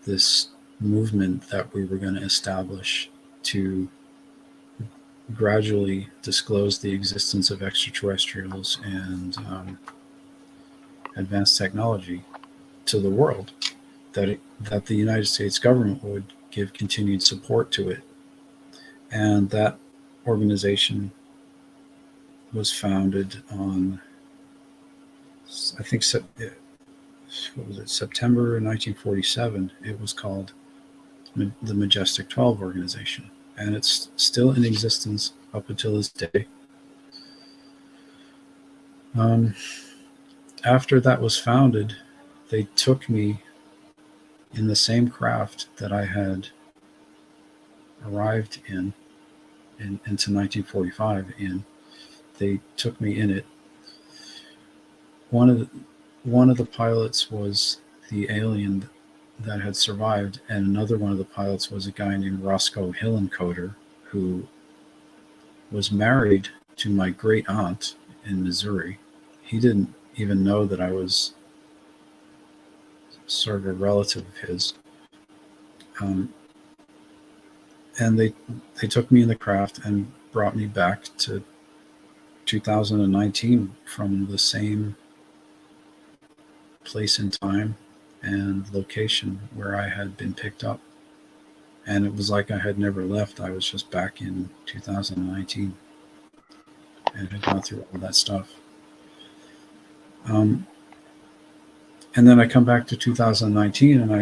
this movement that we were going to establish to gradually disclose the existence of extraterrestrials and advanced technology to the world. That the United States government would give continued support to it, and that organization was founded on, I think, what was it, September 1947. It was called the Majestic 12 organization, and it's still in existence up until this day. Um, After that was founded, they took me in the same craft that I had arrived into 1945 in. They took me in it. One of the, one of the pilots was the alien that had survived, and another one of the pilots was a guy named Roscoe Hillencoder, who was married to my great aunt in Missouri. He didn't even know that I was sort of a relative of his. Um, and they took me in the craft and brought me back to 2019 from the same place and time and location where I had been picked up. And it was like I had never left. I was just back in 2019 and had gone through all that stuff. Um, and then I come back to 2019 and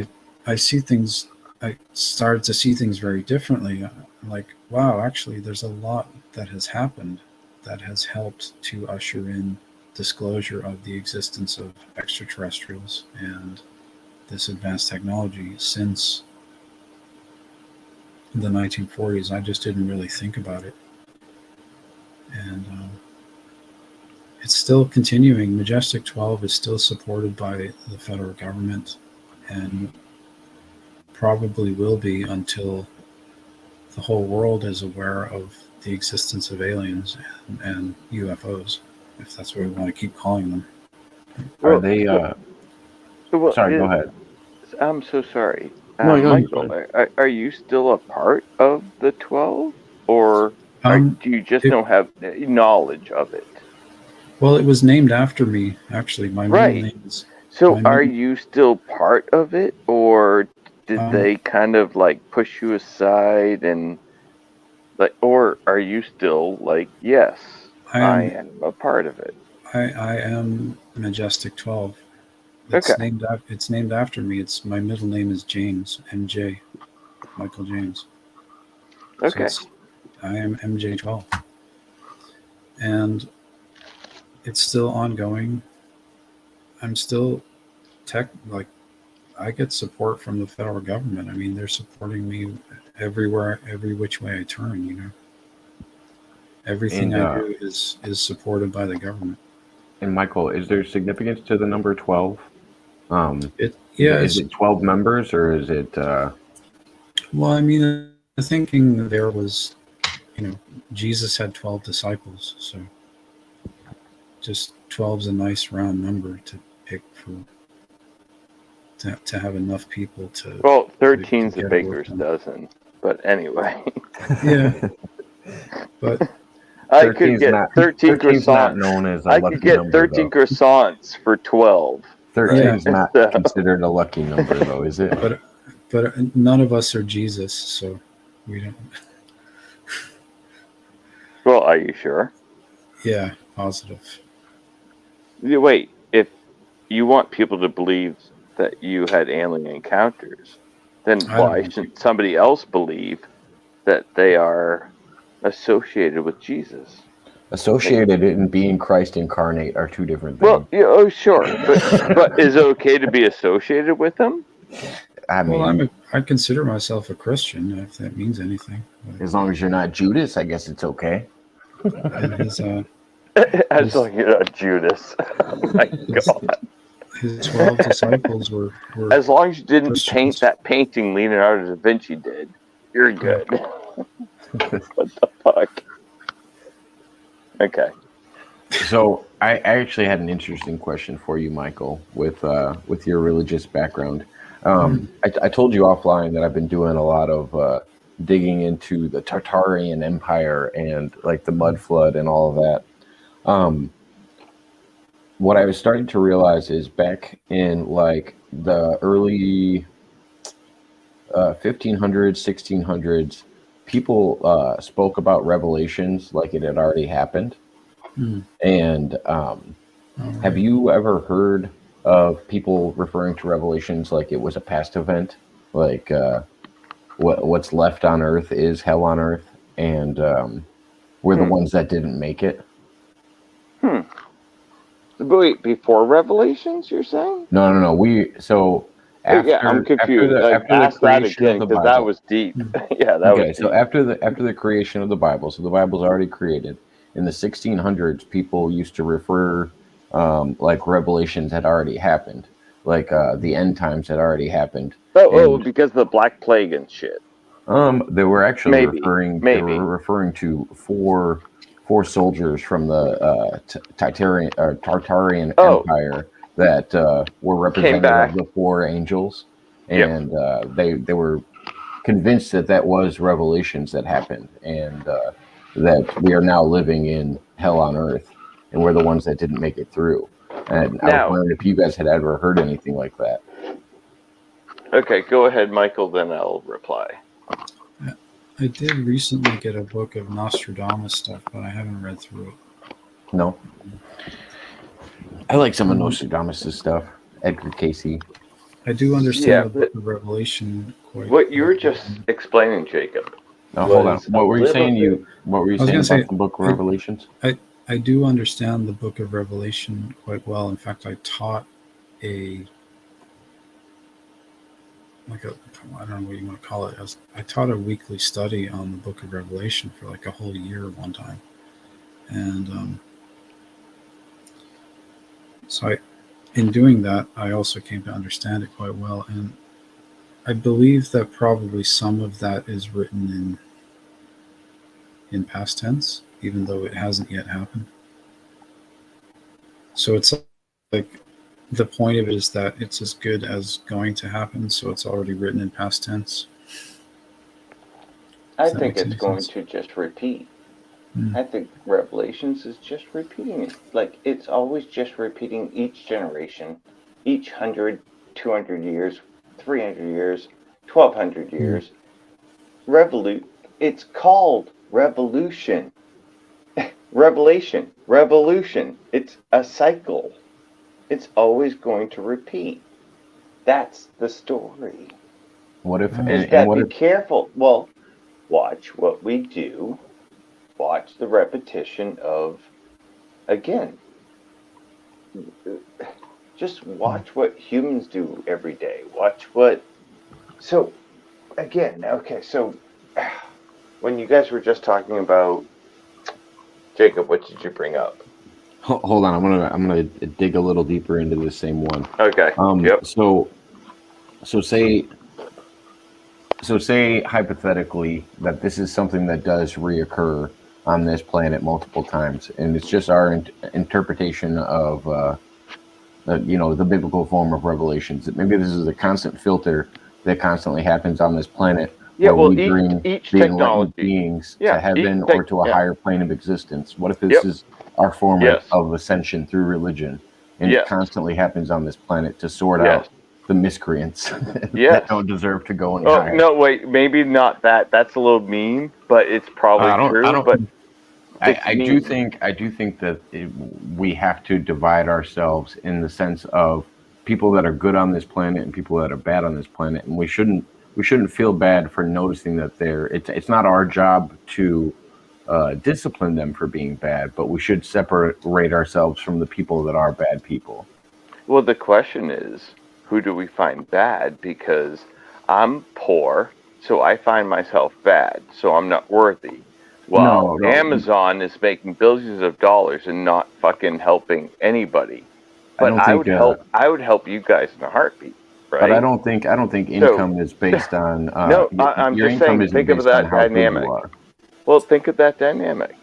I see things, I started to see things very differently. I'm like, wow, actually, there's a lot that has happened that has helped to usher in disclosure of the existence of extraterrestrials and this advanced technology since the 1940s. I just didn't really think about it. And it's still continuing. Majestic 12 is still supported by the federal government and probably will be until the whole world is aware of the existence of aliens and UFOs, if that's what we want to keep calling them. Are Well, they? well, Sorry, go ahead. I'm so sorry. No, you're Michael, fine. are you still a part of the 12? Or Um, do you just it, don't have knowledge of it? well, it was named after me, actually. My middle Right. name is So my are middle. you still part of it? Or did Um, they kind of like push you aside and like, or are you still like, yes, I I am am a part of it? I am Majestic 12. Okay. It's named after me. It's my middle name is James, MJ, Michael James. So Okay. it's I am MJ12, and it's still ongoing. I'm still like I get support from the federal government. I mean, they're supporting me everywhere, every which way I turn. Everything And I do is supported by the government. and Michael, is there significance to the number 12? It Is yeah, it, is it 12 members or is it? well, I mean, the thinking there was, you know, Jesus had 12 disciples, so just 12 is a nice round number to pick for to have enough people Well, to 13's a get it work baker's done. dozen. But anyway, Yeah, but I 13 could is get not 13 13 is not croissants. known as a I could lucky get number 13 though. croissants for 12, 13 yeah, right? is not So, considered a lucky number though, is it? but none of us are Jesus, so we don't. well, are you sure? Yeah, positive. Wait, if you want people to believe that you had alien encounters, then I don't why want shouldn't people. somebody else believe that they are associated with Jesus? Like, Associated and being Christ incarnate are two different well, things. yeah, oh, sure, but is it okay to be associated with them? I Well, mean, I consider myself a Christian, if that means anything. But as long as you're not Judas, I guess it's okay. his As his long as you're not Judas. Oh my his God. his 12 disciples were As long as you didn't paint Christians. that painting Leonardo da Vinci did, you're Yeah. good. What the fuck? Okay. So I actually had an interesting question for you, Michael, with your religious background. Mm. I told you offline that I've been doing a lot of digging into the Tartarian Empire and like the mud flood and all of that. Um, what I was starting to realize is back in like the early 1500s, 1600s, people spoke about revelations like it had already happened. Mm. And All have right. you ever heard of people referring to revelations like it was a past event? Like what's left on Earth is hell on Earth, and we're the Hmm. ones that didn't make it. Hmm. But wait, before Revelations, you're saying? No, no, no. We so Yeah, I'm confused. Like, after the ask that creation of again, the because that Bible. was deep. Mm. Yeah, that was Okay, so deep. after the creation of the Bible, so the Bible's already created. In the 1600s, people used to refer like revelations had already happened, like the end times had already happened, Oh, and because of the Black Plague and shit. they were actually Maybe, maybe. referring to four soldiers from the Tartarian Oh, Empire that were came representative of back. the four angels, Yep. and they were convinced that that was revelations that happened, and that we are now living in hell on earth, and we're the ones that didn't make it through. And I was Now, wondering if you guys had ever heard anything like that. okay, go ahead, Michael. Then I'll reply. I did recently get a book of Nostradamus stuff, but I haven't read through it. No, I like some of Um, Nostradamus' stuff. Edgar Casey. I do understand Yeah, the Book of Revelation quite what you were well. just explaining, Jacob, Now, hold on. was a What were you little saying? bit. What were you I was saying going to about say, the Book of I, Revelations? I do understand the Book of Revelation quite well. In fact, I taught a like a I don't know what you want to call it. I taught a weekly study on the Book of Revelation for like a whole year one time, and So in doing that, I also came to understand it quite well, and I believe that probably some of that is written in past tense, even though it hasn't yet happened. So it's like the point of it is that it's as good as going to happen, so it's already written in past tense. I If that think makes it's any going sense. to just repeat. Mm. I think Revelations is just repeating. Like, it's always just repeating each generation, each 100, 200 years, 300 years, 1200 Mm. years. It's called revolution. Revelation, revolution. It's a cycle. It's always going to repeat. That's the story. What if Oh, Is and that what be if careful? Well, watch what we do. Watch the repetition of, again, just mm. watch what humans do every day. Watch what. So, again, okay, so when you guys were just talking about Jacob, what did you bring up? hold on, I'm gonna dig a little deeper into the same one. Okay. Um, Yep. so so say so say hypothetically that this is something that does reoccur on this planet multiple times, and it's just our interpretation of the biblical form of revelations. That maybe this is a constant filter that constantly happens on this planet Yeah. where Well, we each bring each the enlightened technology. beings to Yeah. Each heaven tech. or to a Yeah. higher plane of existence. What if this Yep. is our form Yes. of ascension through religion, and it Yes. constantly happens on this planet to sort Yes. out the miscreants that Yes. don't deserve to go any Oh higher? no! Wait. Maybe not that. That's a little mean, but it's probably I true. don't. But it's I do mean. think that we have to divide ourselves in the sense of people that are good on this planet and people that are bad on this planet, and we shouldn't feel bad for noticing that they're. It's not our job to discipline them for being bad, but we should separate ourselves from the people that are bad people. Well, the question is, who do we find bad? Because I'm poor, so I find myself bad, so I'm not worthy. While No, no, Amazon is making billions of dollars and not fucking helping anybody. I But don't think. I would help you guys in a heartbeat, But right? I don't think So, income is based on no, I'm your just income saying, isn't think of based on that how good you dynamic. are. Well, think of that dynamic.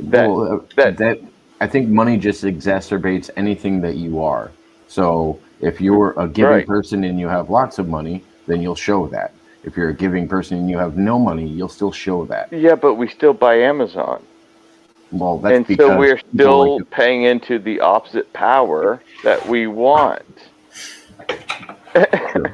That Well, that that I think money just exacerbates anything that you are. So if you're a giving right. person and you have lots of money, then you'll show that. If you're a giving person and you have no money, you'll still show that. Yeah, but we still buy Amazon. Well, that's And so because we're people like still paying into the opposite power that we want. to.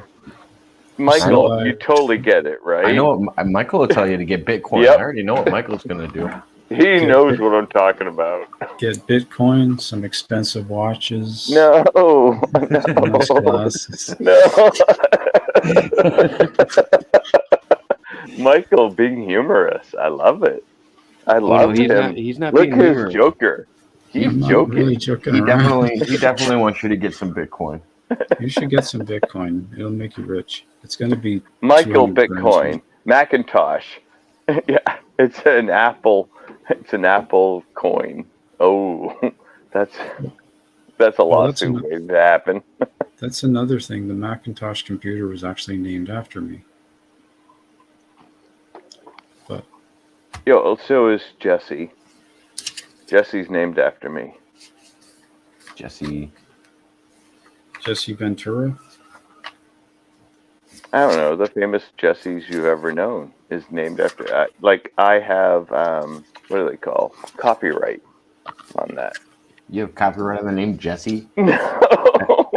You still Michael, you buy. totally get it, I right? know Michael will tell you to get Bitcoin. I Yep. already know what Michael's going to do. He Get knows what I'm talking about. get Bitcoin, some expensive watches, No, nice no, glasses. no. Michael being humorous. I love it. I Oh no, love him. he's not Look being at his humorous. Joker. He's I'm not really joking. joking around. He definitely wants you to get some Bitcoin. You should get some Bitcoin. It'll make you rich. It's going to be Michael 200 grams. Bitcoin. Macintosh. Yeah, it's an Apple. It's an Apple coin. Oh, that's a Well, lawsuit waiting to happen. that's another thing. The Macintosh computer was actually named after me. But Yo, so is Jesse. Jesse's named after me. Jesse Ventura. I don't know. The famous Jesse's you've ever known is named after. Like I have, what do they call copyright on that? You have copyright on the name Jesse? No.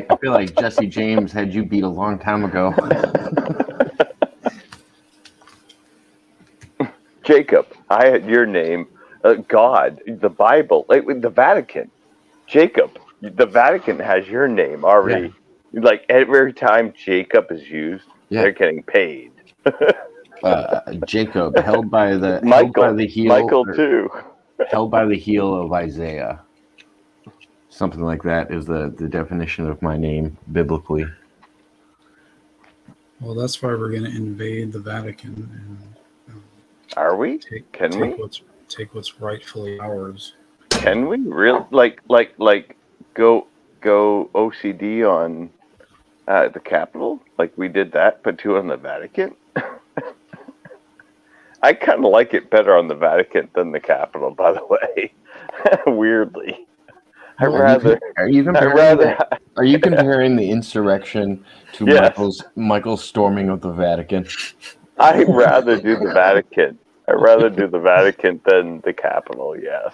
I feel like Jesse James had you beat a long time ago. Jacob, I had your name. God, the Bible, like with the Vatican. Jacob, the Vatican has your name already. Yeah. Like every time Jacob is used, they're getting paid. Jacob, held by the heel. Michael too. Held by the heel of Isaiah. Something like that is the definition of my name biblically. Well, that's why we're going to invade the Vatican. And, are we? Can we take what's rightfully ours? Can we really? Like go OCD on the Capitol, like we did that, but do on the Vatican. I kind of like it better on the Vatican than the Capitol, by the way. Weirdly, I Well, rather. Are you I comparing rather. Are you comparing the insurrection to Yes. Michael's storming of the Vatican? I'd rather do the Vatican. I'd rather do the Vatican than the Capitol. Yes,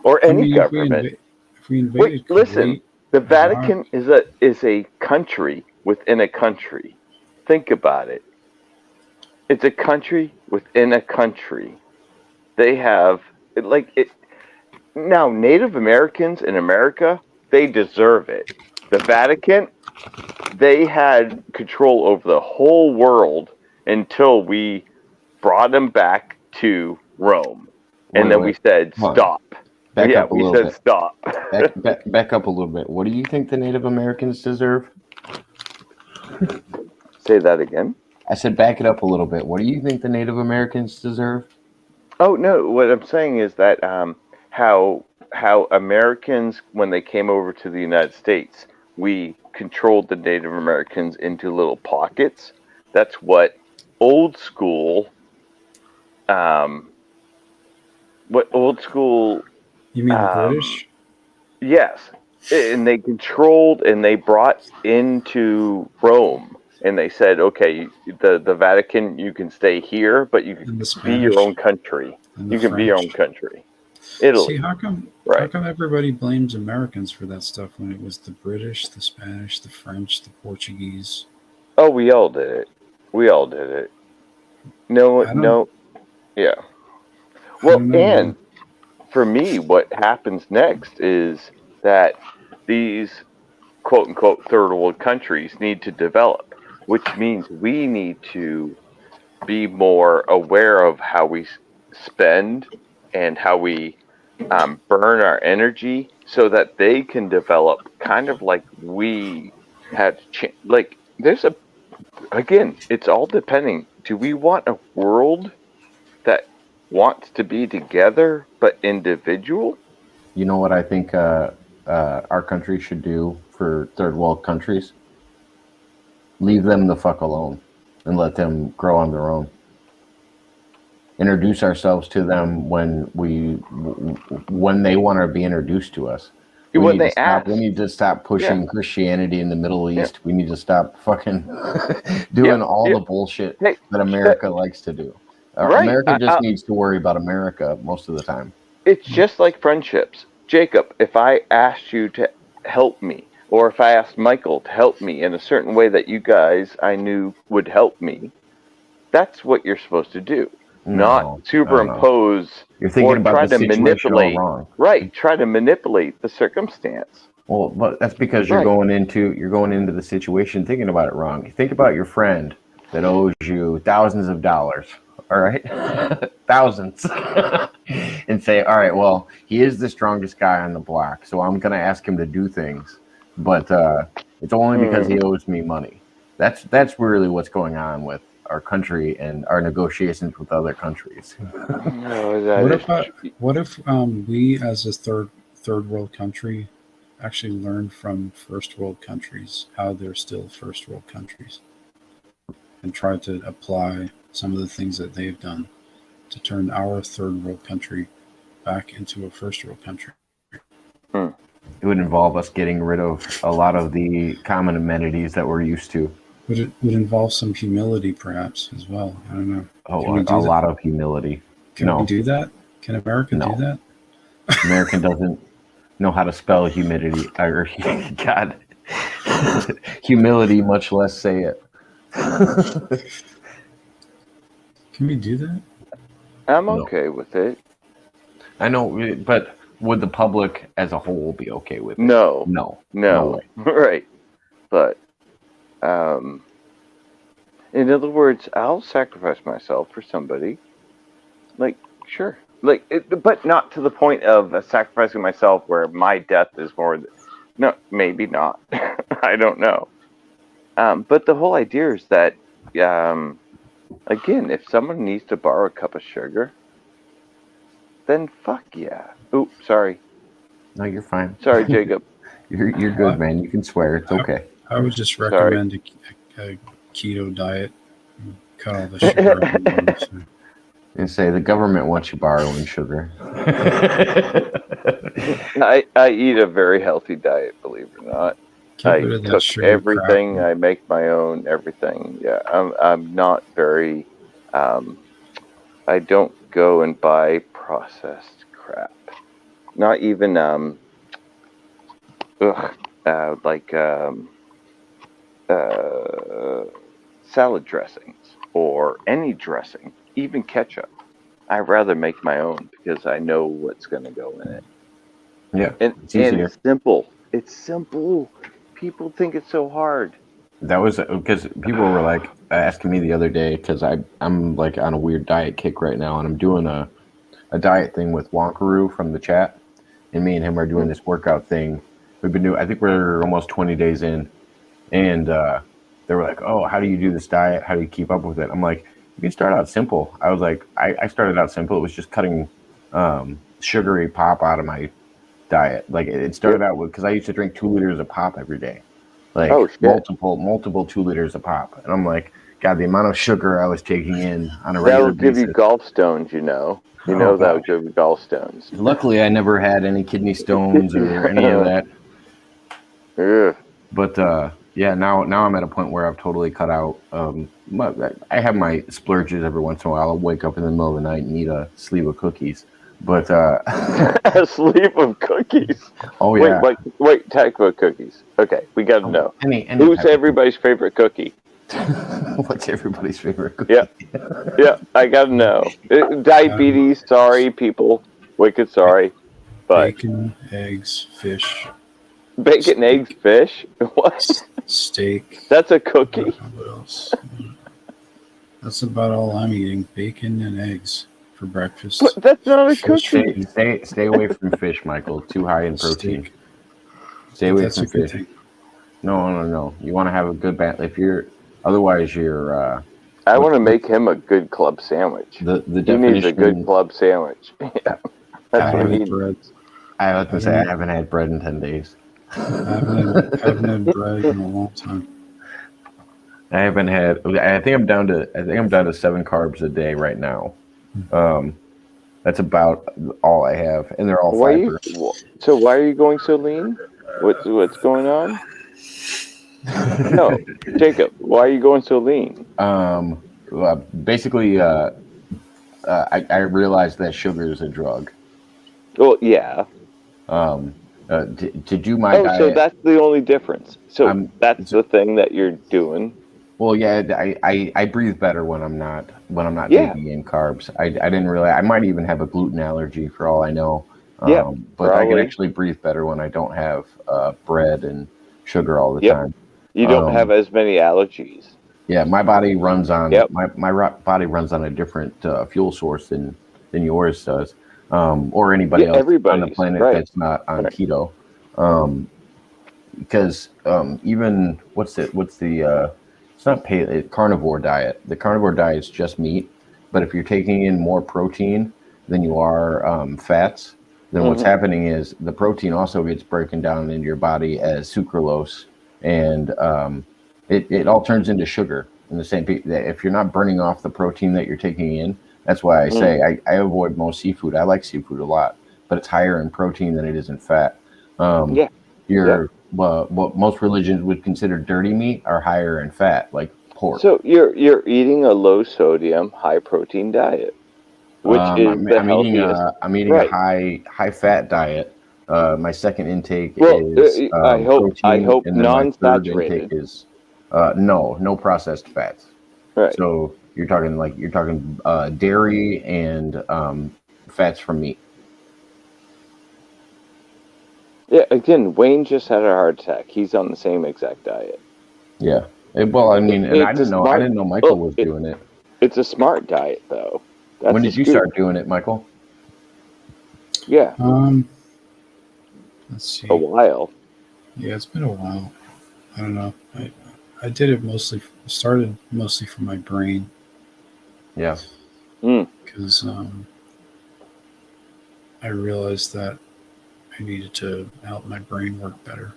or I any mean, government. if we Wait, invaded listen. Kuwait, The Iraq, Vatican is a country within a country. Think about it. It's a country within a country. They have like it now. Native Americans in America, they deserve it. The Vatican, they had control over the whole world until we brought them back to Rome, and then we Wait. said Hold on. stop. Back Yeah, up a we little said bit. stop. Back up a little bit. What do you think the Native Americans deserve? Say that again. I said back it up a little bit. What do you think the Native Americans deserve? Oh no, what I'm saying is that how Americans, when they came over to the United States, we controlled the Native Americans into little pockets. That's what old school um what old school you mean the um British? yes, and they controlled and they brought into Rome, and they said, okay, the Vatican, you can stay here, but you can And the be your Spanish own country. and the You can be your own French. country. See, Italy, how right? come everybody blames Americans for that stuff when it was the British, the Spanish, the French, the Portuguese? Oh, we all did it. We all did it. No, I don't no, yeah. I Well, don't know, man. and for me, what happens next is that these quote unquote third world countries need to develop, which means we need to be more aware of how we spend and how we burn our energy so that they can develop kind of like we had. Like, there's a, again, it's all depending. Do we want a world that wants to be together but individual? You know what I think our country should do for third world countries? Leave them the fuck alone and let them grow on their own. Introduce ourselves to them when they want to be introduced to us. We When need to they stop. We ask, need to stop yeah, pushing Christianity in the Middle yeah, East. We need to stop fucking doing yep, all yep. the bullshit Hey, that America likes to do. right. America just needs to worry about America most of the time. It's just like friendships. Jacob, if I asked you to help me, or if I asked Michael to help me in a certain way that you guys I knew would help me, that's what you're supposed to do. Not No, no. superimpose You're or thinking about try the to situation all manipulate. wrong. Right, try to manipulate the circumstance. Well, but that's because Right. you're going into the situation thinking about it wrong. You think about your friend that owes you thousands of dollars, all right, thousands, and say, all right, well, he is the strongest guy on the block, so I'm gonna ask him to do things, but it's only because he owes me money. That's really what's going on with our country and our negotiations with other countries. No, that What is if we as a third world country actually learn from first world countries how they're still first world countries and try to apply some of the things that they've done to turn our third world country back into a first world country? Hmm. It would involve us getting rid of a lot of the common amenities that we're used to. Would involve some humility perhaps as well. I don't know. Can Oh, we a do that? lot of humility. Can we No, do that? Can America do no. that? American doesn't know how to spell humidity or God, humility, much less say it. Can we do that? I'm No, okay with it. I know, but would the public as a whole be okay with it? No, No, no no, way. right. But um, in other words, I'll sacrifice myself for somebody. Like, sure. Like, but not to the point of sacrificing myself where my death is more. No, maybe not. I don't know. But the whole idea is that, again, if someone needs to borrow a cup of sugar, then fuck yeah. Oops, sorry. No, you're fine. Sorry, Jacob. You're good, man. You can swear. It's okay. I would just Sorry. recommend a keto diet. Cut all the sugar out of everything. And say the government wants you borrowing sugar. I eat a very healthy diet, believe it or not. Get I rid of that cook sugar everything. crap. I make my own everything. Yeah, I'm not very. I don't go and buy processed crap. Not even like salad dressings or any dressing, even ketchup. I rather make my own because I know what's going to go in it. Yeah, And it's easier. it's simple. It's simple. People think it's so hard. That was because people were like asking me the other day because I'm like on a weird diet kick right now, and I'm doing a diet thing with Wonkaroo from the chat, and me and him are doing this workout thing. We've been doing. I think we're almost 20 days in, and they were like, "Oh, how do you do this diet? How do you keep up with it?" I'm like, "You can start out simple." I was like, I started out simple. It was just cutting sugary pop out of my diet. Like it started out with because I used to drink 2 liters of pop every day, like Oh, shit. multiple 2 liters of pop, and I'm like, God, the amount of sugar I was taking in on a regular That'll give you basis. gallstones, you know. You Oh, know that'll gosh. give you gallstones. Luckily, I never had any kidney stones or any of that. Ugh. But yeah, now I'm at a point where I've totally cut out. I have my splurges every once in a while. I'll wake up in the middle of the night and eat a sleeve of cookies. But A sleeve of cookies. oh yeah, Wait, talk about cookies. Okay, we got to know. any Who's type of everybody's favorite cookie? what's everybody's favorite cookie? Yeah, yeah, I got to know. Diabetes, sorry, people. Wicked sorry. But Bacon, eggs, fish, bacon, eggs, fish? What? steak. That's a cookie? What else? That's about all I'm eating. Bacon and eggs for breakfast. But that's not a Fish cookie. Stay away from fish, Michael. Too high in protein. Steak. Stay away That's from a good fish. thing. No. You want to have a good if you're otherwise you're I want to make him a good club sandwich. the He needs definition. a good club sandwich. Yeah, that's what he Bread. I have to say I haven't had bread in 10 days. I haven't had bread in a long time. I haven't had. I think I'm down to 7 carbs a day right now. That's about all I have, and they're all fiber. So why are you going so lean? What's going on? No, Jacob, why are you going so lean? Basically, I realized that sugar is a drug. Well, yeah. To do my diet. So that's the only difference. So that's the thing that you're doing. Well, yeah, I breathe better when I'm not Yeah. taking in carbs. I didn't realize I might even have a gluten allergy for all I know. Yeah, but I can probably. actually breathe better when I don't have bread and sugar all the Yep. time. You don't have as many allergies. Yeah, my body runs on Yep. my body runs on a different fuel source than yours does, or anybody else on the everybody's, planet right. that's not on keto. Because even what's the it's not carnivore diet. The carnivore diet is just meat, but if you're taking in more protein than you are fats, then what's happening is the protein also gets broken down into your body as sucralose, and it all turns into sugar. In the same, if you're not burning off the protein that you're taking in, that's why I say I avoid most seafood. I like seafood a lot, but it's higher in protein than it is in fat. What most religions would consider dirty meat are higher in fat, like pork. So you're eating a low sodium, high protein diet, which is the healthiest. I'm eating a high fat diet. My second intake Well, is I protein, hope and then my third non-saturated. intake is no processed fats. Right. So you're talking dairy and fats from meat. Yeah, again, Wayne just had a heart attack. He's on the same exact diet. Yeah. Well, I mean, and I didn't know Michael was doing it. It's a smart diet, though. When did you start doing it, Michael? Yeah. Let's see. A while. Yeah, it's been a while. I don't know. I did it started mostly for my brain. Yeah. Because I realized that I needed to help my brain work better.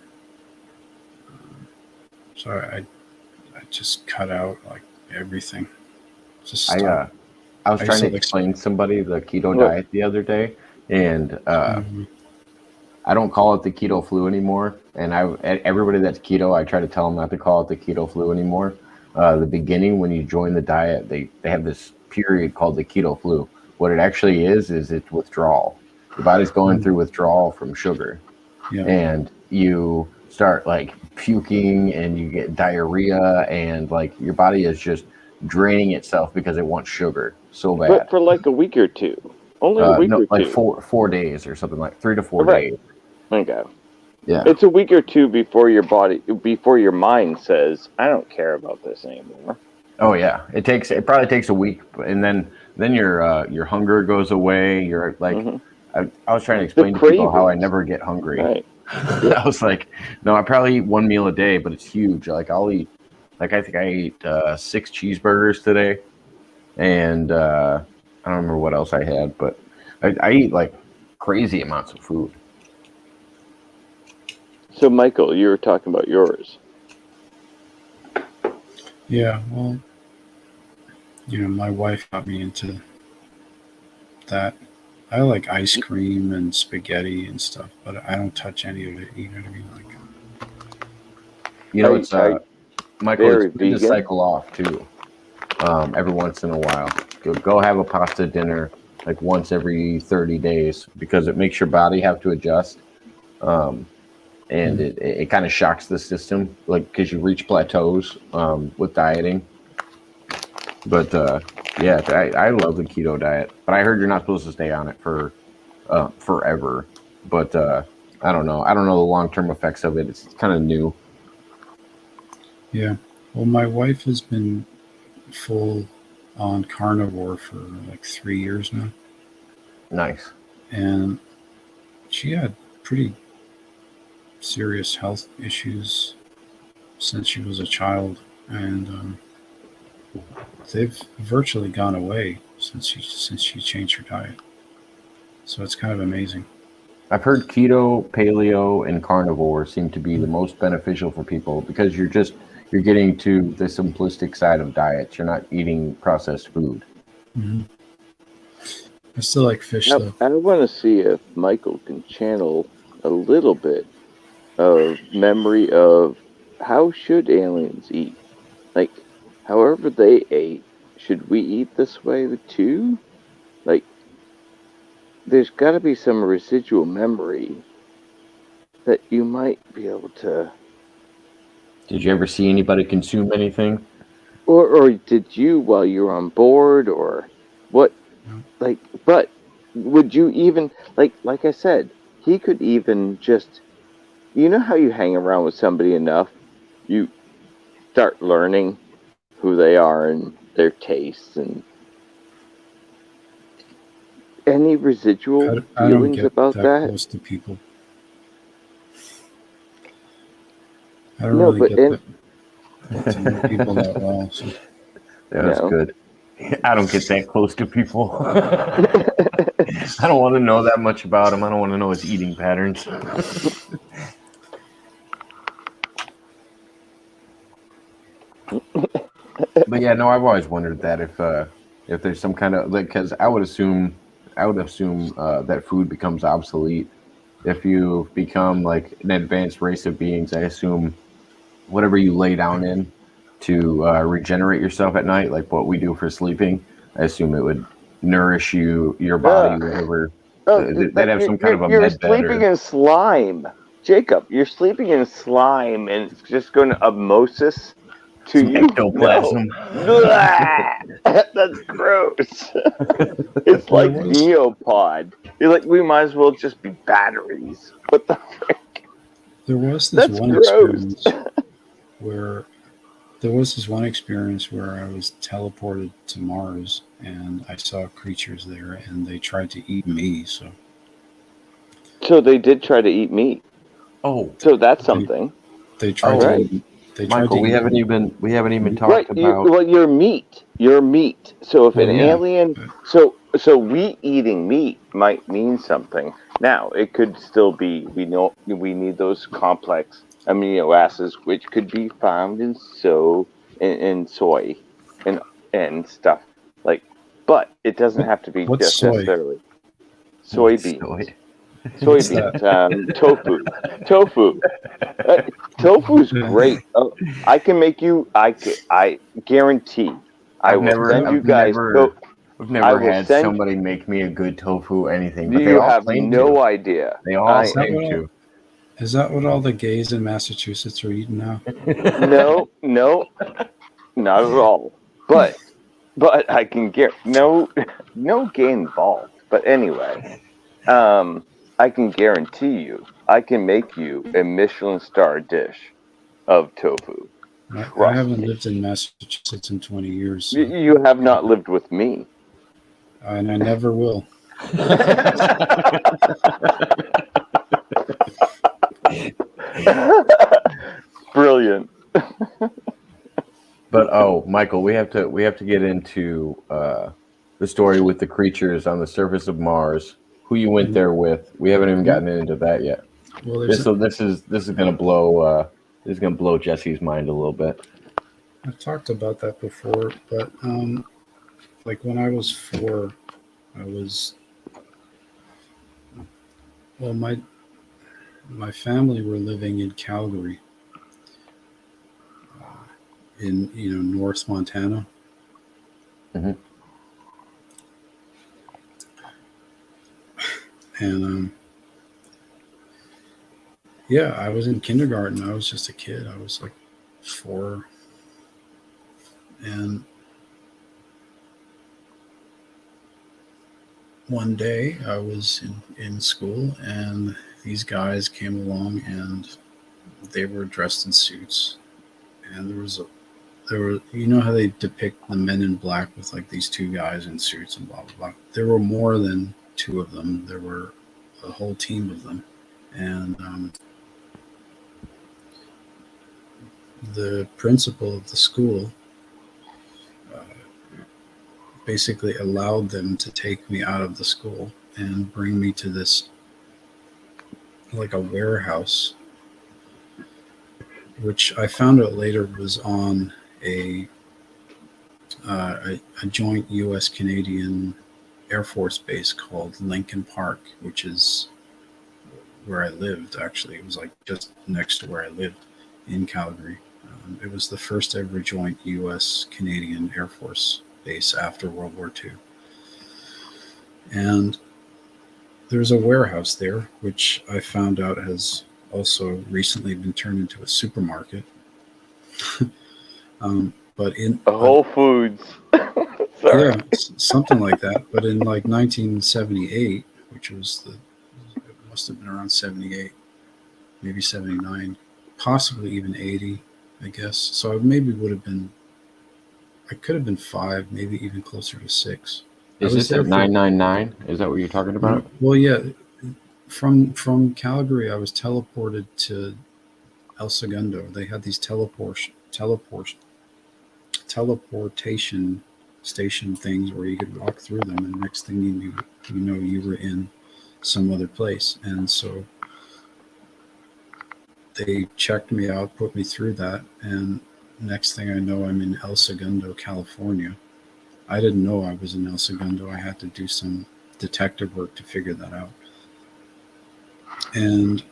So I just cut out like everything. Just I stop. I was I used trying to to like. explain to somebody the keto What? diet the other day, and Mhm. I don't call it the keto flu anymore. And everybody that's keto, I try to tell them not to call it the keto flu anymore. The beginning when you join the diet, they have this period called the keto flu. What it actually is it's withdrawal. Your body's going through withdrawal from sugar, Yeah. and you start like puking and you get diarrhea, and like your body is just draining itself because it wants sugar so But bad. for like a week or two, only a week No, or like two. 4 days or something, like 3 to 4 Right. days. Okay. Yeah. It's a week or two before your mind says, "I don't care about this anymore." Oh yeah. It probably takes a week, and then your hunger goes away. You're like, Hmm. I was trying to The explain to people how I cravings, never get hungry. right? I was like, no, I probably eat one meal a day, but it's huge. Like I'll eat, like I think I ate 6 cheeseburgers today, and I don't remember what else I had, but I eat like crazy amounts of food. So, Michael, you were talking about yours. Yeah. Well, my wife got me into that. I like ice cream and spaghetti and stuff, but I don't touch any of it. You know what I mean? Like, You know, it's I Michael. It's very good to vegan. cycle off too. Every once in a while. Go have a pasta dinner like once every 30 days because it makes your body have to adjust. Um, and it kind of shocks the system, like because you reach plateaus with dieting. But yeah, I love the keto diet. But I heard you're not supposed to stay on it for forever. But I don't know. I don't know the long term effects of it. It's kind of new. yeah. Well, my wife has been full on carnivore for like 3 years now, Nice. and she had pretty serious health issues since she was a child, and they've virtually gone away since she changed her diet. So it's kind of amazing. I've heard keto, paleo, and carnivore seem to be the most beneficial for people because you're getting to the simplistic side of diets. You're not eating processed food. Hmm. I still like fish Now, though. I want to see if Michael can channel a little bit of memory of how should aliens eat? Like, however they ate, should we eat this way too? Like, there's got to be some residual memory that you might be able to, Did you ever see anybody consume anything? or did you while you were on board, or what? Yeah. Like, but would you even like I said, he could even just, you know how you hang around with somebody enough, you start learning who they are and their tastes and any residual I don't feelings get about that that. close to people. I don't No, really but get in to know people that well. So Yeah, that's no. good. I don't get that close to people. I don't want to know that much about him. I don't want to know his eating patterns. But yeah, no, I've always wondered that if there's some kind of like because I would assume that food becomes obsolete if you become like an advanced race of beings. I assume whatever you lay down in to regenerate yourself at night, like what we do for sleeping, I assume it would nourish your body, Ugh. whatever. Oh, They'd have some kind of a you're med bed sleeping or in slime, Jacob. You're sleeping in slime, and it's just going to osmosis to some you. No, ectoplasm. Blah! That's gross. It's there like was Neopod. You're like, we might as well just be batteries. What the frick? there was this That's one gross. experience where there was this one experience where I was teleported to Mars and I saw creatures there and they tried to eat me. So So they did try to eat meat. Oh, So that's they something, they tried to oh, right? eat They tried Michael, to we eat haven't me. even Right. talked about. Well, you're meat. You're meat. So if Well, an yeah. alien, so we eating meat might mean something. Now it could still be. We know we need those complex amino acids, which could be found in soy, and stuff like. But it doesn't What, have to be what's just soy? necessarily What's soybeans. What's that? Soybeans, tofu. Uh, Tofu's great. Oh, I can make you. I guarantee. I I've will never, send Yeah. you guys. I've I never will had send. somebody make me a good tofu anything, but they You all have claim to. no idea. They all Is that claim what all, to. is that what all the gays in Massachusetts are eating now? No, not at all. But I can get no gay involved. But anyway, um, I can guarantee you, I can make you a Michelin star dish of tofu. I Trust haven't me. lived in Massachusetts in 20 years, so You have not lived with me. and I never will. Brilliant. But Michael, we have to get into the story with the creatures on the surface of Mars. Who you went there with? We haven't even gotten into that yet. Well, This is gonna blow Jesse's mind a little bit. I've talked about that before, but like when I was 4, I was well, my family were living in Calgary, in North Montana, Hmm. and yeah, I was in kindergarten. I was just a kid. I was like 4, and one day I was in school, and these guys came along, and they were dressed in suits, and there were, how they depict the men in black with like these two guys in suits and blah blah blah. There were more than two of them. There were a whole team of them, and the principal of the school uh, basically allowed them to take me out of the school and bring me to this, like, a warehouse, which I found out later was on a joint U.S. Canadian Air Force base called Lincoln Park, which is where I lived. Actually, it was like just next to where I lived in Calgary. It was the first ever joint U.S. Canadian Air Force base after World War II, and there's a warehouse there, which I found out has also recently been turned into a supermarket. But Whole Foods. Sorry. yeah, something like that. But in like 1978, which was it must have been around 78, maybe 79, possibly even 80, I guess. So I could have been 5, maybe even closer to 6. I Is was this there at for, 999? Is that what you're talking about? well, yeah, from Calgary, I was teleported to El Segundo. They had these teleportation station things where you could walk through them, and next thing you were in some other place. And so they checked me out, put me through that, and next thing I know, I'm in El Segundo, California. I didn't know I was in El Segundo. I had to do some detective work to figure that out. And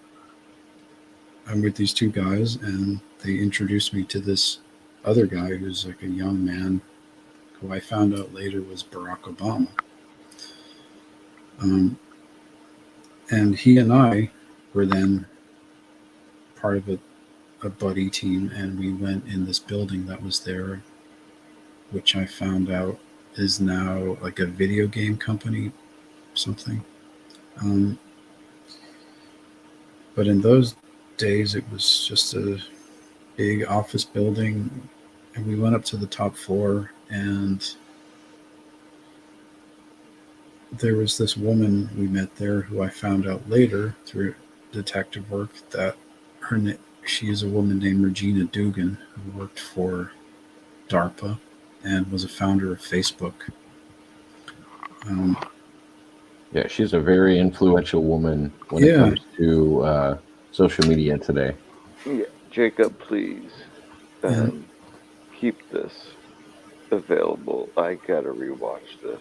I'm with these two guys, and they introduced me to this other guy who's like a young man who I found out later was Barack Obama. Um, and he and I were then part of a buddy team, and we went in this building that was there, which I found out is now like a video game company, something. Um, but in those days, it was just a big office building, and we went up to the top floor, and there was this woman we met there who I found out later through detective work that her she is a woman named Regina Dugan who worked for DARPA and was a founder of Facebook. Um, Yeah, she's a very influential woman when it Yeah. comes to social media today. Yeah, Jacob, please Yeah. keep this available. I gotta rewatch this.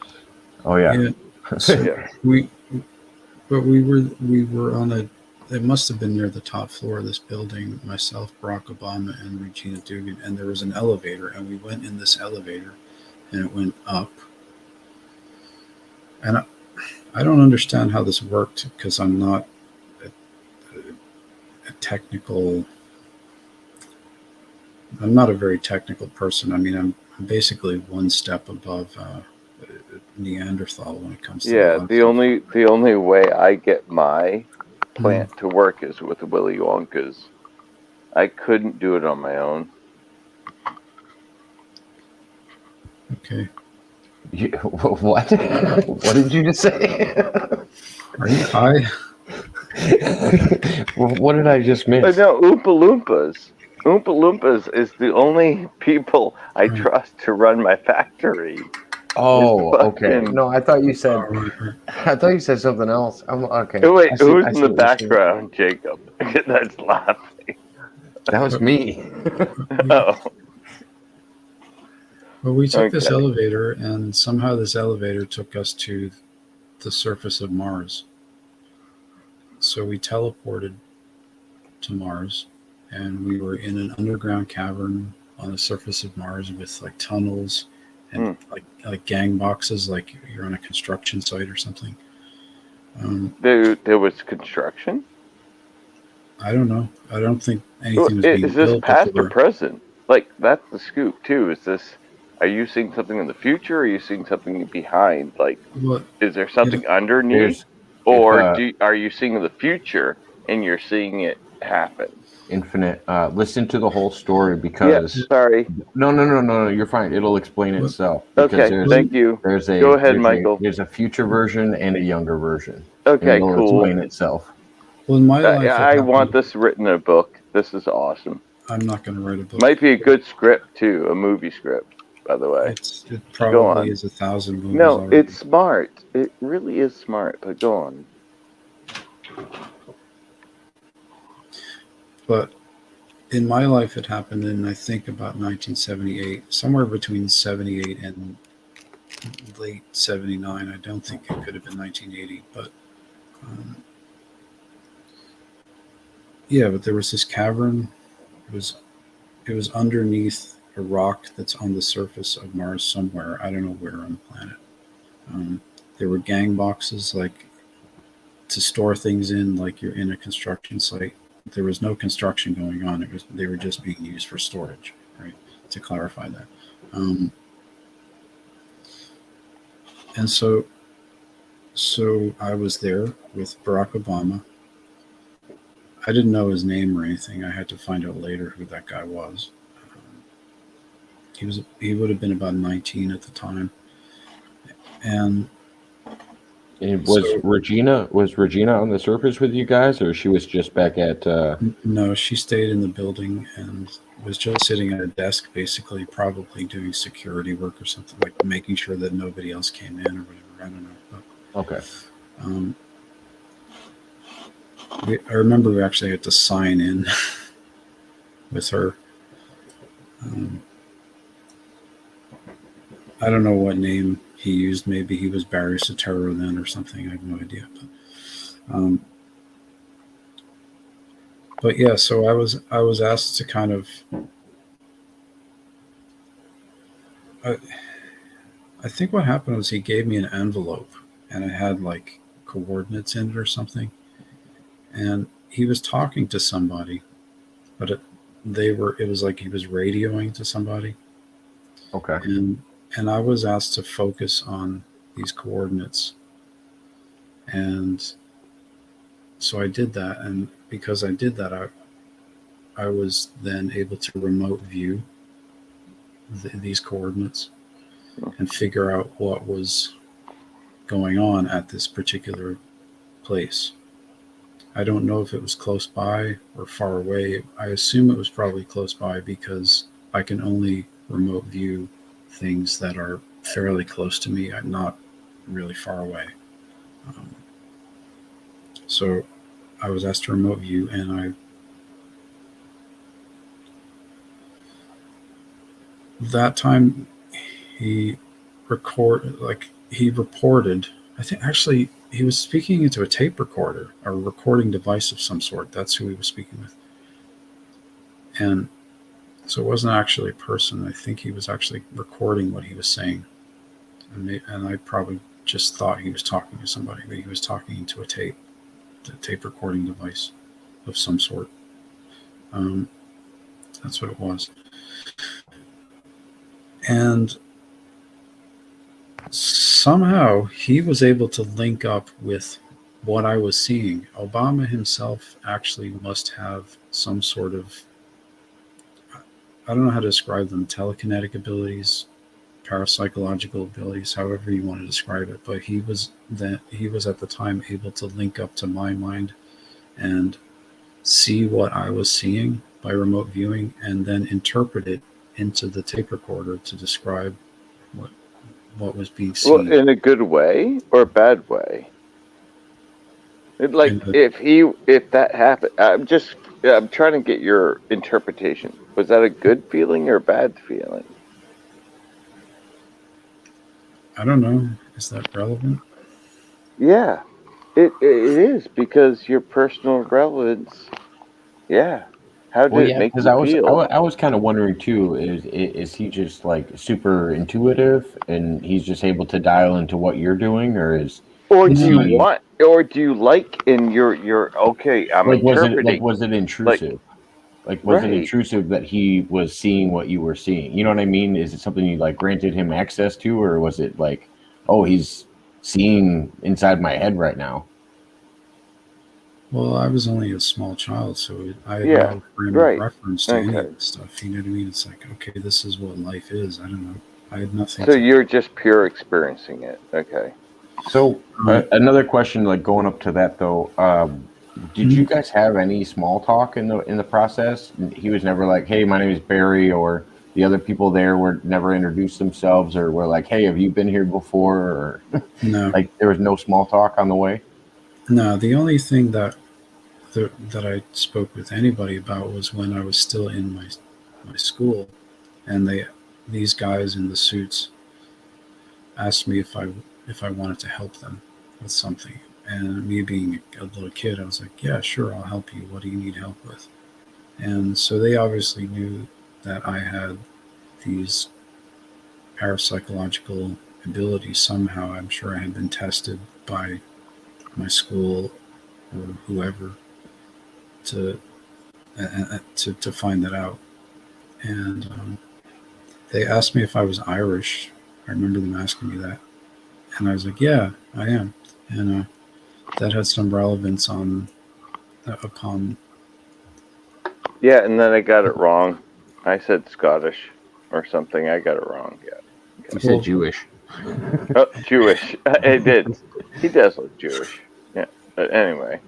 Oh yeah. Yeah. So Yeah. we were on a. It must have been near the top floor of this building. Myself, Barack Obama, and Regina Dugan, and there was an elevator, and we went in this elevator, and it went up. And I don't understand how this worked because I'm not a technical. I'm not a very technical person. I mean, I'm basically one step above Neanderthal when it comes to a Yeah, lot of the stuff. only way I get my Hmm. plant to work is with Willy Wonka's. I couldn't do it on my own. Okay. What? What did you just say? Are you high? What did I just miss? No, Oompa Loompas. Oompa Loompas is the only people I Right. trust to run my factory. Oh, okay. fucking- No, I thought you said. Oh, right. I thought you said something else. I'm okay. Oh, wait, I see- who's I in see the what you're saying. background, Jacob? That's laughing. That was me. Oh, Well, we took this Okay. elevator, and somehow this elevator took us to the surface of Mars. So we teleported to Mars, and we were in an underground cavern on the surface of Mars with like tunnels and like gang boxes, like you're on a construction site or something. there was construction. I don't know. I don't think anything was being Is this built. But past there or were, present? Like that's the scoop too. Is this? Are you seeing something in the future? Or are you seeing something behind? Like, well, is there something underneath, There's or if, are you seeing the future and you're seeing it happen? infinite. Listen to the whole story Yeah. because Sorry. no. You're fine. It'll explain What? itself because Okay. Thank you. there's a Go ahead, there's Michael. there's a future version and a younger version. And Okay. it'll Cool. explain itself. well, in my life, it I want happened. this written in a book. This is awesome. I'm not going to write a book. Might be a good script too, a movie script, by the way. It Go on. probably is 1,000 movies No, already. it's smart. It really is smart. But go on. But in my life, it happened in, I think, about 1978, somewhere between 78 and late 79. I don't think it could have been 1980, but yeah, but there was this cavern. It was underneath a rock that's on the surface of Mars somewhere. I don't know where on the planet. There were gang boxes, like to store things in, like you're in a construction site. There was no construction going on. They were just being used for storage, right? To clarify that. And so I was there with Barack Obama. I didn't know his name or anything. I had to find out later who that guy was. He would have been about 19 at the time, and And was So- Regina on the surface with you guys, or she was just back at? no, she stayed in the building and was just sitting at a desk, basically, probably doing security work or something, like making sure that nobody else came in or whatever. I don't know. But, Okay. I remember we actually had to sign in with her. I don't know what name he used. Maybe he was Barry Soetoro then or something. I have no idea. But yeah, so I was asked to kind of. I think what happened was he gave me an envelope and it had like coordinates in it or something, and he was talking to somebody, but it was like he was radioing to somebody, Okay. and I was asked to focus on these coordinates, and so I did that, and because I did that, I was then able to remote view these coordinates and figure out what was going on at this particular place. I don't know if it was close by or far away. I assume it was probably close by because I can only remote view things that are fairly close to me, not really far away. Um, so I was asked to remote view, and that time he he reported. I think actually he was speaking into a tape recorder, a recording device of some sort. That's who he was speaking with, and so it wasn't actually a person. I think he was actually recording what he was saying, and I probably just thought he was talking to somebody, but he was talking into a tape recording device of some sort. Um, that's what it was, and somehow he was able to link up with what I was seeing. Obama himself actually must have some sort of, I don't know how to describe them, telekinetic abilities, parapsychological abilities, however you want to describe it, but he was at the time able to link up to my mind and see what I was seeing by remote viewing and then interpret it into the tape recorder to describe what what was being Well, seen. in a good way or a bad way? Like And if that happened, I'm trying to get your interpretation. Was that a good feeling or a bad feeling? I don't know, is that relevant? Yeah, it is because your personal relevance. Yeah. How Well, did it yeah, make because you feel? I was kind of wondering too. Is he just like super intuitive and he's just able to dial into what you're doing, or Or is do you he want? Or do you like? In your okay? I'm interpreting. was it Like intrusive? Like, was it right. intrusive that he was seeing what you were seeing? You know what I mean? Is it something you like granted him access to, or was it like, oh, he's seeing inside my head right now? Well, I was only a small child, so I had Yeah. no frame of Right. reference to any Okay. of this stuff. You know what I mean? It's like, okay, this is what life is. I don't know. I had nothing So to. you're just pure experiencing it. Okay. So Um, another question, like going up to that though, did you mhm. guys have any small talk in the process? He was never like, "Hey, my name is Barry," or the other people there were never introduced themselves, or were like, "Hey, have you been here before?" Or No, like there was no small talk on the way. no. The only thing that I spoke with anybody about was when I was still in my school, and these guys in the suits asked me if I wanted to help them with something. And me being a little kid, I was like, yeah, sure, I'll help you. What do you need help with? And so they obviously knew that I had these parapsychological abilities somehow. I'm sure I had been tested by my school or whoever to to find that out. And they asked me if I was Irish. I remember them asking me that, and I was like, "Yeah, I am." And that had some relevance on upon. Yeah, and then I got it wrong. I said Scottish or something. I got it wrong. Yeah. You Okay. said Well, Jewish. Oh, Jewish. It did. He does look Jewish. Yeah. But anyway.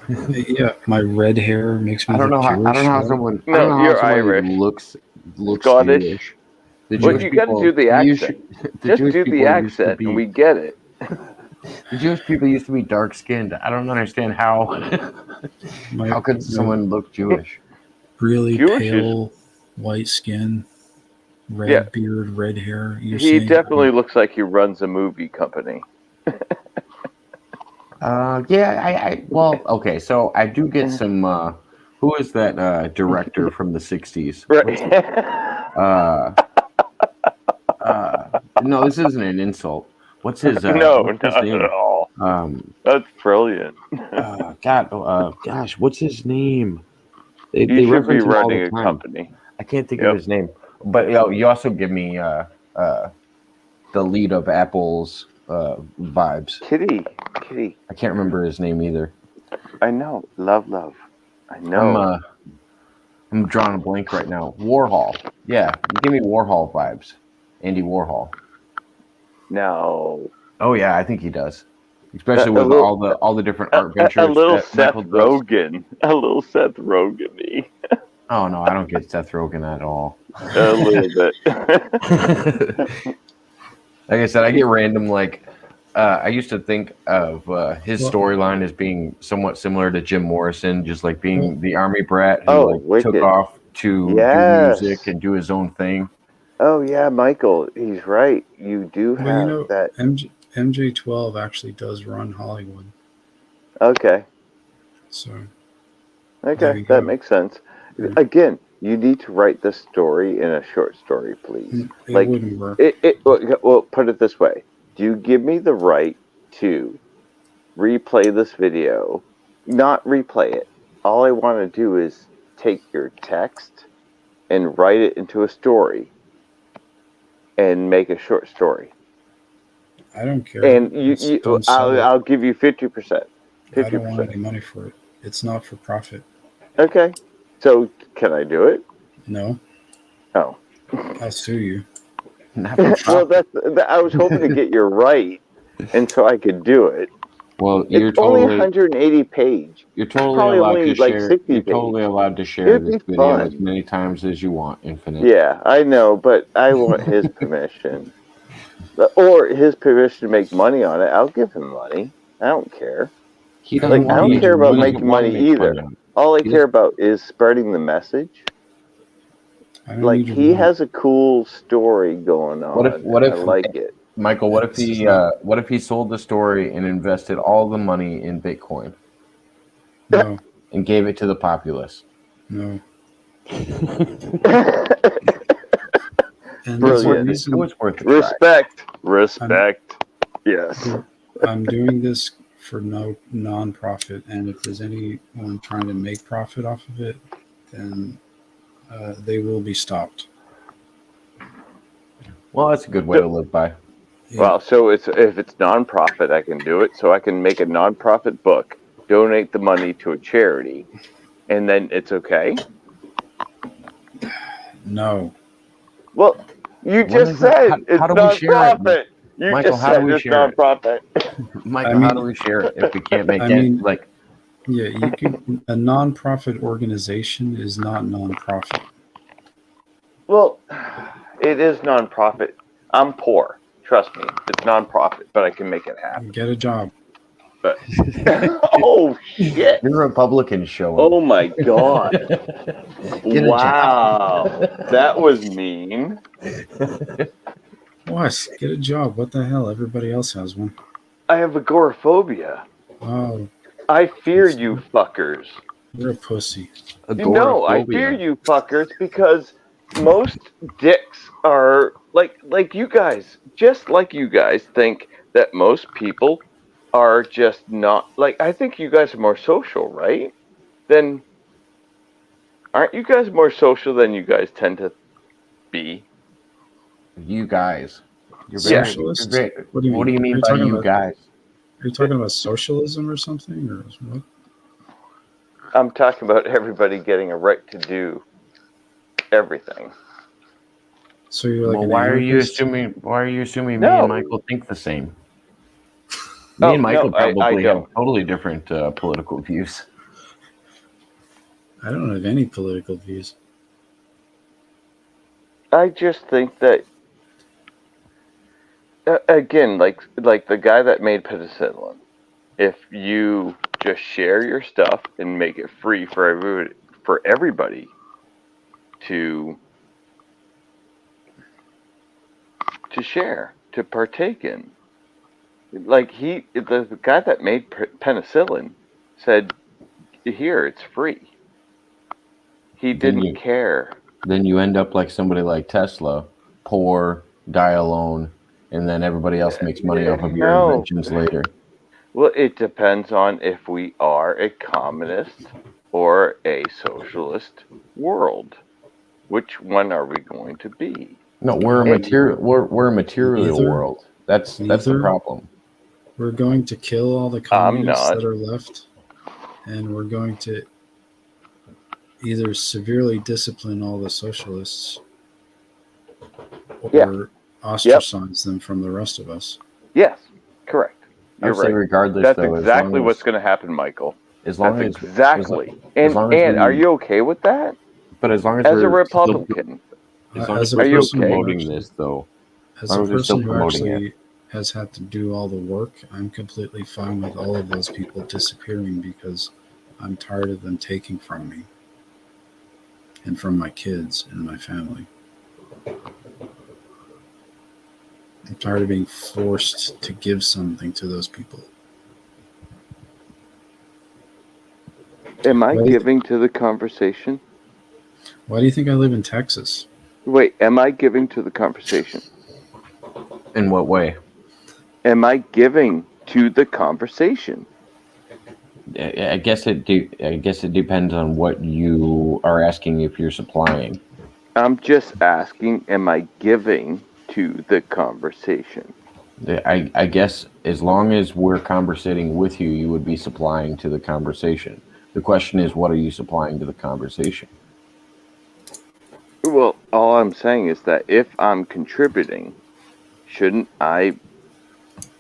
yeah, my red hair makes me look Jewish. What? I don't No, know how you're someone who Irish. looks Scottish. Jewish. The Well, Jewish you got to do people the accent. the Just Jewish do the people used to accent, and be we get it. the Jewish people used to be dark skinned. I don't understand how My how could someone look Jewish? really Jewish is, pale white skin, yeah. red beard, red hair. You're He saying definitely looks like he runs a movie company. Yeah, well, okay, so I do get some who is that director from the 60s? What's Right. uh no, this isn't an insult. No, What's his not at name? all. Um That's brilliant. Gosh, what's his name? You They should be reference him all the running a time. company. I can't think of Yep. his name. But you also give me uh the lead of Apple's vibes. Kitty. Kitty. I can't remember his name either. I know. Love. I I'm know. uh I'm drawing a blank right now. Warhol. Yeah, you give me Warhol vibes. Andy Warhol. No. Oh yeah, I think he does. especially A with little, all the different a, art a, a ventures little that Seth Michael does. Rogen, a little Seth Rogen-y, Oh no, I don't get Seth Rogen at all. a little bit. Like I said, I get random I used to think of his Well, storyline as being somewhat similar to Jim Morrison, just like well, being the army brat who Oh, like took wicked! off to do music Yes. and do his own thing. Oh yeah, Michael, he's right. You do well, you have know, that. MJ12 actually does run Hollywood, Okay, so there okay, you that go. makes sense. Yeah. Again, you need to write the story in a short story, please. It Like wouldn't work. well, put it this way: do you give me the right to replay this video? Not replay it. All I want to do is take your text and write it into a story and make a short story. I don't care. And Just don't sell it. I'll give you 50%. I don't want 50%. any money for it. It's not for profit. Okay. So can I do it? No, Oh. I'll sue you. Not for Well, profit. I was hoping to get your right, and so I could do it. Well, It's only 180 page. you're It's totally probably allowed to only like share. 60 You're page. totally allowed to share It'd this be video as fun. many times as you want, Infinite. Yeah, I know, but I want his permission. Or his permission to make money on it. I'll give him money. I don't care. He I doesn't don't Like, I want want don't you. care your about He money. doesn't making want to money make money either. on it. All I He care doesn't. about is spreading the message. I don't Like, need your he money. has a cool story going What if? on, What and I if? like it. Michael, what if This is he not. what if he sold the story and invested all the money in Bitcoin No, and gave it to the populace? no. And It was there's a worth Brilliant. it. It reason. was worth a try. Respect. I'm Respect. Yes. I'm doing this for no non-profit, and if there's anyone trying to make profit off of it, then they will be stopped. Well, that's a good way to live by. Yeah, Well, so if it's nonprofit, I can do it. So I can make a nonprofit book, donate the money to a charity, and then it's okay. no. Well, you What just is it? said How it's do we share it, nonprofit. You Michael? just How do said we it's share it, nonprofit. I Michael? How do mean, we share it if we can't make I it? mean, Like, yeah, you can. A non-profit organization is not non-profit. Well, it is nonprofit. I'm poor. Trust me, it's nonprofit, but I can make it happen. Get a job. But oh shit! the Republicans showing. Oh my god! Get a job. Wow, that was mean. What? Get a job. What the hell? Everybody else has one. I have agoraphobia. Oh, I fear you fuckers. you're a pussy. You know, I fear you fuckers because most dicks are like you guys, just like you guys think that most people are just not like I think you guys are more social, right? Then aren't you guys more social than you guys tend to be? You guys. You're Socialist? What do you mean Are you by talking you about? guys? Are you talking about socialism or something, or what? I'm talking about everybody getting a right to do everything. So you're like Well, an why are you anarchist? assuming? Why are you assuming me No. and Michael think the same? Me Oh, and Michael no, I probably have don't. totally different political views. I don't have any political views. I just think that again, like the guy that made penicillin, if you just share your stuff and make it free for everybody to share, to partake in. Like the guy that made penicillin said, "Here, it's free." He didn't care. Then you end up like somebody like Tesla, poor, die alone, and then everybody else makes money off of your No. inventions later. Well, it depends on if we are a communist or a socialist world. Which one are we going to be? No, we're a material. We're a material Neither. world. That's the Neither. problem. We're going to kill all the communists that are left, and we're going to either severely discipline all the socialists or ostracize them from the rest of us. Yes, correct. I You're would say right. regardless, That's though, exactly what's going to happen, Michael. as long That's as exactly. as long as And are we, you okay with that but as long as as a we're still, Republican? as long as As a we're Are you still person okay? who promoting actually, this, though, as as long a as we're still person who promoting it, actually has had to do all the work, I'm completely fine with all of those people disappearing because I'm tired of them taking from me and from my kids and my family. I'm tired of being forced to give something to those people. Am I Why, giving to the conversation? why do you think I live in Texas? Wait, am I giving to the conversation? in what way? Am I giving to the conversation? I guess I guess it depends on what you are asking if you're supplying. I'm just asking, am I giving to the conversation? I guess as long as we're conversating with you, you would be supplying to the conversation. The question is, what are you supplying to the conversation? Well, all I'm saying is that if I'm contributing, shouldn't I?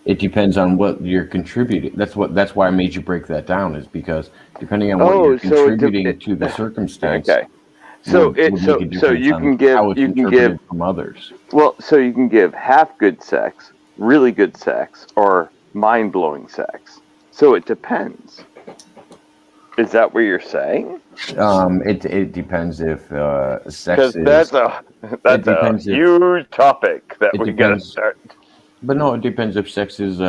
It depends on what you're contributing. That's why I made you break that down, is because depending on what you're Oh, so contributing to the circumstance okay. So would make a so difference on how it's you can give interpreted from others. well, so you can give half good sex, really good sex, or mind blowing sex. So it depends. Is that what you're saying? It depends if sex Because is. It that's a depends if huge topic that it we gotta depends. start. But no, it depends if sex is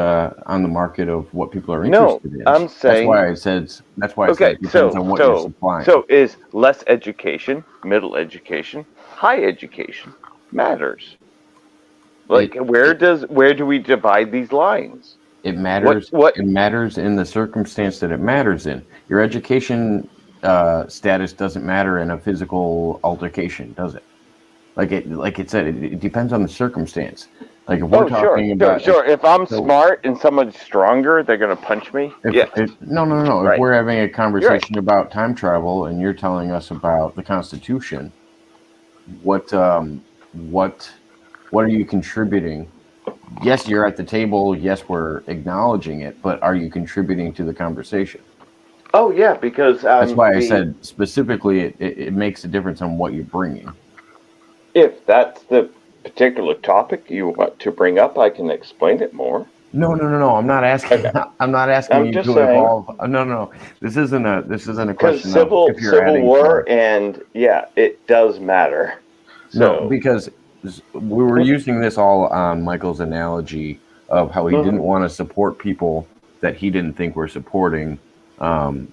on the market of what people are No, interested in. I'm saying That's why I said okay. it depends on what you're supplying. So is less education, middle education, high education matters? Like It where do we divide these lines? it What matters. what? It matters in the circumstance that it matters in. Your education status doesn't matter in a physical altercation, does it? Like it said, it depends on the circumstance. Like if we're Oh, sure, talking about sure. If I'm so smart and someone's stronger, they're gonna punch me. Yeah, no, if right. we're having a You're right. conversation about time travel and you're telling us about the Constitution, what what what are you contributing? Yes, you're at the table. Yes, we're acknowledging it, but are you contributing to the conversation? Oh yeah, because That's why I said specifically it makes a difference on what you're bringing. if that's the particular topic you want to bring up, I can explain it more. No. I'm not asking. Okay. I'm not asking I'm you just to saying evolve. No. This isn't a because question of if you're civil adding war to. and yeah, it does matter. No, So because we were using this all on Michael's analogy of how he didn't mhm. want to support people that he didn't think were supporting um,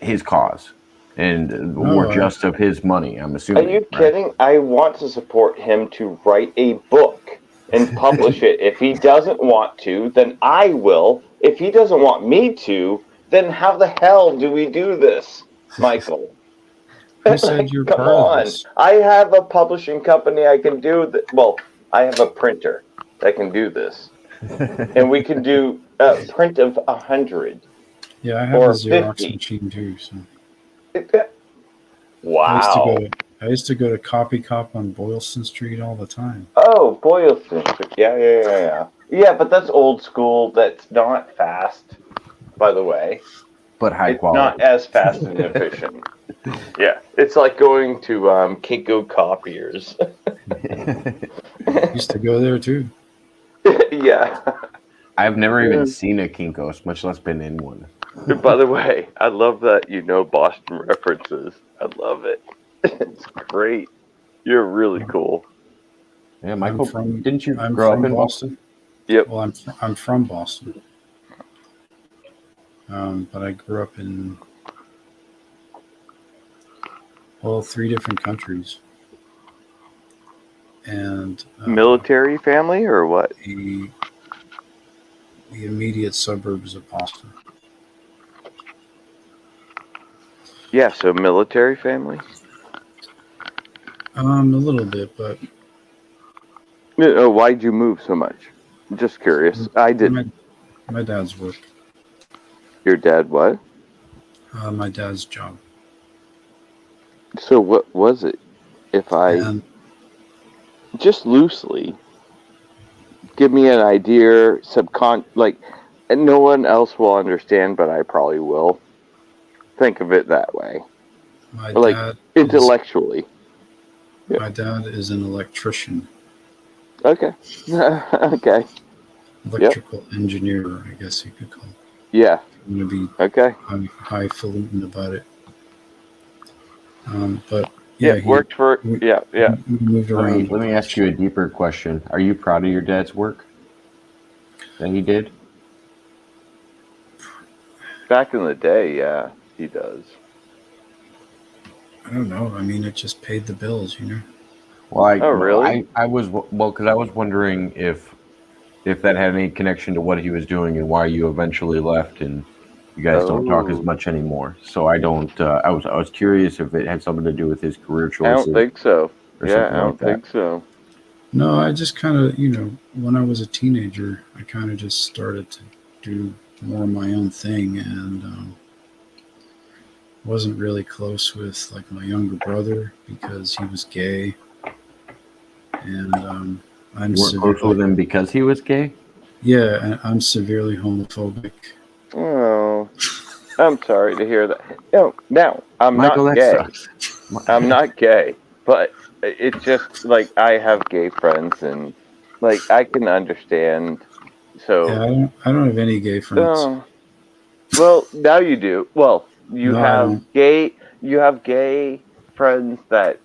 his cause and were No, just of his money. I'm Are assuming, you right? kidding? I want to support him to write a book and publish it. If he doesn't want to, then I will. If he doesn't want me to, then how the hell do we do this, Michael? who said Like, you're come part of on. this? I have a publishing company I can do that. Well, I have a printer that can do this. And we can do a print of 100 Yeah, I have a or Xerox 50. machine too. So I used to go. Wow. I used to go to Copy Cop on Boylston Street all the time. Oh, Boylston. Yeah. Yeah, but that's old school. That's not fast, by the way. But high It's not quality. as fast and efficient. Yeah, it's like going to Kinko copiers. Used to go there too. Yeah. I've never even seen a Kinko's, much less been in one. By the way, I love that you know Boston references. I love it. It's great. You're really cool. Yeah, Michael, didn't you I'm grow up from in Boston? Yep. Well, I'm from Boston, but I grew up in three different countries, and Military family or what? the immediate suburbs of Boston. Yeah, so military family. A little bit, but Why'd you move so much? Just curious. I didn't. my dad's work, Your dad what? my dad's job, So what was it? If I and just loosely give me an idea, like And no one else will understand, but I probably will. Think of it that way. My Like, dad is intellectually. Yeah. my dad is an electrician, Okay. Okay. Yep. electrical engineer, I guess you could call it. Yeah. I'm going to be Okay. highfalutin about it. But Yeah. yeah, Worked for. we, Yeah. Yeah. we moved Let me around a let me ask bunch. you a deeper question. Are you proud of your dad's work that he did? Back in the day, yeah, he does. I don't know. I mean, it just paid the bills, you know. Well, Oh, really? I was because I was wondering if that had any connection to what he was doing and why you eventually left and you guys don't talk as Oh, much anymore. So I don't. I was curious if it had something to do with his career I don't choices think so. or Yeah, something I like don't that. think so. No, I just kind of, when I was a teenager, I kind of just started to do more of my own thing, and wasn't really close with like my younger brother because he was gay, and I'm You weren't close with severely, him because he was gay. yeah, and I'm severely homophobic. Oh, I'm sorry to hear that. No, now I'm Michael, not that gay. sucks. I'm not gay, but it's just like I have gay friends, and like I can understand. Yeah, So, I don't have any gay friends. oh, well, now you do. Well, you No, I have don't. gay. You have gay friends that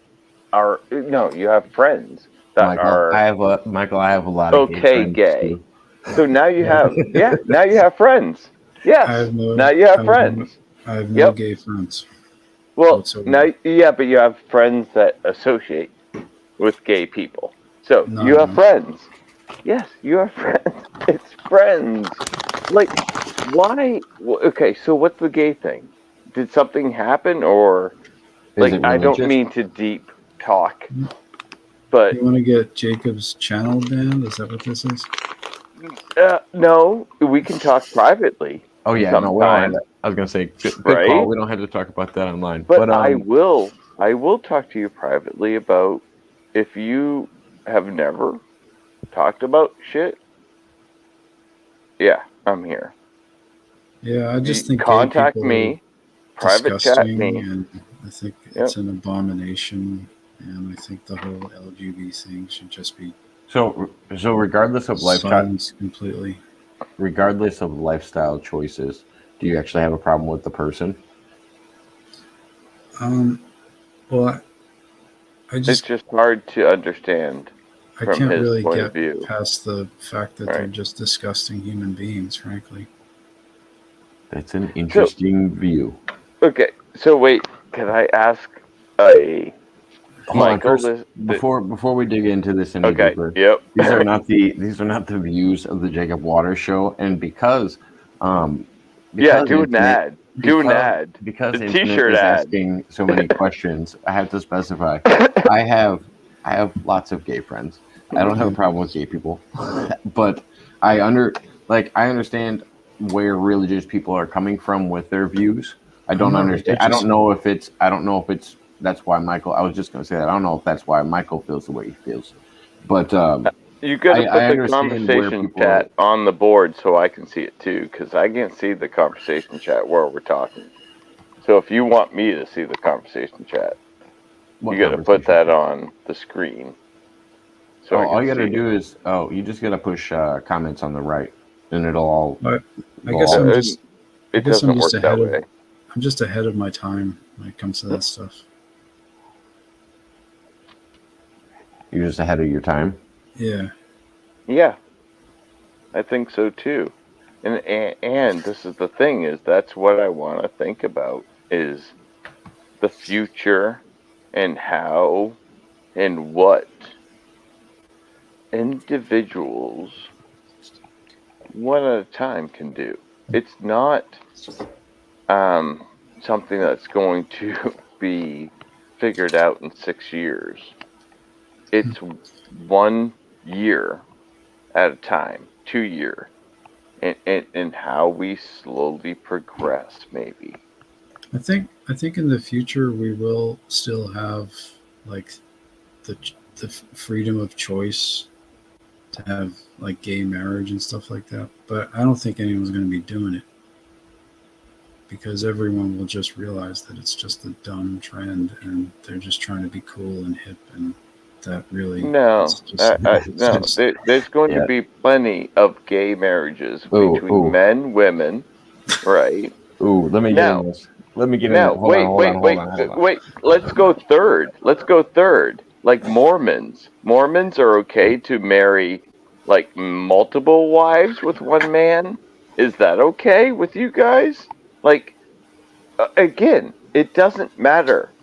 are no. You have friends that are Michael. I have a lot of gay okay friends gay. too. So now you Yeah, have, yeah, now you have friends. I Yes, have no, now you I have have no, friends. I have no Yep. gay friends Well, now, whatsoever. yeah, but you have friends that associate with gay people. So No, I you have don't. friends. Yes, you have friends. It's friends. Like, why? Okay, so what's the gay thing? Did something happen, or Is like, it I don't religious? mean to deep talk, but You want to get Jacob's channel banned? Is that what this is? no, we can talk privately Oh yeah, no, we don't have sometime, to. I was gonna say good call. right? We don't have to talk about that online. But But I will talk to you privately about if you have never talked about shit. Yeah, I'm here. Yeah, I You just think gay contact people are me, private chat disgusting, me. and I think Yep. it's an abomination. And I think the whole LGBT thing should just be so silenced completely. regardless of lifestyle choices, do you actually have a problem with the person? Um, well, I It's just just hard to understand I from can't his really point get of view. past the fact that they're Right. just disgusting human beings, frankly. That's an So, interesting view. okay. So wait, can I ask a Hold on, Michael first this? before we dig into this any Okay. deeper, Yep. these are not the views of the Jacob Waters show, and um Yeah, because do an infinite ad. Do an because ad. because The infinite t-shirt is ad. asking so many questions, I have to specify. I have I have lots of gay friends. I don't have a Okay. problem with gay people, but I understand where religious people are coming from with their views. I I'm don't not understand. I religious. don't know if it's that's why Michael. I was just going to say that. I don't know if that's why Michael feels the way he feels, but You got to I put the understand where conversation people are. chat on the board so I can see it too, because I can't see the conversation chat where we're talking. So if you want me to see the conversation chat, What you got to put conversation that chat? on the screen so Oh, I all can you got see to it. do is you just got to push comments on the right, and it'll all But I go guess all I'm over. It, just I it guess I'm doesn't just work that ahead of way. I'm just ahead of my time when it comes to that stuff. You're just ahead of your time. Yeah. Yeah, I think so too. And this is the thing is that's what I want to think about is the future and how and what individuals one at a time can do. It's not um, something that's going to be figured out in 6 years. It's 1 year at a time, 2 year, and how we slowly progress, maybe. I think in the future we will still have like the freedom of choice to have like gay marriage and stuff like that. But I don't think anyone's going to be doing it because everyone will just realize that it's just a dumb trend and they're just trying to be cool and hip, and that really No, it's just, it's no. just There's going to Yeah. be plenty of gay marriages Ooh, between ooh. men, women, right? Ooh, let me get in this. Let me get in. No, Hold on, hold on, hold on, hold on. wait. Let's go third. Let's go third. Like Mormons. Mormons are okay to marry like multiple wives with one man. Is that okay with you guys? Like, again, it doesn't matter.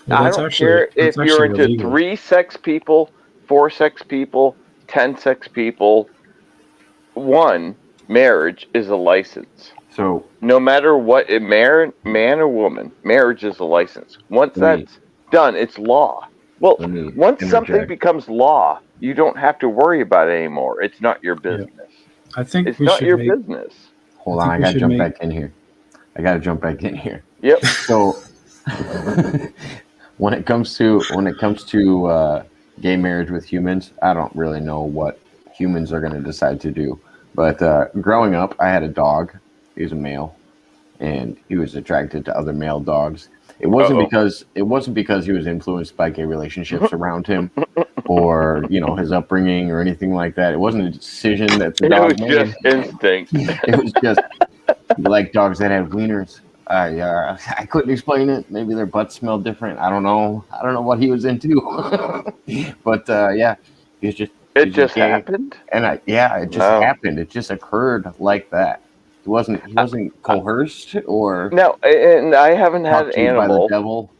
well, I don't care if that's you're actually into illegal. 3 sex people, 4 sex people, 10 sex people. One, marriage is a license. So No matter what, man or woman, marriage is a license. Once let me that's done, it's law. Well, let me once something interject. becomes law, you don't have to worry about it anymore. It's not your Yeah. business. I think It's we not should your make. business. Hold I on, think I we gotta should jump make. back in here. I gotta jump back in here. Yep. So when it comes to gay marriage with humans, I don't really know what humans are going to decide to do. But growing up, I had a dog. He was a male, and he was attracted to other male dogs. Uh-oh. It wasn't because he was influenced by gay relationships around him, or his upbringing or anything like that. It wasn't a decision that the It was dog made. just instinct. It was just he liked dogs that had wieners. I couldn't explain it. Maybe their butts smelled different. I don't know. I don't know what he was into. But yeah, he was just It just gay, happened. and it just No. happened. It just occurred like that. He wasn't coerced or No, and I haven't had talked an to by the animal. devil.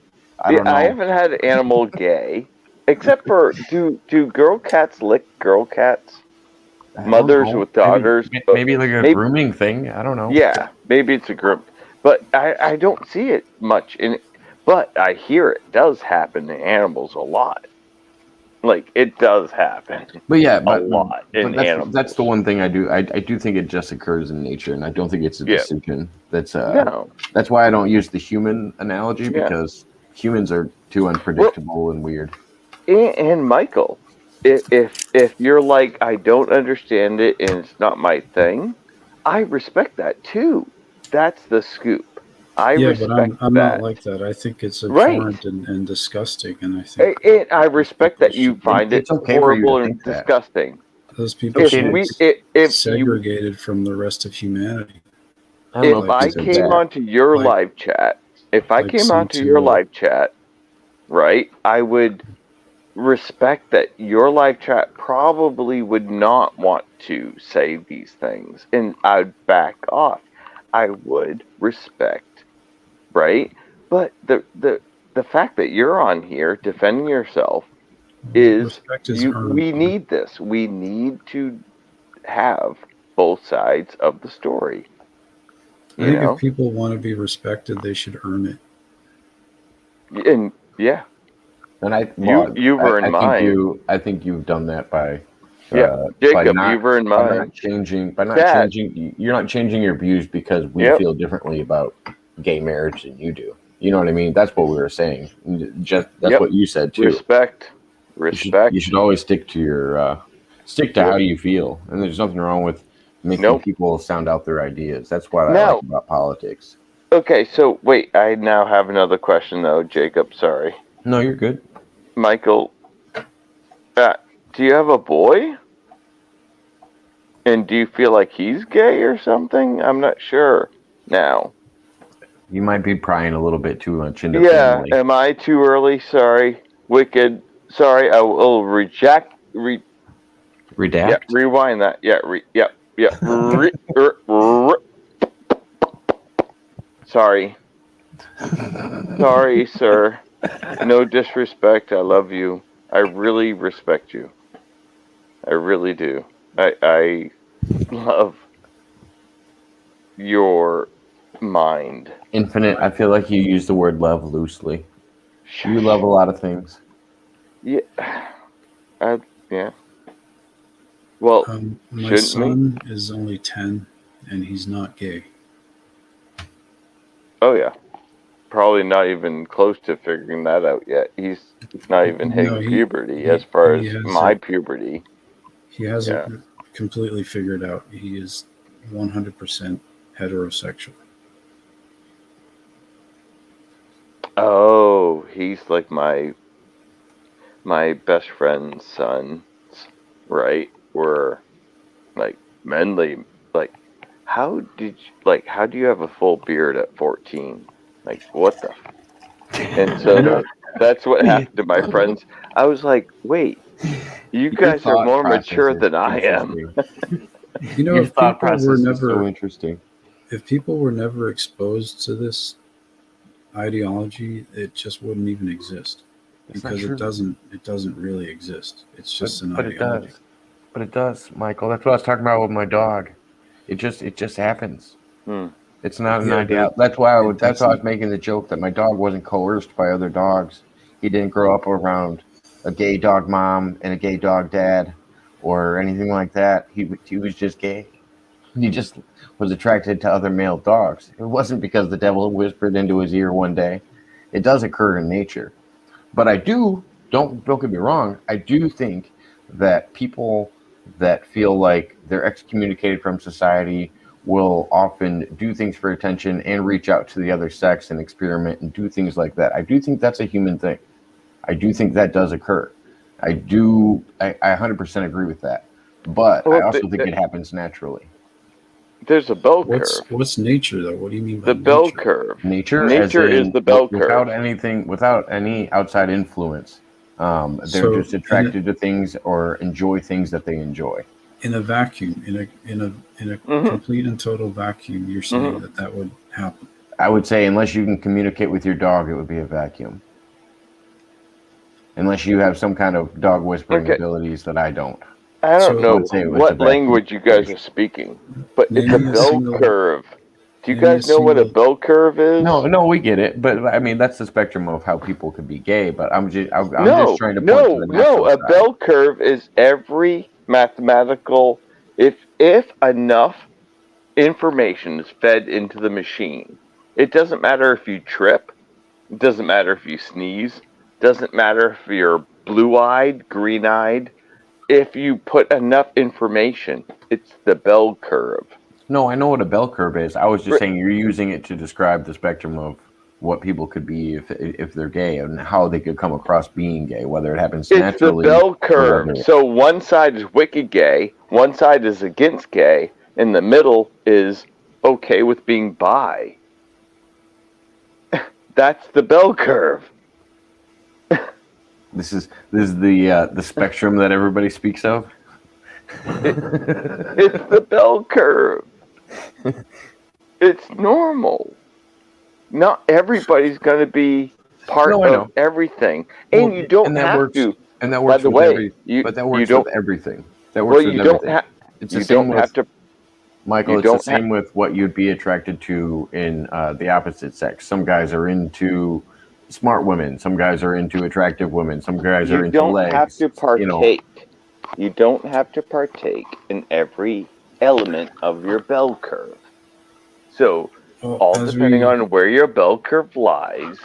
I Yeah, don't I know. haven't had an animal gay, except for do girl cats lick girl cats? I don't Mothers know. with daughters. Maybe like a Maybe, grooming thing. I don't know. yeah, maybe it's a group, but I don't see it much in. But I hear it does happen to animals a lot. Like it does happen But yeah, a lot in that's the animals. one thing I do. I do think it just occurs in nature, and I don't think it's a Yeah. decision. No. That's why I don't use the human analogy Yeah. because humans are too unpredictable and weird. And Michael, if you're like I don't understand it and it's not my thing, I respect that too. That's the scoop. I Yeah, but respect I'm not that. like that. I think it's Right. abhorrent and disgusting, and I think And I respect people that you should be. find it It's okay for you to horrible and think that. disgusting. Those It's people If okay should to. be we if you segregated from the rest of humanity, I don't know if if I you said came that. onto your like live chat, if I like came onto your C2. live chat, right, I would respect that your live chat probably would not want to say these things and I'd back off. I would respect, right? But the fact that you're on here defending yourself is Respect is earned. we need this. We need to have both sides of the story. I You think if know? people want to be respected, they should earn it. And yeah, And you've earned mine. I think you've done that Yeah. by Jacob, not you've earned mine. Dad. changing. You're not changing your views because we Yep. feel differently about gay marriage than you do. You know what I mean? That's what we were saying. Just that's Yep. what you said too. Respect. You Respect. should always stick to your stick to Yep. how you feel, and there's nothing wrong with making Nope. people sound out their ideas. That's what I like Now, about politics. okay, so wait, I now have another question though, Jacob. Sorry. No, you're good. Michael, do you have a boy? And do you feel like he's gay or something? I'm not sure now. You might be prying a little bit too much into Yeah, family. am I too early? Sorry. Wicked. Sorry, I will reject. Yeah, Redact. rewind that. Yeah, Sorry. Sorry, sir. No disrespect. I love you. I really respect you. I really do. I love your mind. Infinite. I feel like you use the word love loosely. You love a lot of things. Yeah. Yeah. Well, My shouldn't son is only 10, and he's not gay. Oh yeah. Probably not even close to figuring that out yet. He's not even hitting No, puberty as far as he has my it. puberty. He has it Yeah. completely figured out. He is 100% heterosexual. Oh, he's like my best friend's sons, right? Were like manly. Like, how do you have a full beard at 14? Like, what the? And so You know, that's what happened to my friends. I was like, wait, you your guys are thought more process mature is than I am. interesting. You know, Your thought process is so interesting. if people were never exposed to this ideology, it just wouldn't even exist It's not because true, it doesn't really exist. It's just an but it ideology. does. But it does, Michael. That's what I was talking about with my dog. It just happens. Hmm. It's not an Yeah, idea. but it That's why I was doesn't. making the joke that my dog wasn't coerced by other dogs. He didn't grow up around a gay dog mom and a gay dog dad or anything like that. He was just gay. He just was attracted to other male dogs. It wasn't because the devil whispered into his ear one day. It does occur in nature. But I do, don't get me wrong, I do think that people that feel like they're excommunicated from society will often do things for attention and reach out to the other sex and experiment and do things like that. I do think that's a human thing. I do think that does occur. I 100% agree with that. But I Well, also think it happens naturally. there's a bell curve. What's nature though? What do you mean by The bell nature? curve. Nature, as Nature is in the bell without curve. anything, without any outside influence. They're So just attracted to things or enjoy things that they enjoy. in a vacuum, in a Hmm. complete and total vacuum, you're saying Hmm. that that would happen. I would say, unless you can communicate with your dog, it would be a vacuum. Unless you have some kind of dog whispering Okay. abilities that I don't, I don't So I know would say it's a what vacuum language you guys situation. are speaking, but it's name a me a bell single curve. Do you name me a guys know what a single bell curve is? No, no, we get it, but I mean that's the spectrum of how people could be gay. But I'm just No, trying to point to no, the no. natural A side. bell curve is every mathematical. If enough information is fed into the machine, it doesn't matter if you trip. It doesn't matter if you sneeze. Doesn't matter if you're blue-eyed, green-eyed. If you put enough information, it's the bell curve. No, I know what a bell curve is. I was just Ri- saying you're using it to describe the spectrum of what people could be if they're gay and how they could come across being gay, whether it happens It's the naturally bell or curve. whether So one side is wicked gay, one side is against gay, and the middle is okay with being bi. That's the bell curve. this is the spectrum that everybody speaks of. It, it's the bell curve. It's normal. Not everybody's going to be part No, I of know. everything, Well, and you don't and that have works, to. and that By works the with way, every, you but that you works with don't. everything. That Well, works with you don't everything. have. It's the You same don't with have to. Michael. You It's the don't have. same with what you'd be attracted to in the opposite sex. Some guys are into smart women. Some guys are into attractive women. Some guys are You into don't have legs. to partake. You don't have to partake in every element of your bell curve. So, well, all as depending we on where your bell curve lies,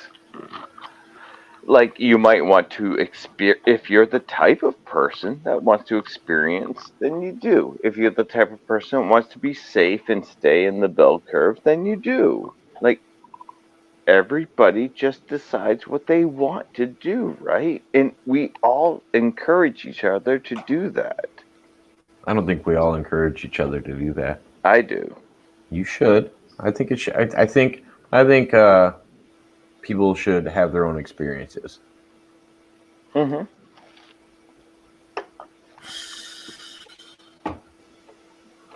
like you might want to experience, if you're the type of person that wants to experience, then you do. If you're the type of person that wants to be safe and stay in the bell curve, then you do. Like, everybody just decides what they want to do, right? And we all encourage each other to do that. I don't think we all encourage each other to do that. I do. You should. I think it should. I think people should have their own experiences. Hmm.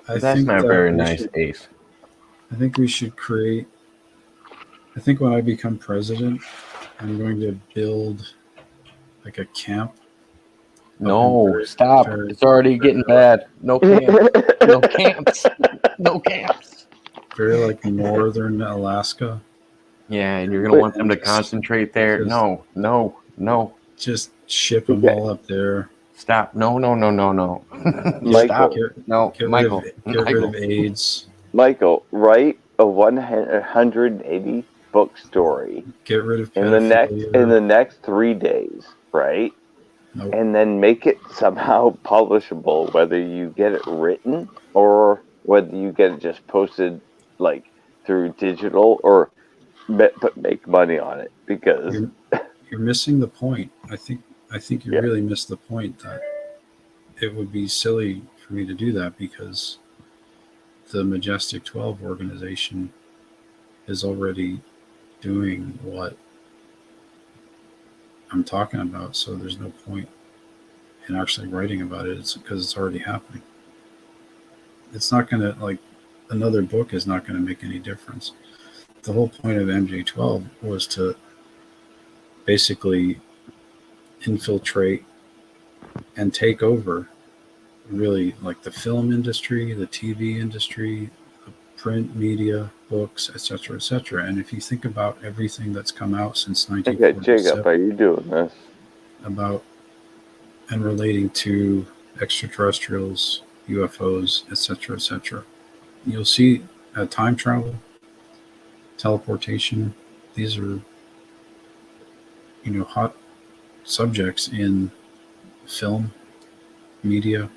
I That's think not that very nice, Ace. I think we should create. I think when I become president, I'm going to build like a camp up in No, stop. It's already getting bad. No camps. No camps. No camps. very like northern Alaska. Yeah, and you're gonna But want them to Just, concentrate there. just, No, no, no. just ship them okay, all up there. Stop. No, no, no, no, no. Get Stop. Michael, No, get rid of Michael. get rid Michael. of AIDS. Write a 180 book story Get rid of in the pedophilia. next 3 days, right? Nope. and then make it somehow publishable, whether you get it written or whether you get it just posted like through digital, or but make money on it, because You're missing the point. I think you yeah, really missed the point that it would be silly for me to do that because the Majestic 12 organization is already doing what I'm talking about. So there's no point in actually writing about it. It's because it's already happening. It's not going to, like, another book is not going to make any difference. The whole point of MJ12 was to basically infiltrate and take over, really, like the film industry, the TV industry, the print media, books, etc., etc. And if you think about everything that's come out since okay, Jacob, 1947 are you doing this? about and relating to extraterrestrials, UFOs, etc., etc., you'll see time travel, teleportation. These are, hot subjects in film, media.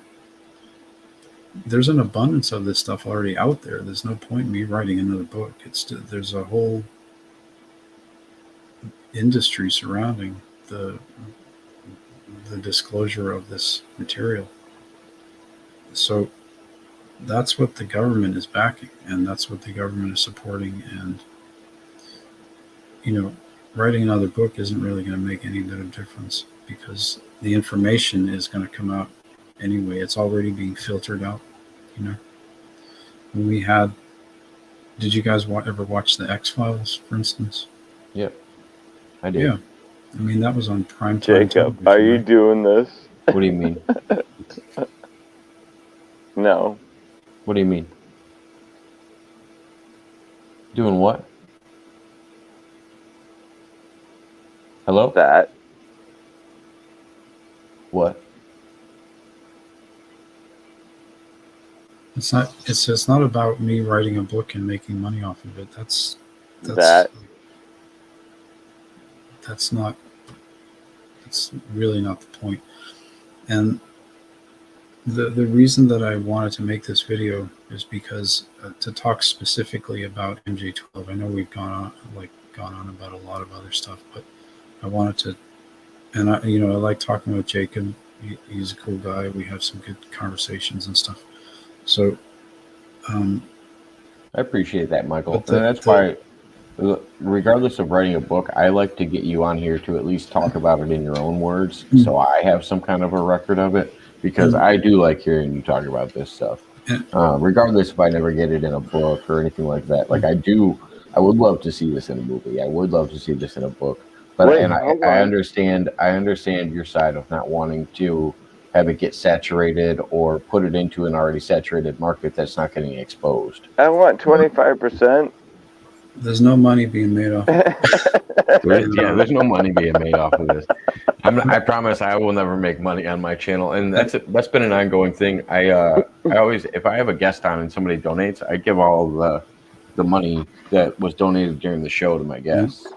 There's an abundance of this stuff already out there. There's no point in me writing another book. There's a whole industry surrounding the disclosure of this material. So that's what the government is backing, and that's what the government is supporting. And writing another book isn't really going to make any bit of difference because the information is going to come out anyway. It's already being filtered out. When we had, did you guys ever watch the X-Files, for instance? Yep, I did. Yeah, I mean that was on primetime Jacob, television. are you Right? doing this? What do you mean? No. What do you mean? Doing what? Hello? That. What? It's not about me writing a book and making money off of it. That's That. that's not that's really not the point. And the reason that I wanted to make this video is because to talk specifically about MJ12. I know we've gone on about a lot of other stuff, but I wanted to, and I like talking with Jacob. He's a cool guy. We have some good conversations and stuff. So I appreciate that, Michael. But And that's why, regardless of writing a book, I like to get you on here to at least talk about it in your own words, so I have some kind of a record of it, because I do like hearing you talk about this stuff. Regardless if I never get it in a book or anything like that. Like I would love to see this in a movie. I would love to see this in a book. But Wait, and hold I on. understand your side of not wanting to have it get saturated or put it into an already saturated market that's not getting exposed. I want 25%. there's no money being made off. There's no money being made off of this. I promise I will never make money on my channel, and that's been an ongoing thing. I always, if I have a guest on and somebody donates, I give all the money that was donated during the show to my guests.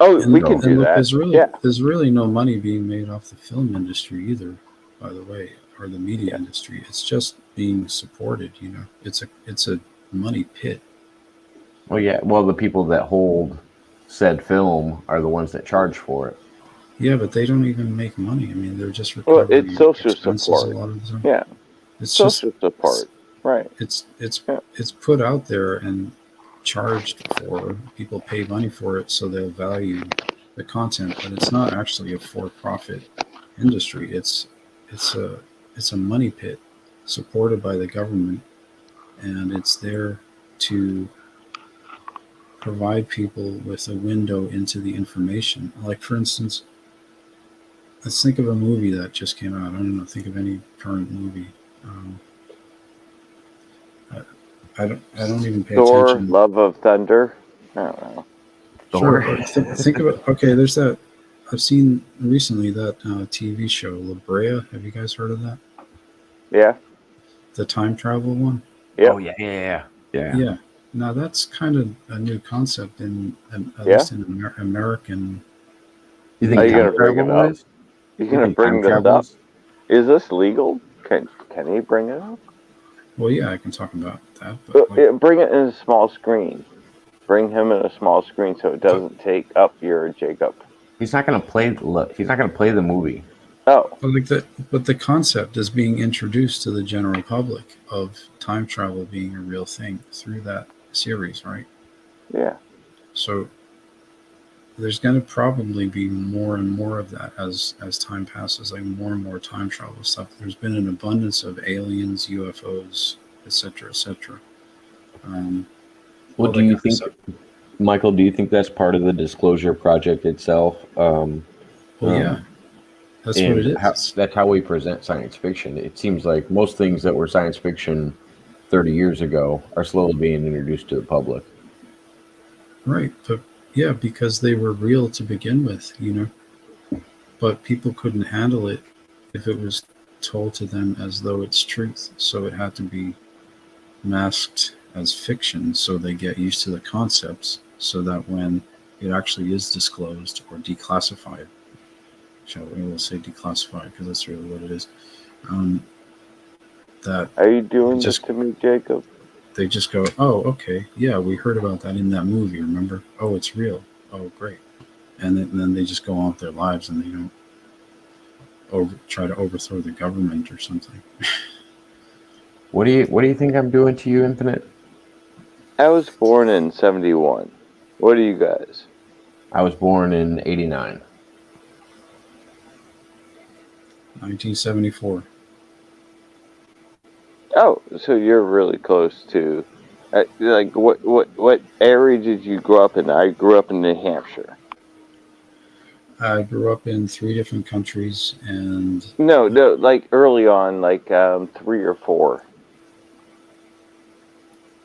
Oh, And we can do look, that. there's really no money being made off the film industry either, by the way, or the media industry. It's just being supported. It's a money pit. Well, yeah. Well, the people that hold said film are the ones that charge for it. Yeah, but they don't even make money. I mean, they're just Well, recovering it's social expenses support. a lot of the time. Yeah, It's social support. Right. It's Yeah. it's put out there and charged for. People pay money for it, so they'll value the content. But it's not actually a for-profit industry. It's a money pit supported by the government, and it's there to provide people with a window into the information. Like, for instance, let's think of a movie that just came out. I don't know. Think of any current movie. I don't even pay Thor, attention. Love of Thunder. I don't know. Sure. Think about, okay. There's that. I've seen recently that TV show La Brea. Have you guys heard of that? Yeah. The time travel one. Yep. Oh yeah. Yeah. Now that's kind of a new concept at least in American. You Are think you gonna time bring it travel up? is? You You gonna think time bring this up? travels? Is this legal? Can he bring it up? Well, yeah, I can talk about that, but Bring it in a small screen. Bring him in a small screen so it but doesn't take up your Jacob. He's not gonna play. He's not gonna play the movie. Oh, but the concept is being introduced to the general public of time travel being a real thing through that series, right? yeah. So there's going to probably be more and more of that as time passes, like more and more time travel stuff. There's been an abundance of aliens, UFOs, etc., etc. Um, Well, all do that you kind of think, stuff. Michael? Do you think that's part of the disclosure project itself? Well, yeah, Um, that's what it and is. that's how we present science fiction. It seems like most things that were science fiction 30 years ago are slowly being introduced to the public. Right, but yeah, because they were real to begin with, but people couldn't handle it if it was told to them as though it's truth. So it had to be masked as fiction so they get used to the concepts so that when it actually is disclosed or declassified, we'll say declassified because that's really what it is, um, that Are you they doing this just to me, Jacob? they just go, oh, okay, yeah, we heard about that in that movie, remember? Oh, it's real. Oh, great. And then they just go on with their lives and they don't try to overthrow the government or something. What do you think I'm doing to you, Infinite? I was born in 71. What are you guys? I was born in '89. 1974. Oh, so you're really close to. Like, what area did you grow up in? I grew up in New Hampshire. I grew up in 3 different countries, and No, no, like early on, like 3 or 4.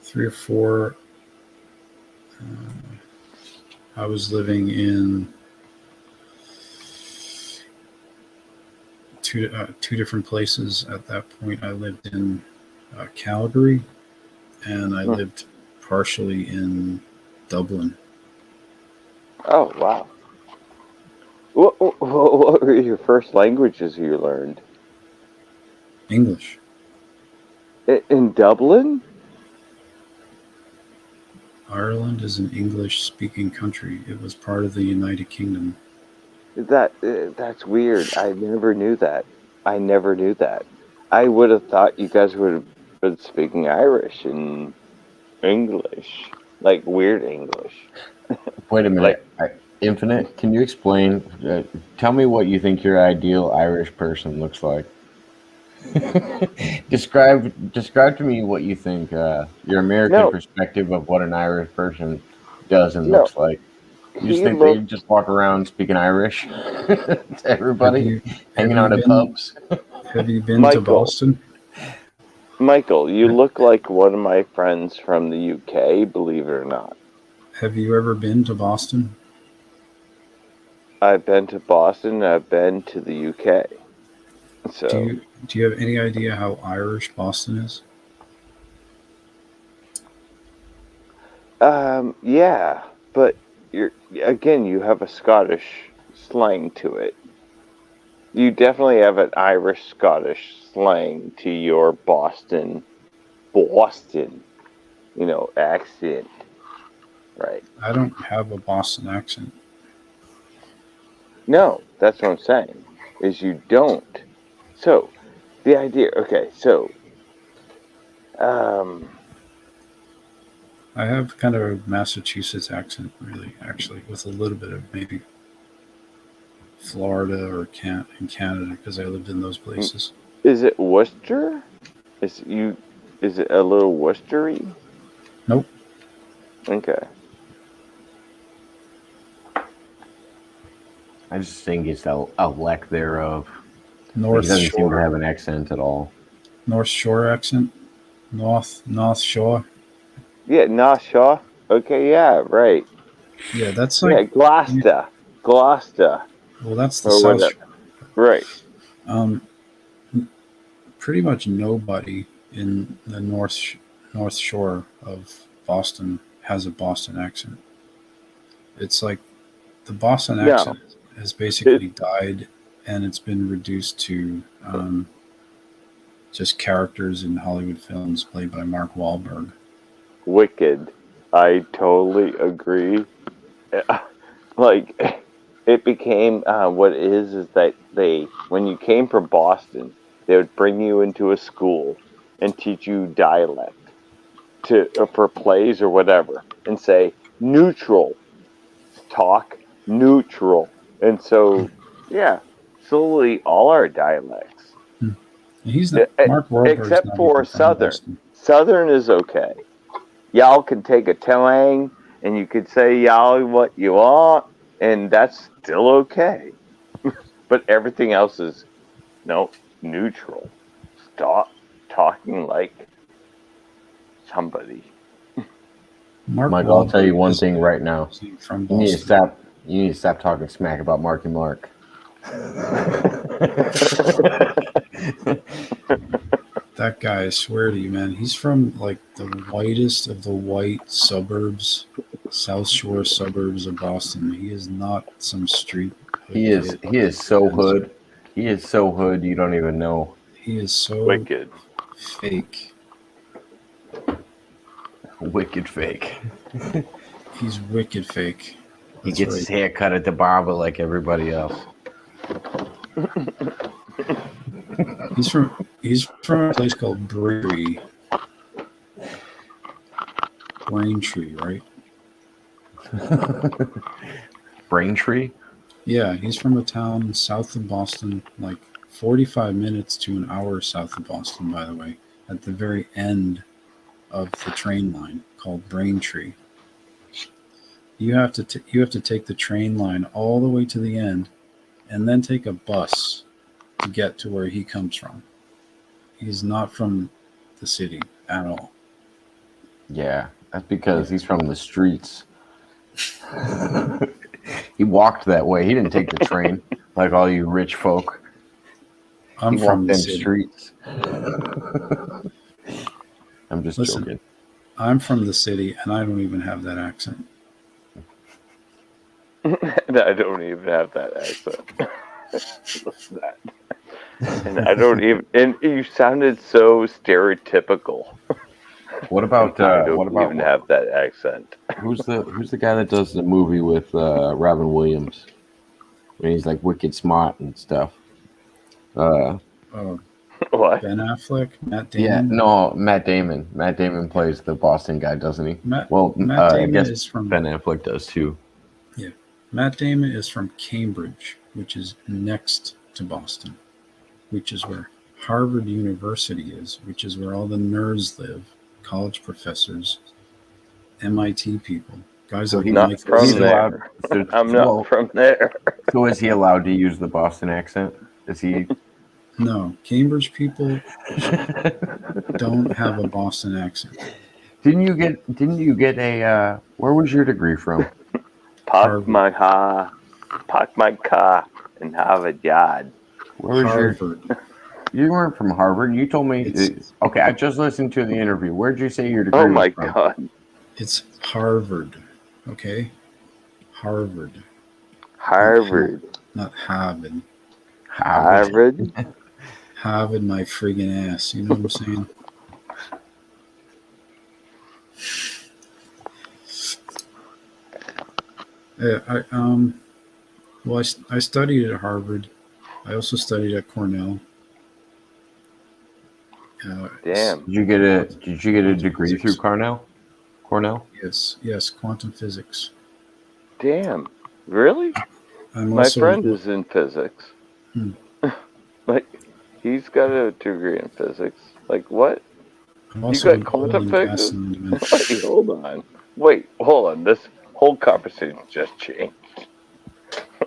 3 or 4. Uh, I was living in two different places at that point. I lived in Calgary, and I Hmm. lived partially in Dublin. Oh, wow. What were your first languages you learned? English. In Dublin? Ireland is an English-speaking country. It was part of the United Kingdom. That's weird. I never knew that. I never knew that. I would have thought you guys would have been speaking Irish and English, like weird English. Wait a Like, minute, Infinite. Can you explain? Tell me what you think your ideal Irish person looks like. Describe to me what you think your American no, perspective of what an Irish person does and no. looks like. You just He think they looked. just walk around speaking Irish to Have everybody, you have hanging you out at been pubs? have you been to Michael, Boston? Michael, you look like one of my friends from the UK, believe it or not. Have you ever been to Boston? I've been to Boston, I've been to the UK. Do So, you do you have any idea how Irish Boston is? yeah, but you have a Scottish slang to it. You definitely have an Irish Scottish slang to your Boston, accent, right? I don't have a Boston accent. No, that's what I'm saying. Is you don't. So, the idea. Okay, so um, I have kind of a Massachusetts accent, really, actually, with a little bit of maybe Florida or in Canada because I lived in those places. is it Worcester? Is you? Is it a little Worcestery? Nope. Okay. I just think it's a lack thereof. He North doesn't seem to Shore. have an accent at all. North Shore accent. North Shore. Yeah, North Shore. Okay, yeah, right. Yeah, that's Yeah, like, Gloucester, well, that's the or South whatever. Shore. Right. Um, Pretty much nobody in the North Shore of Boston has a Boston accent. It's like the Boston No, accent has it, basically died and it's been reduced to just characters in Hollywood films played by Mark Wahlberg. Wicked. I totally agree. Like, it became what it is that when you came from Boston, they would bring you into a school and teach you dialect for plays or whatever, and say neutral, talk neutral, and so yeah, slowly all our dialects, Hmm. He's not Mark Wahlberg's except not for even from Southern. Boston. Southern is okay. Y'all can take a twang and you could say y'all what you want, and that's still okay. But everything else is no neutral. Stop talking like somebody. Mark Michael, I'll tell you Wahlberg one is thing right now. from You need to Boston. stop. You need to stop talking smack about Marky Mark. That guy, I swear to you, man, he's from like the whitest of the white suburbs, South Shore suburbs of Boston. He is not some street hood He is. kid He like is so pretends. hood. He is so hood. You don't even know. He is so Wicked. fake. Wicked fake. He's wicked fake. He That's gets right. his hair cut at the barber like everybody else. He's from a place called Braintree, right? Braintree. Yeah, he's from a town south of Boston, like 45 minutes to an hour south of Boston, by the way, at the very end of the train line called Braintree. You have to take the train line all the way to the end and then take a bus to get to where he comes from. He's not from the city at all. Yeah, that's because he's from the streets. He walked that way. He didn't take the train like all you rich folk. I'm He from walked the them city. streets. I'm just Listen, joking. I'm from the city and I don't even have that accent. I don't even have that accent. Listen to that. And I don't even. And you sounded so stereotypical. What about I don't even have that accent. who's the guy that does the movie with Robin Williams when he's like wicked smart and stuff? Oh, What? Ben Affleck, Matt Yeah, Damon. no, Matt Damon. Matt Damon plays the Boston guy, doesn't he? Matt, Well, Matt I Damon guess is from Ben Affleck does too. yeah. Matt Damon is from Cambridge, which is next to Boston, which is where Harvard University is, which is where all the nerds live, college professors, MIT people, guys So like he- Not Mike. from he's allowed. there. So, I'm not well, from there. so is he allowed to use the Boston accent? Is he? No, Cambridge people don't have a Boston accent. Didn't you get a? Where was your degree from? Park Harvard. my car in Harvard Yard. Where was your? Harvard. You weren't from Harvard. You told me. It's Okay, I just listened to the interview. Where'd you say your degree Oh was my from? god. it's Harvard. Okay? Harvard. Harvard. Not Harvard. Harvard. Harvard my friggin' ass. You know what I'm saying? Yeah, I studied at Harvard. I also studied at Cornell. Damn. Did you get a degree through Cornell? Cornell? Yes, quantum physics. Damn. Really? I'm My also friend is in physics. Hmm. Like, he's got a degree in physics. Like, what? I'm You also got an oil quantum and gas physics? and Wait, hold on. Wait, hold on. This whole conversation just changed.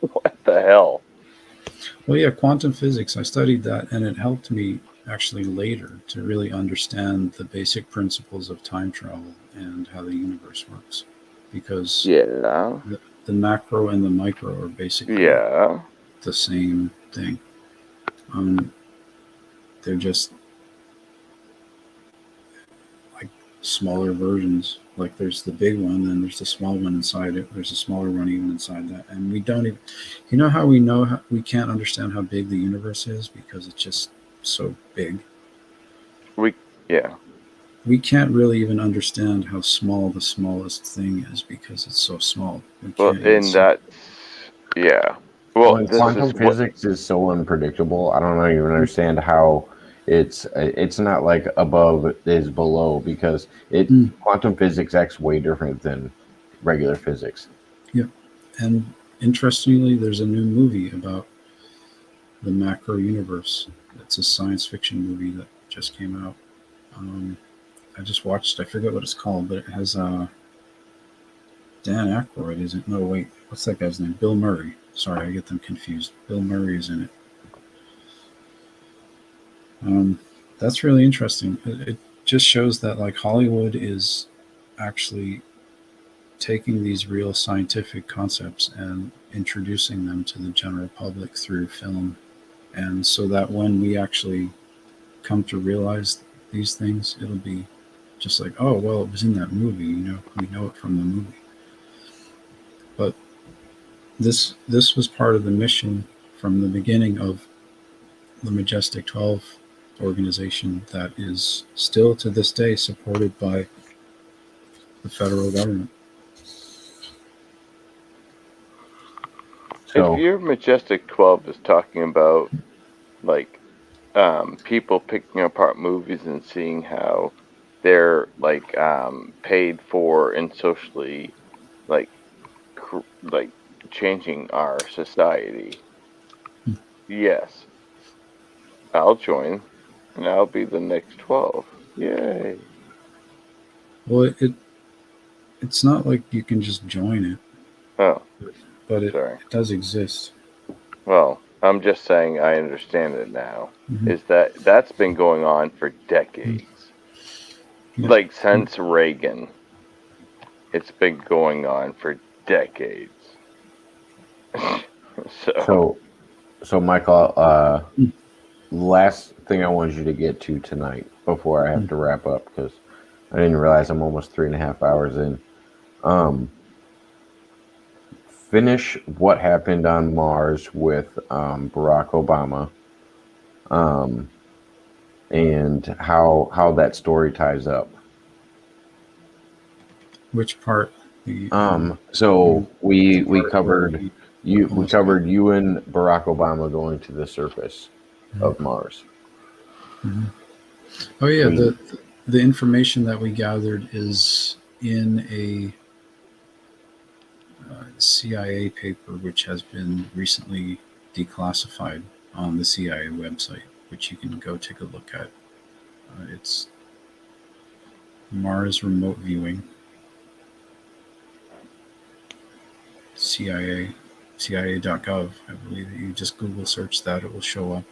What the hell? well, yeah, quantum physics. I studied that, and it helped me actually later to really understand the basic principles of time travel and how the universe works, because Yeah. the macro and the micro are basically Yeah. the same thing. They're just like smaller versions. Like there's the big one, then there's the small one inside it. There's a smaller one even inside that, and we don't even. You know how we know we can't understand how big the universe is because it's just so big. We yeah. We can't really even understand how small the smallest thing is because it's so small. We Well, can't even and see. yeah. Well, Well, and this is quantum what. physics is so unpredictable. I don't even understand how it's not like above is below because Mm, quantum physics acts way different than regular physics. yeah, and interestingly, there's a new movie about the macro universe. It's a science fiction movie that just came out. Um, I just watched. I forget what it's called, but it has Dan Aykroyd. Is it? No, wait. What's that guy's name? Bill Murray. Sorry, I get them confused. Bill Murray is in it. Um, that's really interesting. It just shows that like Hollywood is actually taking these real scientific concepts and introducing them to the general public through film, and so that when we actually come to realize these things, it'll be just like, oh well, it was in that movie. We know it from the movie. But this was part of the mission from the beginning of the Majestic 12 organization that is still to this day supported by the federal government. If So, your Majestic 12 is talking about like people picking apart movies and seeing how they're like paid for and socially like like changing our society, yes, I'll join and I'll be the next 12. Yay. Well, it's not like you can just join it, Oh, but sorry. it does exist. Well, I'm just saying I understand it now. Mm-hmm. Is that that's been going on for decades. Yeah. Like since Reagan. It's been going on for decades. So, so, so, Michael, last thing I wanted you to get to tonight before I have to wrap up because I didn't realize I'm almost 3.5 hours in. Um, finish what happened on Mars with Barack Obama, um, and how that story ties up. Which part? The So we the we part where covered he you we almost got. covered you and Barack Obama going to the surface Mhm. of Mars. Mhm. Oh yeah, We the information that we gathered is in a CIA paper which has been recently declassified on the CIA website, which you can go take a look at. It's Mars remote viewing, CIA, CIA.gov. I believe you just Google search that, it will show up.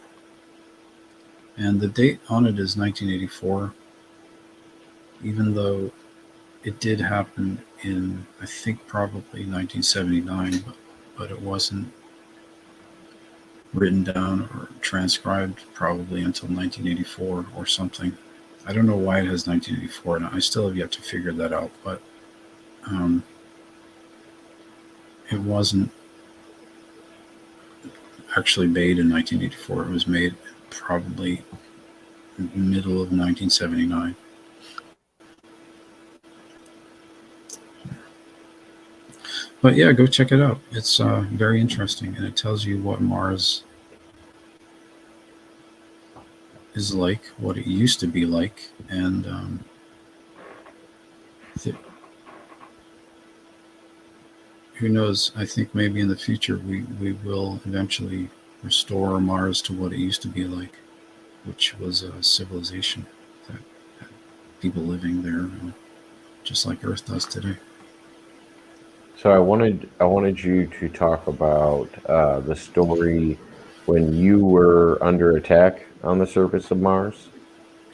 And the date on it is 1984, even though it did happen in, I think, probably 1979, but it wasn't written down or transcribed probably until 1984 or something. I don't know why it has 1984, and I still have yet to figure that out, but um, it wasn't actually made in 1984. It was made probably middle of 1979. But yeah, go check it out. It's very interesting, and it tells you what Mars is like, what it used to be like, and th- who knows? I think maybe in the future we will eventually restore Mars to what it used to be like, which was a civilization that had people living there, just like Earth does today. so I wanted you to talk about the story when you were under attack on the surface of Mars,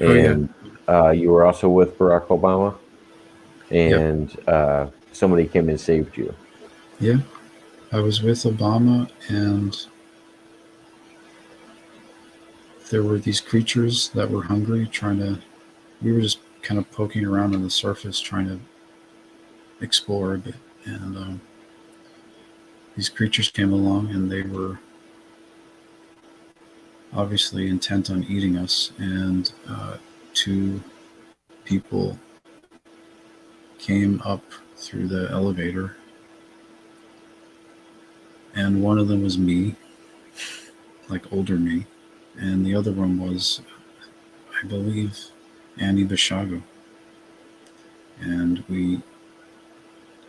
Oh yeah, and you were also with Barack Obama, yep, and somebody came and saved you. yeah. I was with Obama, and there were these creatures that were hungry, trying to. We were just kind of poking around on the surface, trying to explore a bit, and these creatures came along, and they were obviously intent on eating us. And two people came up through the elevator, and one of them was me, like older me, and the other one was, I believe, Annie Bishago. And we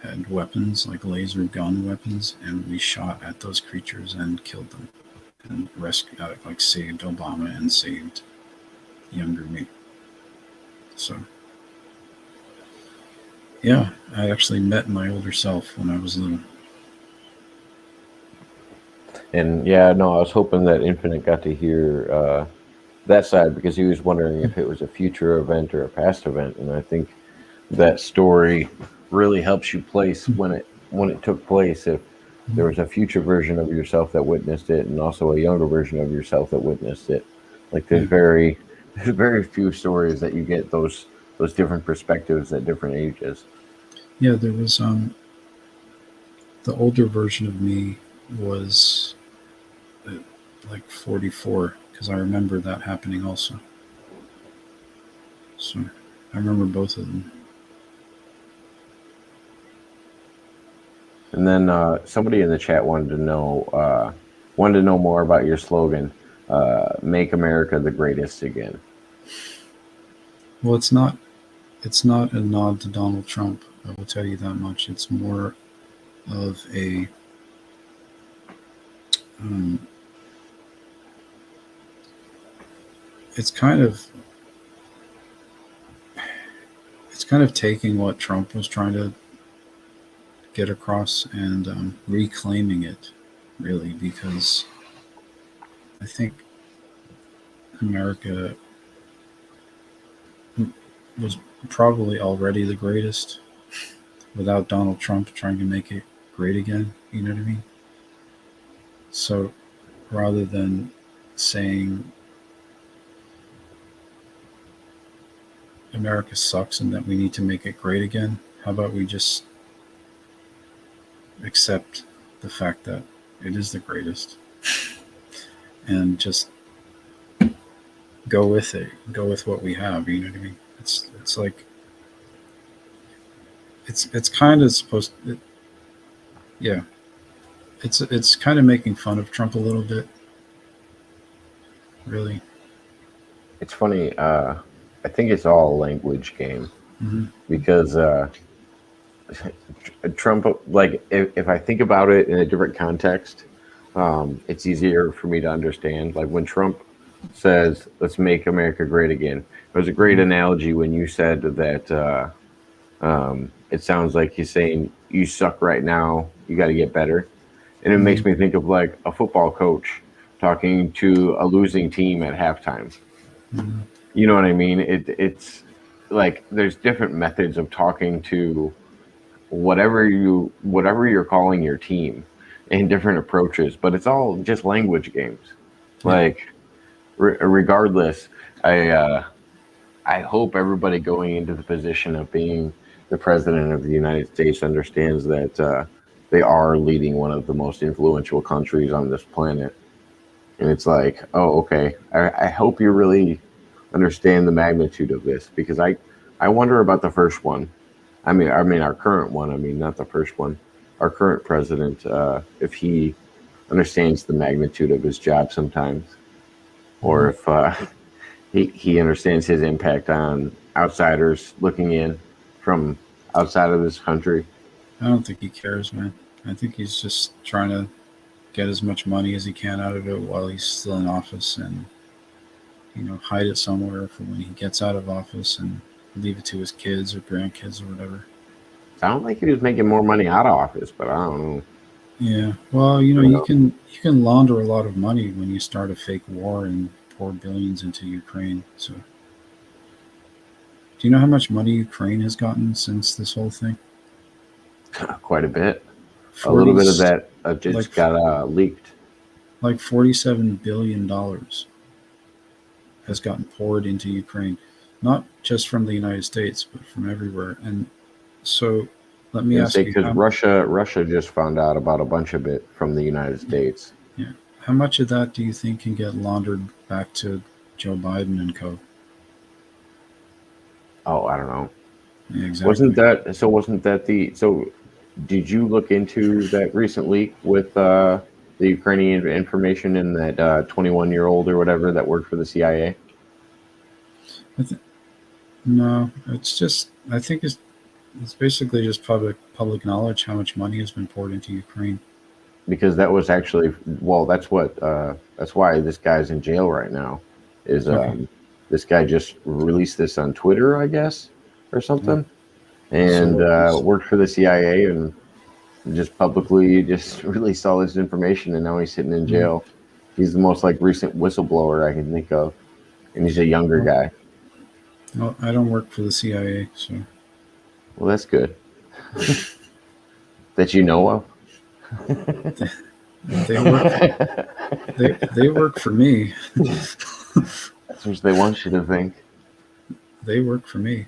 had weapons, like laser gun weapons, and we shot at those creatures and killed them, and rescued, like saved Obama and saved younger me. So, yeah, I actually met my older self when I was little. And yeah, no, I was hoping that Infinite got to hear that side, because he was wondering if it was a future event or a past event. And I think that story really helps you place when it took place, if there was a future version of yourself that witnessed it, and also a younger version of yourself that witnessed it. Like there's very few stories that you get those different perspectives at different ages. Yeah, there was the older version of me was like 44, because I remember that happening also. So I remember both of them. And then somebody in the chat wanted to know more about your slogan, "Make America the Greatest Again." Well, it's not a nod to Donald Trump, I will tell you that much. It's more of a it's kind of taking what Trump was trying to get across and reclaiming it, really, because I think America was probably already the greatest without Donald Trump trying to make it great again. You know what I mean? So rather than saying America sucks and that we need to make it great again, how about we just accept the fact that it is the greatest and just go with it, go with what we have. You know what I mean? It's like it's kind of supposed to, yeah, it's kind of making fun of Trump a little bit, really. It's funny. I think it's all a language game, because Trump, like, if I think about it in a different context, it's easier for me to understand. Like when Trump says, "Let's make America great again," it was a great analogy when you said that it sounds like he's saying, "You suck right now. You got to get better." And it makes me think of like a football coach talking to a losing team at halftime. You know what I mean? It's like there's different methods of talking to whatever you're calling your team, and different approaches, but it's all just language games. Like regardless, I hope everybody going into the position of being the president of the United States understands that they are leading one of the most influential countries on this planet. And it's like, oh, okay. I hope you really understand the magnitude of this, because I wonder about the first one. I mean our current one. I mean, not the first one. Our current president, if he understands the magnitude of his job sometimes, or if he understands his impact on outsiders looking in from outside of this country. I don't think he cares, man. I think he's just trying to get as much money as he can out of it while he's still in office, and hide it somewhere for when he gets out of office, and leave it to his kids or grandkids or whatever. Sounds like he was making more money out of office, but I don't know. Yeah, well, you can launder a lot of money when you start a fake war and pour billions into Ukraine. So, do you know how much money Ukraine has gotten since this whole thing? Quite a bit. A little bit of that just got leaked. Like $47 billion has gotten poured into Ukraine. not just from the United States, but from everywhere. And so, let I me was gonna say ask you, because Russia just found out about a bunch of it from the United States. yeah, how much of that do you think can get laundered back to Joe Biden and co? Oh, I don't know. Yeah, Wasn't exactly. that so? Wasn't that the so? Did you look into that recent leak with the Ukrainian information and that 21-year-old or whatever that worked for the CIA? I th- no, it's just I think it's basically just public knowledge how much money has been poured into Ukraine. Because that was actually well, that's why this guy's in jail right now. Is Okay, this guy just released this on Twitter, I guess, or yeah. something, So and what was worked for the CIA and just publicly just released all this information, and now he's sitting in mm, jail. He's the most like recent whistleblower I can think of, and he's a younger well, guy. well, I don't work for the CIA, so Well, that's good that you know of. they work they work for me. That's what they want you to think. They work for me.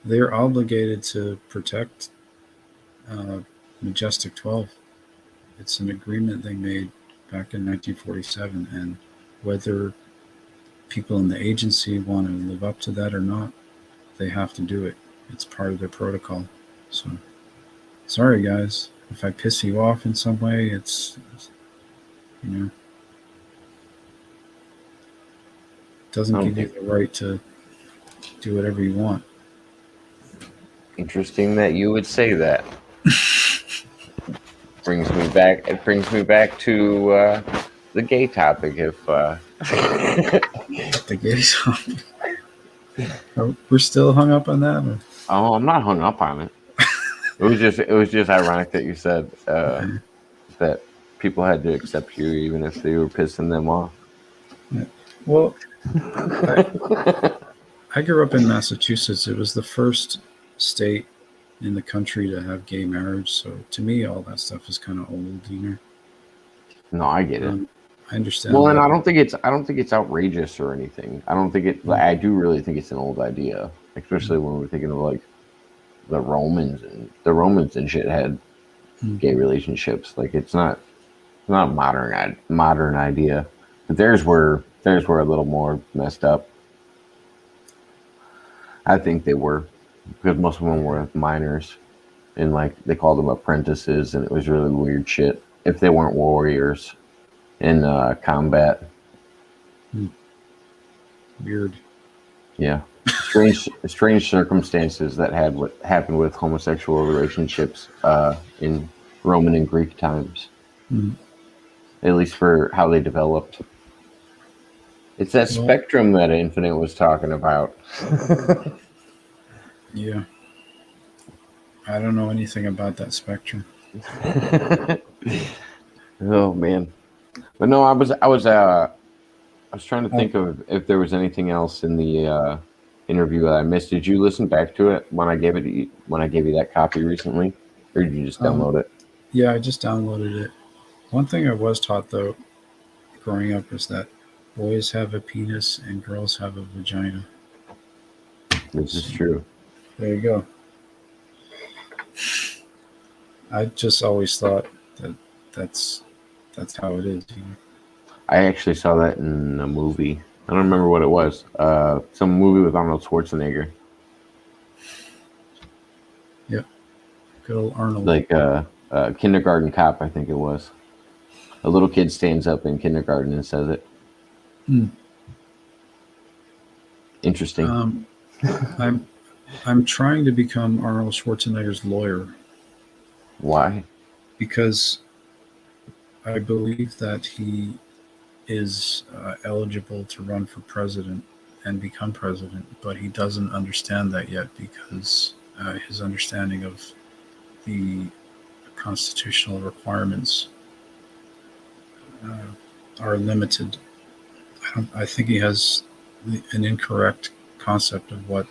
They're obligated to protect uh, Majestic 12. It's an agreement they made back in 1947, and whether people in the agency want to live up to that or not, they have to do it. It's part of their protocol. So, sorry guys, if I piss you off in some way, you know, it doesn't I don't give you think. the right to do whatever you want. Interesting that you would say that. Brings me back. It brings me back to the gay topic. If The gays. We're still hung up on that. Or? oh, I'm not hung up on it. It was just ironic that you said Okay. that people had to accept you even if they were pissing them off. Yeah. Well, I grew up in Massachusetts. It was the first state in the country to have gay marriage. So to me, all that stuff is kind of old, you know. No, I get it. I understand Well, and that. I don't think it's outrageous or anything. I don't think it. Mm, I do really think it's an old idea, especially when we're thinking of like the Romans and shit had mm. gay relationships. Like it's not a modern idea, but theirs were a little more messed up. I think they were because most of them were minors and like they called them apprentices, and it was really weird shit if they weren't warriors in combat. Weird. Yeah, strange circumstances that had what happened with homosexual relationships in Roman and Greek times, Mm. at least for how they developed. It's that Well, spectrum that Infinite was talking about. yeah. I don't know anything about that spectrum. Oh man, but no, I was trying to Oh, think of if there was anything else in the interview that I missed. Did you listen back to it when I gave it to you, when I gave you that copy recently, or did you just um, download it? yeah, I just downloaded it. One thing I was taught though, growing up, was that boys have a penis and girls have a vagina. This is So true. there you go. I just always thought that that's that's how it is. You know? I actually saw that in a movie. I don't remember what it was. Some movie with Arnold Schwarzenegger, Yep. Good old Arnold. like Kindergarten Cop, I think it was. A little kid stands up in kindergarten and says it. Hmm. Interesting. I'm I'm trying to become Arnold Schwarzenegger's lawyer Why? because I believe that he is eligible to run for president and become president, but he doesn't understand that yet because his understanding of the constitutional requirements are limited. I think he has an incorrect concept of what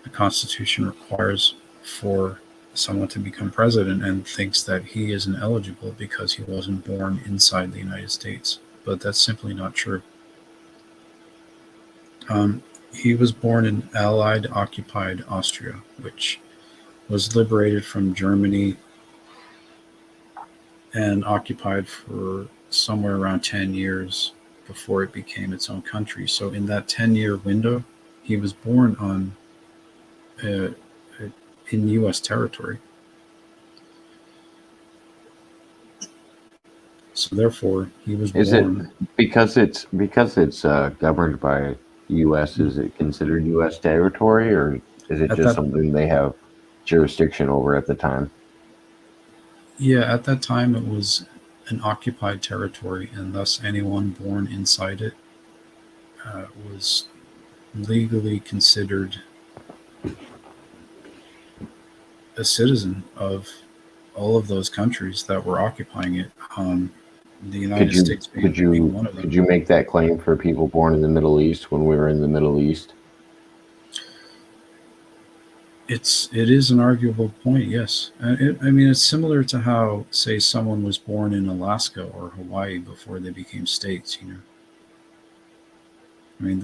the Constitution requires for someone to become president and thinks that he isn't eligible because he wasn't born inside the United States. But that's simply not true. He was born in Allied occupied Austria, which was liberated from Germany and occupied for somewhere around 10 years before it became its own country. So, in that 10-year window, he was born on uh, in U.S. territory. So, therefore, he was Is it born. because it's governed by U.S. Is it considered U.S. territory, or is it At just that, something they have jurisdiction over at the time? yeah, at that time, it was an occupied territory, and thus anyone born inside it was legally considered a citizen of all of those countries that were occupying it. The Could United you States could being you one of them. could you make that claim for people born in the Middle East when we were in the Middle East? It is an arguable point, yes. I mean, it's similar to how, say, someone was born in Alaska or Hawaii before they became states. I mean,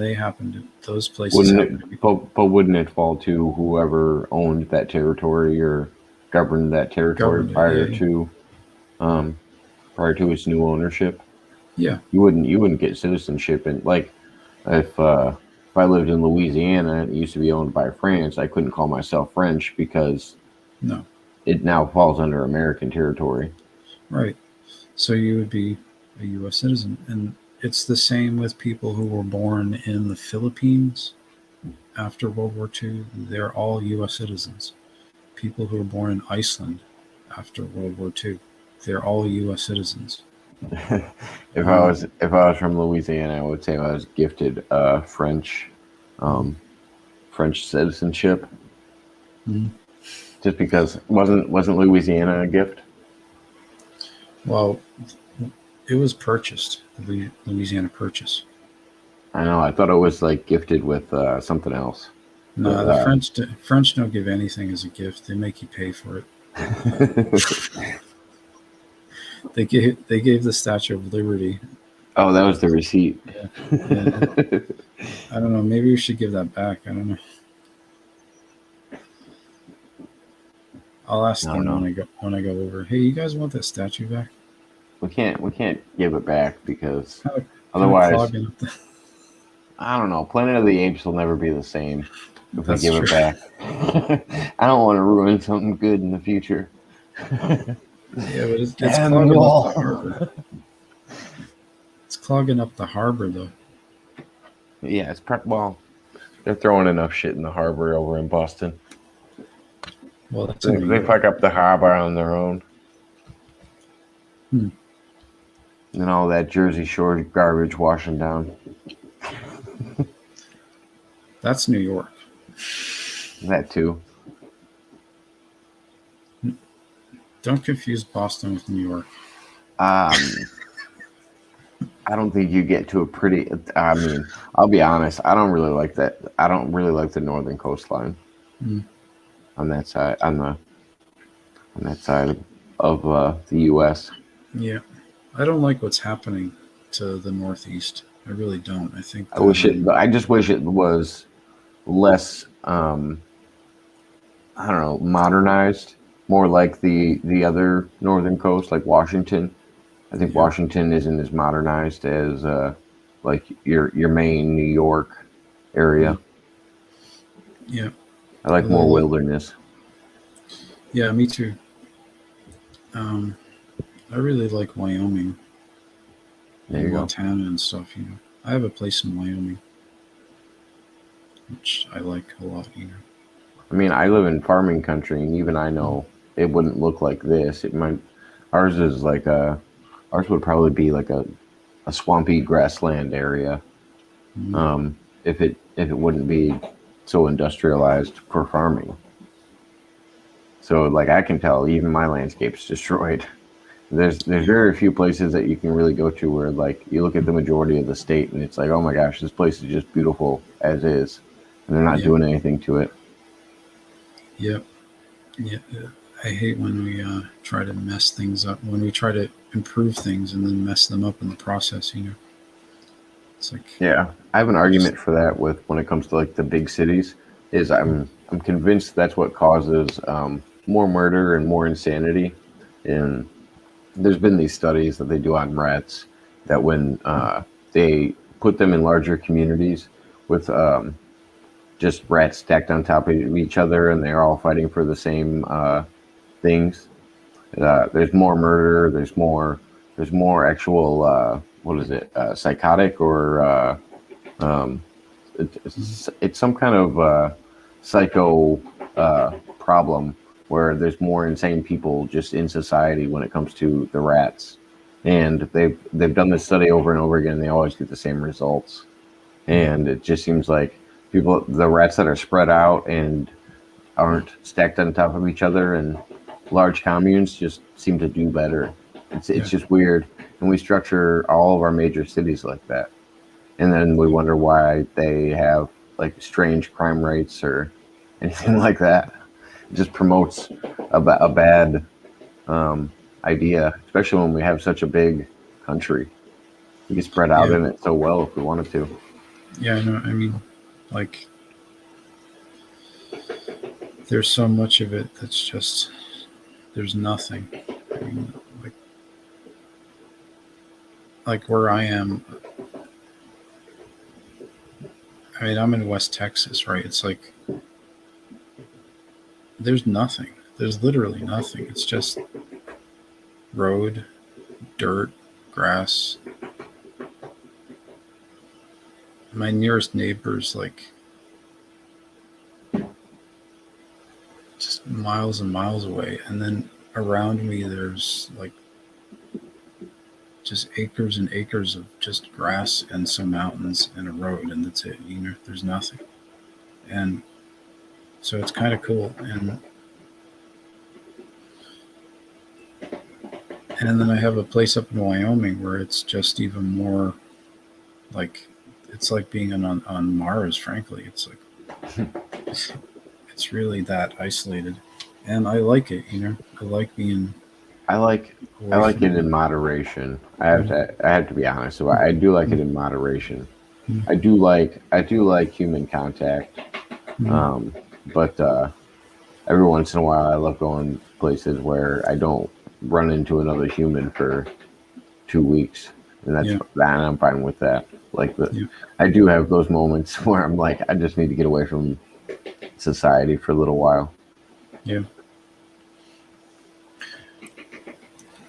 those places Wouldn't happen to be. it? But wouldn't it fall to whoever owned that territory or governed that territory Governed it. Yeah, um, prior to its new ownership? yeah, You wouldn't get citizenship, and like if I lived in Louisiana and it used to be owned by France, I couldn't call myself French because no, it now falls under American territory. right. So you would be a U.S. citizen, and it's the same with people who were born in the Philippines after World War II. They're all U.S. citizens. People who were born in Iceland after World War II, they're all U.S. citizens. Um, If I was from Louisiana, I would say I was gifted um, French citizenship, mhm. just because wasn't Louisiana a gift? Well, it was purchased, the Louisiana Purchase. I know. I thought it was like gifted with something else. No, But the French don't give anything as a gift. They make you pay for it. They gave the Statue of Liberty. oh, that was the receipt. Yeah, yeah. I don't know. Maybe we should give that back. I don't know. I'll ask I don't them know. when I go over. Hey, you guys want that statue back? We can't give it back because Kind of otherwise, clogging up. I don't know. Planet of the Apes will never be the same if we That's give true. it back. I don't want to ruin something good in the future. Yeah, but it's clogging up the harbor. Samuel. It's clogging up the harbor, though. Yeah, well, they're throwing enough shit in the harbor over in Boston. Well, that's in New They York. fuck up the harbor on their own. Hmm. And all that Jersey Shore garbage washing down. That's New York. That too. Don't confuse Boston with New York. Um, I don't think you get to a pretty. I mean, I'll be honest. I don't really like that. I don't really like the northern coastline Hmm. on that side. On that side of the U.S. Yeah, I don't like what's happening to the Northeast. I really don't. I think I that wish it. I just wish it was less. I don't know, modernized, more like the other northern coast, like Washington. I think yeah, Washington isn't as modernized as like your main New York area. mm, yeah. I like Although, more wilderness. yeah, me too. Um, I really like Wyoming There and you go. Montana and stuff. I have a place in Wyoming which I like a lot. I mean, I live in farming country, and even I Mm, know it wouldn't look like this. It might. Ours is like a. Ours would probably be like a swampy grassland area. mm, If it wouldn't be so industrialized for farming. So like I can tell, even my landscape's destroyed. There's yeah, very few places that you can really go to where like you look at the majority of the state and it's like, oh my gosh, this place is just beautiful as is, and they're not yeah, doing anything to it. yeah, yeah. I hate when we try to mess things up, when we try to improve things and then mess them up in the process. It's like, Yeah, I have an I just argument for that with when it comes to like the big cities. Is I'm convinced that's what causes more murder and more insanity. And there's been these studies that they do on rats that when they put them in larger communities with just rats stacked on top of each other and they're all fighting for the same things. There's more murder. There's more actual what is it? Psychotic or um, it's some kind of psycho problem where there's more insane people just in society when it comes to the rats, and they've done this study over and over again. They always get the same results, and it just seems like the rats that are spread out and aren't stacked on top of each other and large communes just seem to do better. It's yeah, just weird, and we structure all of our major cities like that, and then we wonder why they have like strange crime rates or anything like that. It just promotes a bad um, idea, especially when we have such a big country. We can spread out yeah, in it so well if we wanted to. yeah. No, I mean, like, there's so much of it that's just there's nothing. I mean, like where I am. I mean, I'm in West Texas, right? It's like there's nothing. There's literally nothing. It's just road, dirt, grass. My nearest neighbor's like just miles and miles away, and then around me there's like just acres and acres of just grass and some mountains and a road, and that's it. You know, there's nothing, and so it's kind of cool. And then I have a place up in Wyoming where it's just even more like it's like being on Mars. Frankly, it's like it's really that isolated, and I like it. You know, I like being I like I away like it from. in moderation. Mm, I have to be honest. So I do like it in moderation. mm, I do like human contact. mm. Um, but every once in a while, I love going places where I don't run into another human for 2 weeks, and Yeah, I'm fine with that. Like yeah, I do have those moments where I'm like, I just need to get away from society for a little while. yeah.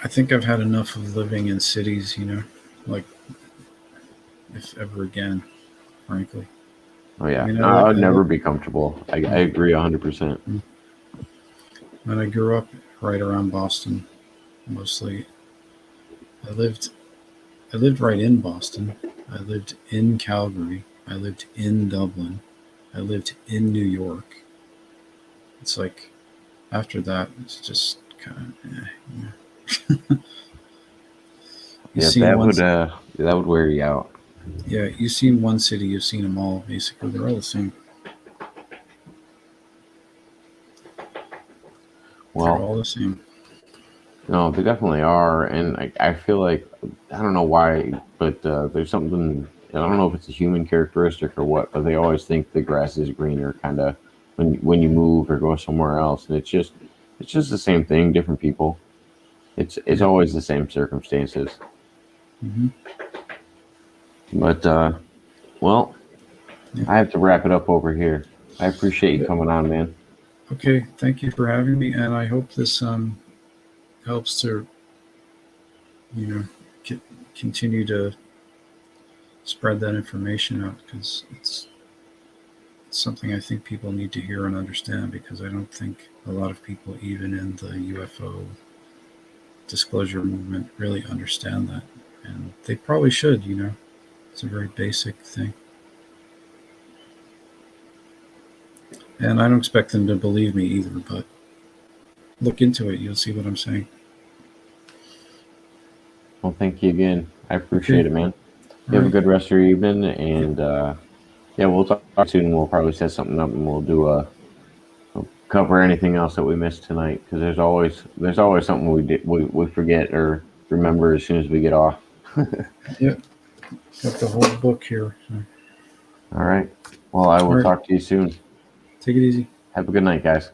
I think I've had enough of living in cities. You know, like if ever again, frankly. Oh I yeah, mean, no, I would never be comfortable. I agree 100%. when I grew up right around Boston, mostly. I lived I lived right in Boston. I lived in Calgary. I lived in Dublin. I lived in New York. It's like after that, it's just kind of you know. You've Yeah, seen one, that would wear you out. yeah. You've seen one city. You've seen them all. Basically, they're all the same. They're Well, all the same. no, they definitely are, and I feel like I don't know why, but there's something. I don't know if it's a human characteristic or what, but they always think the grass is greener, kind of when you move or go somewhere else, and it's just the same thing, different people. It's Yeah. always the same circumstances. Hmm. But well, Yeah. I have to wrap it up over here. I appreciate you Yeah. coming on, man. Okay. Thank you for having me, and I hope this helps to you know c- continue to spread that information out because it's something I think people need to hear and understand because I don't think a lot of people, even in the UFO disclosure movement, really understand that. And they probably should, you know. It's a very basic thing. And I don't expect them to believe me either, but look into it. You'll see what I'm saying. Well, thank you again. I Okay. appreciate it, man. All You have a right. good rest of your evening, Yeah. and yeah, we'll talk soon. We'll probably set something up, and we'll cover anything else that we missed tonight because there's always something we forget or remember as soon as we get off. Yeah. got the whole book here. So All right. Well, I will All right. talk to you soon. take it easy. Have a good night, guys.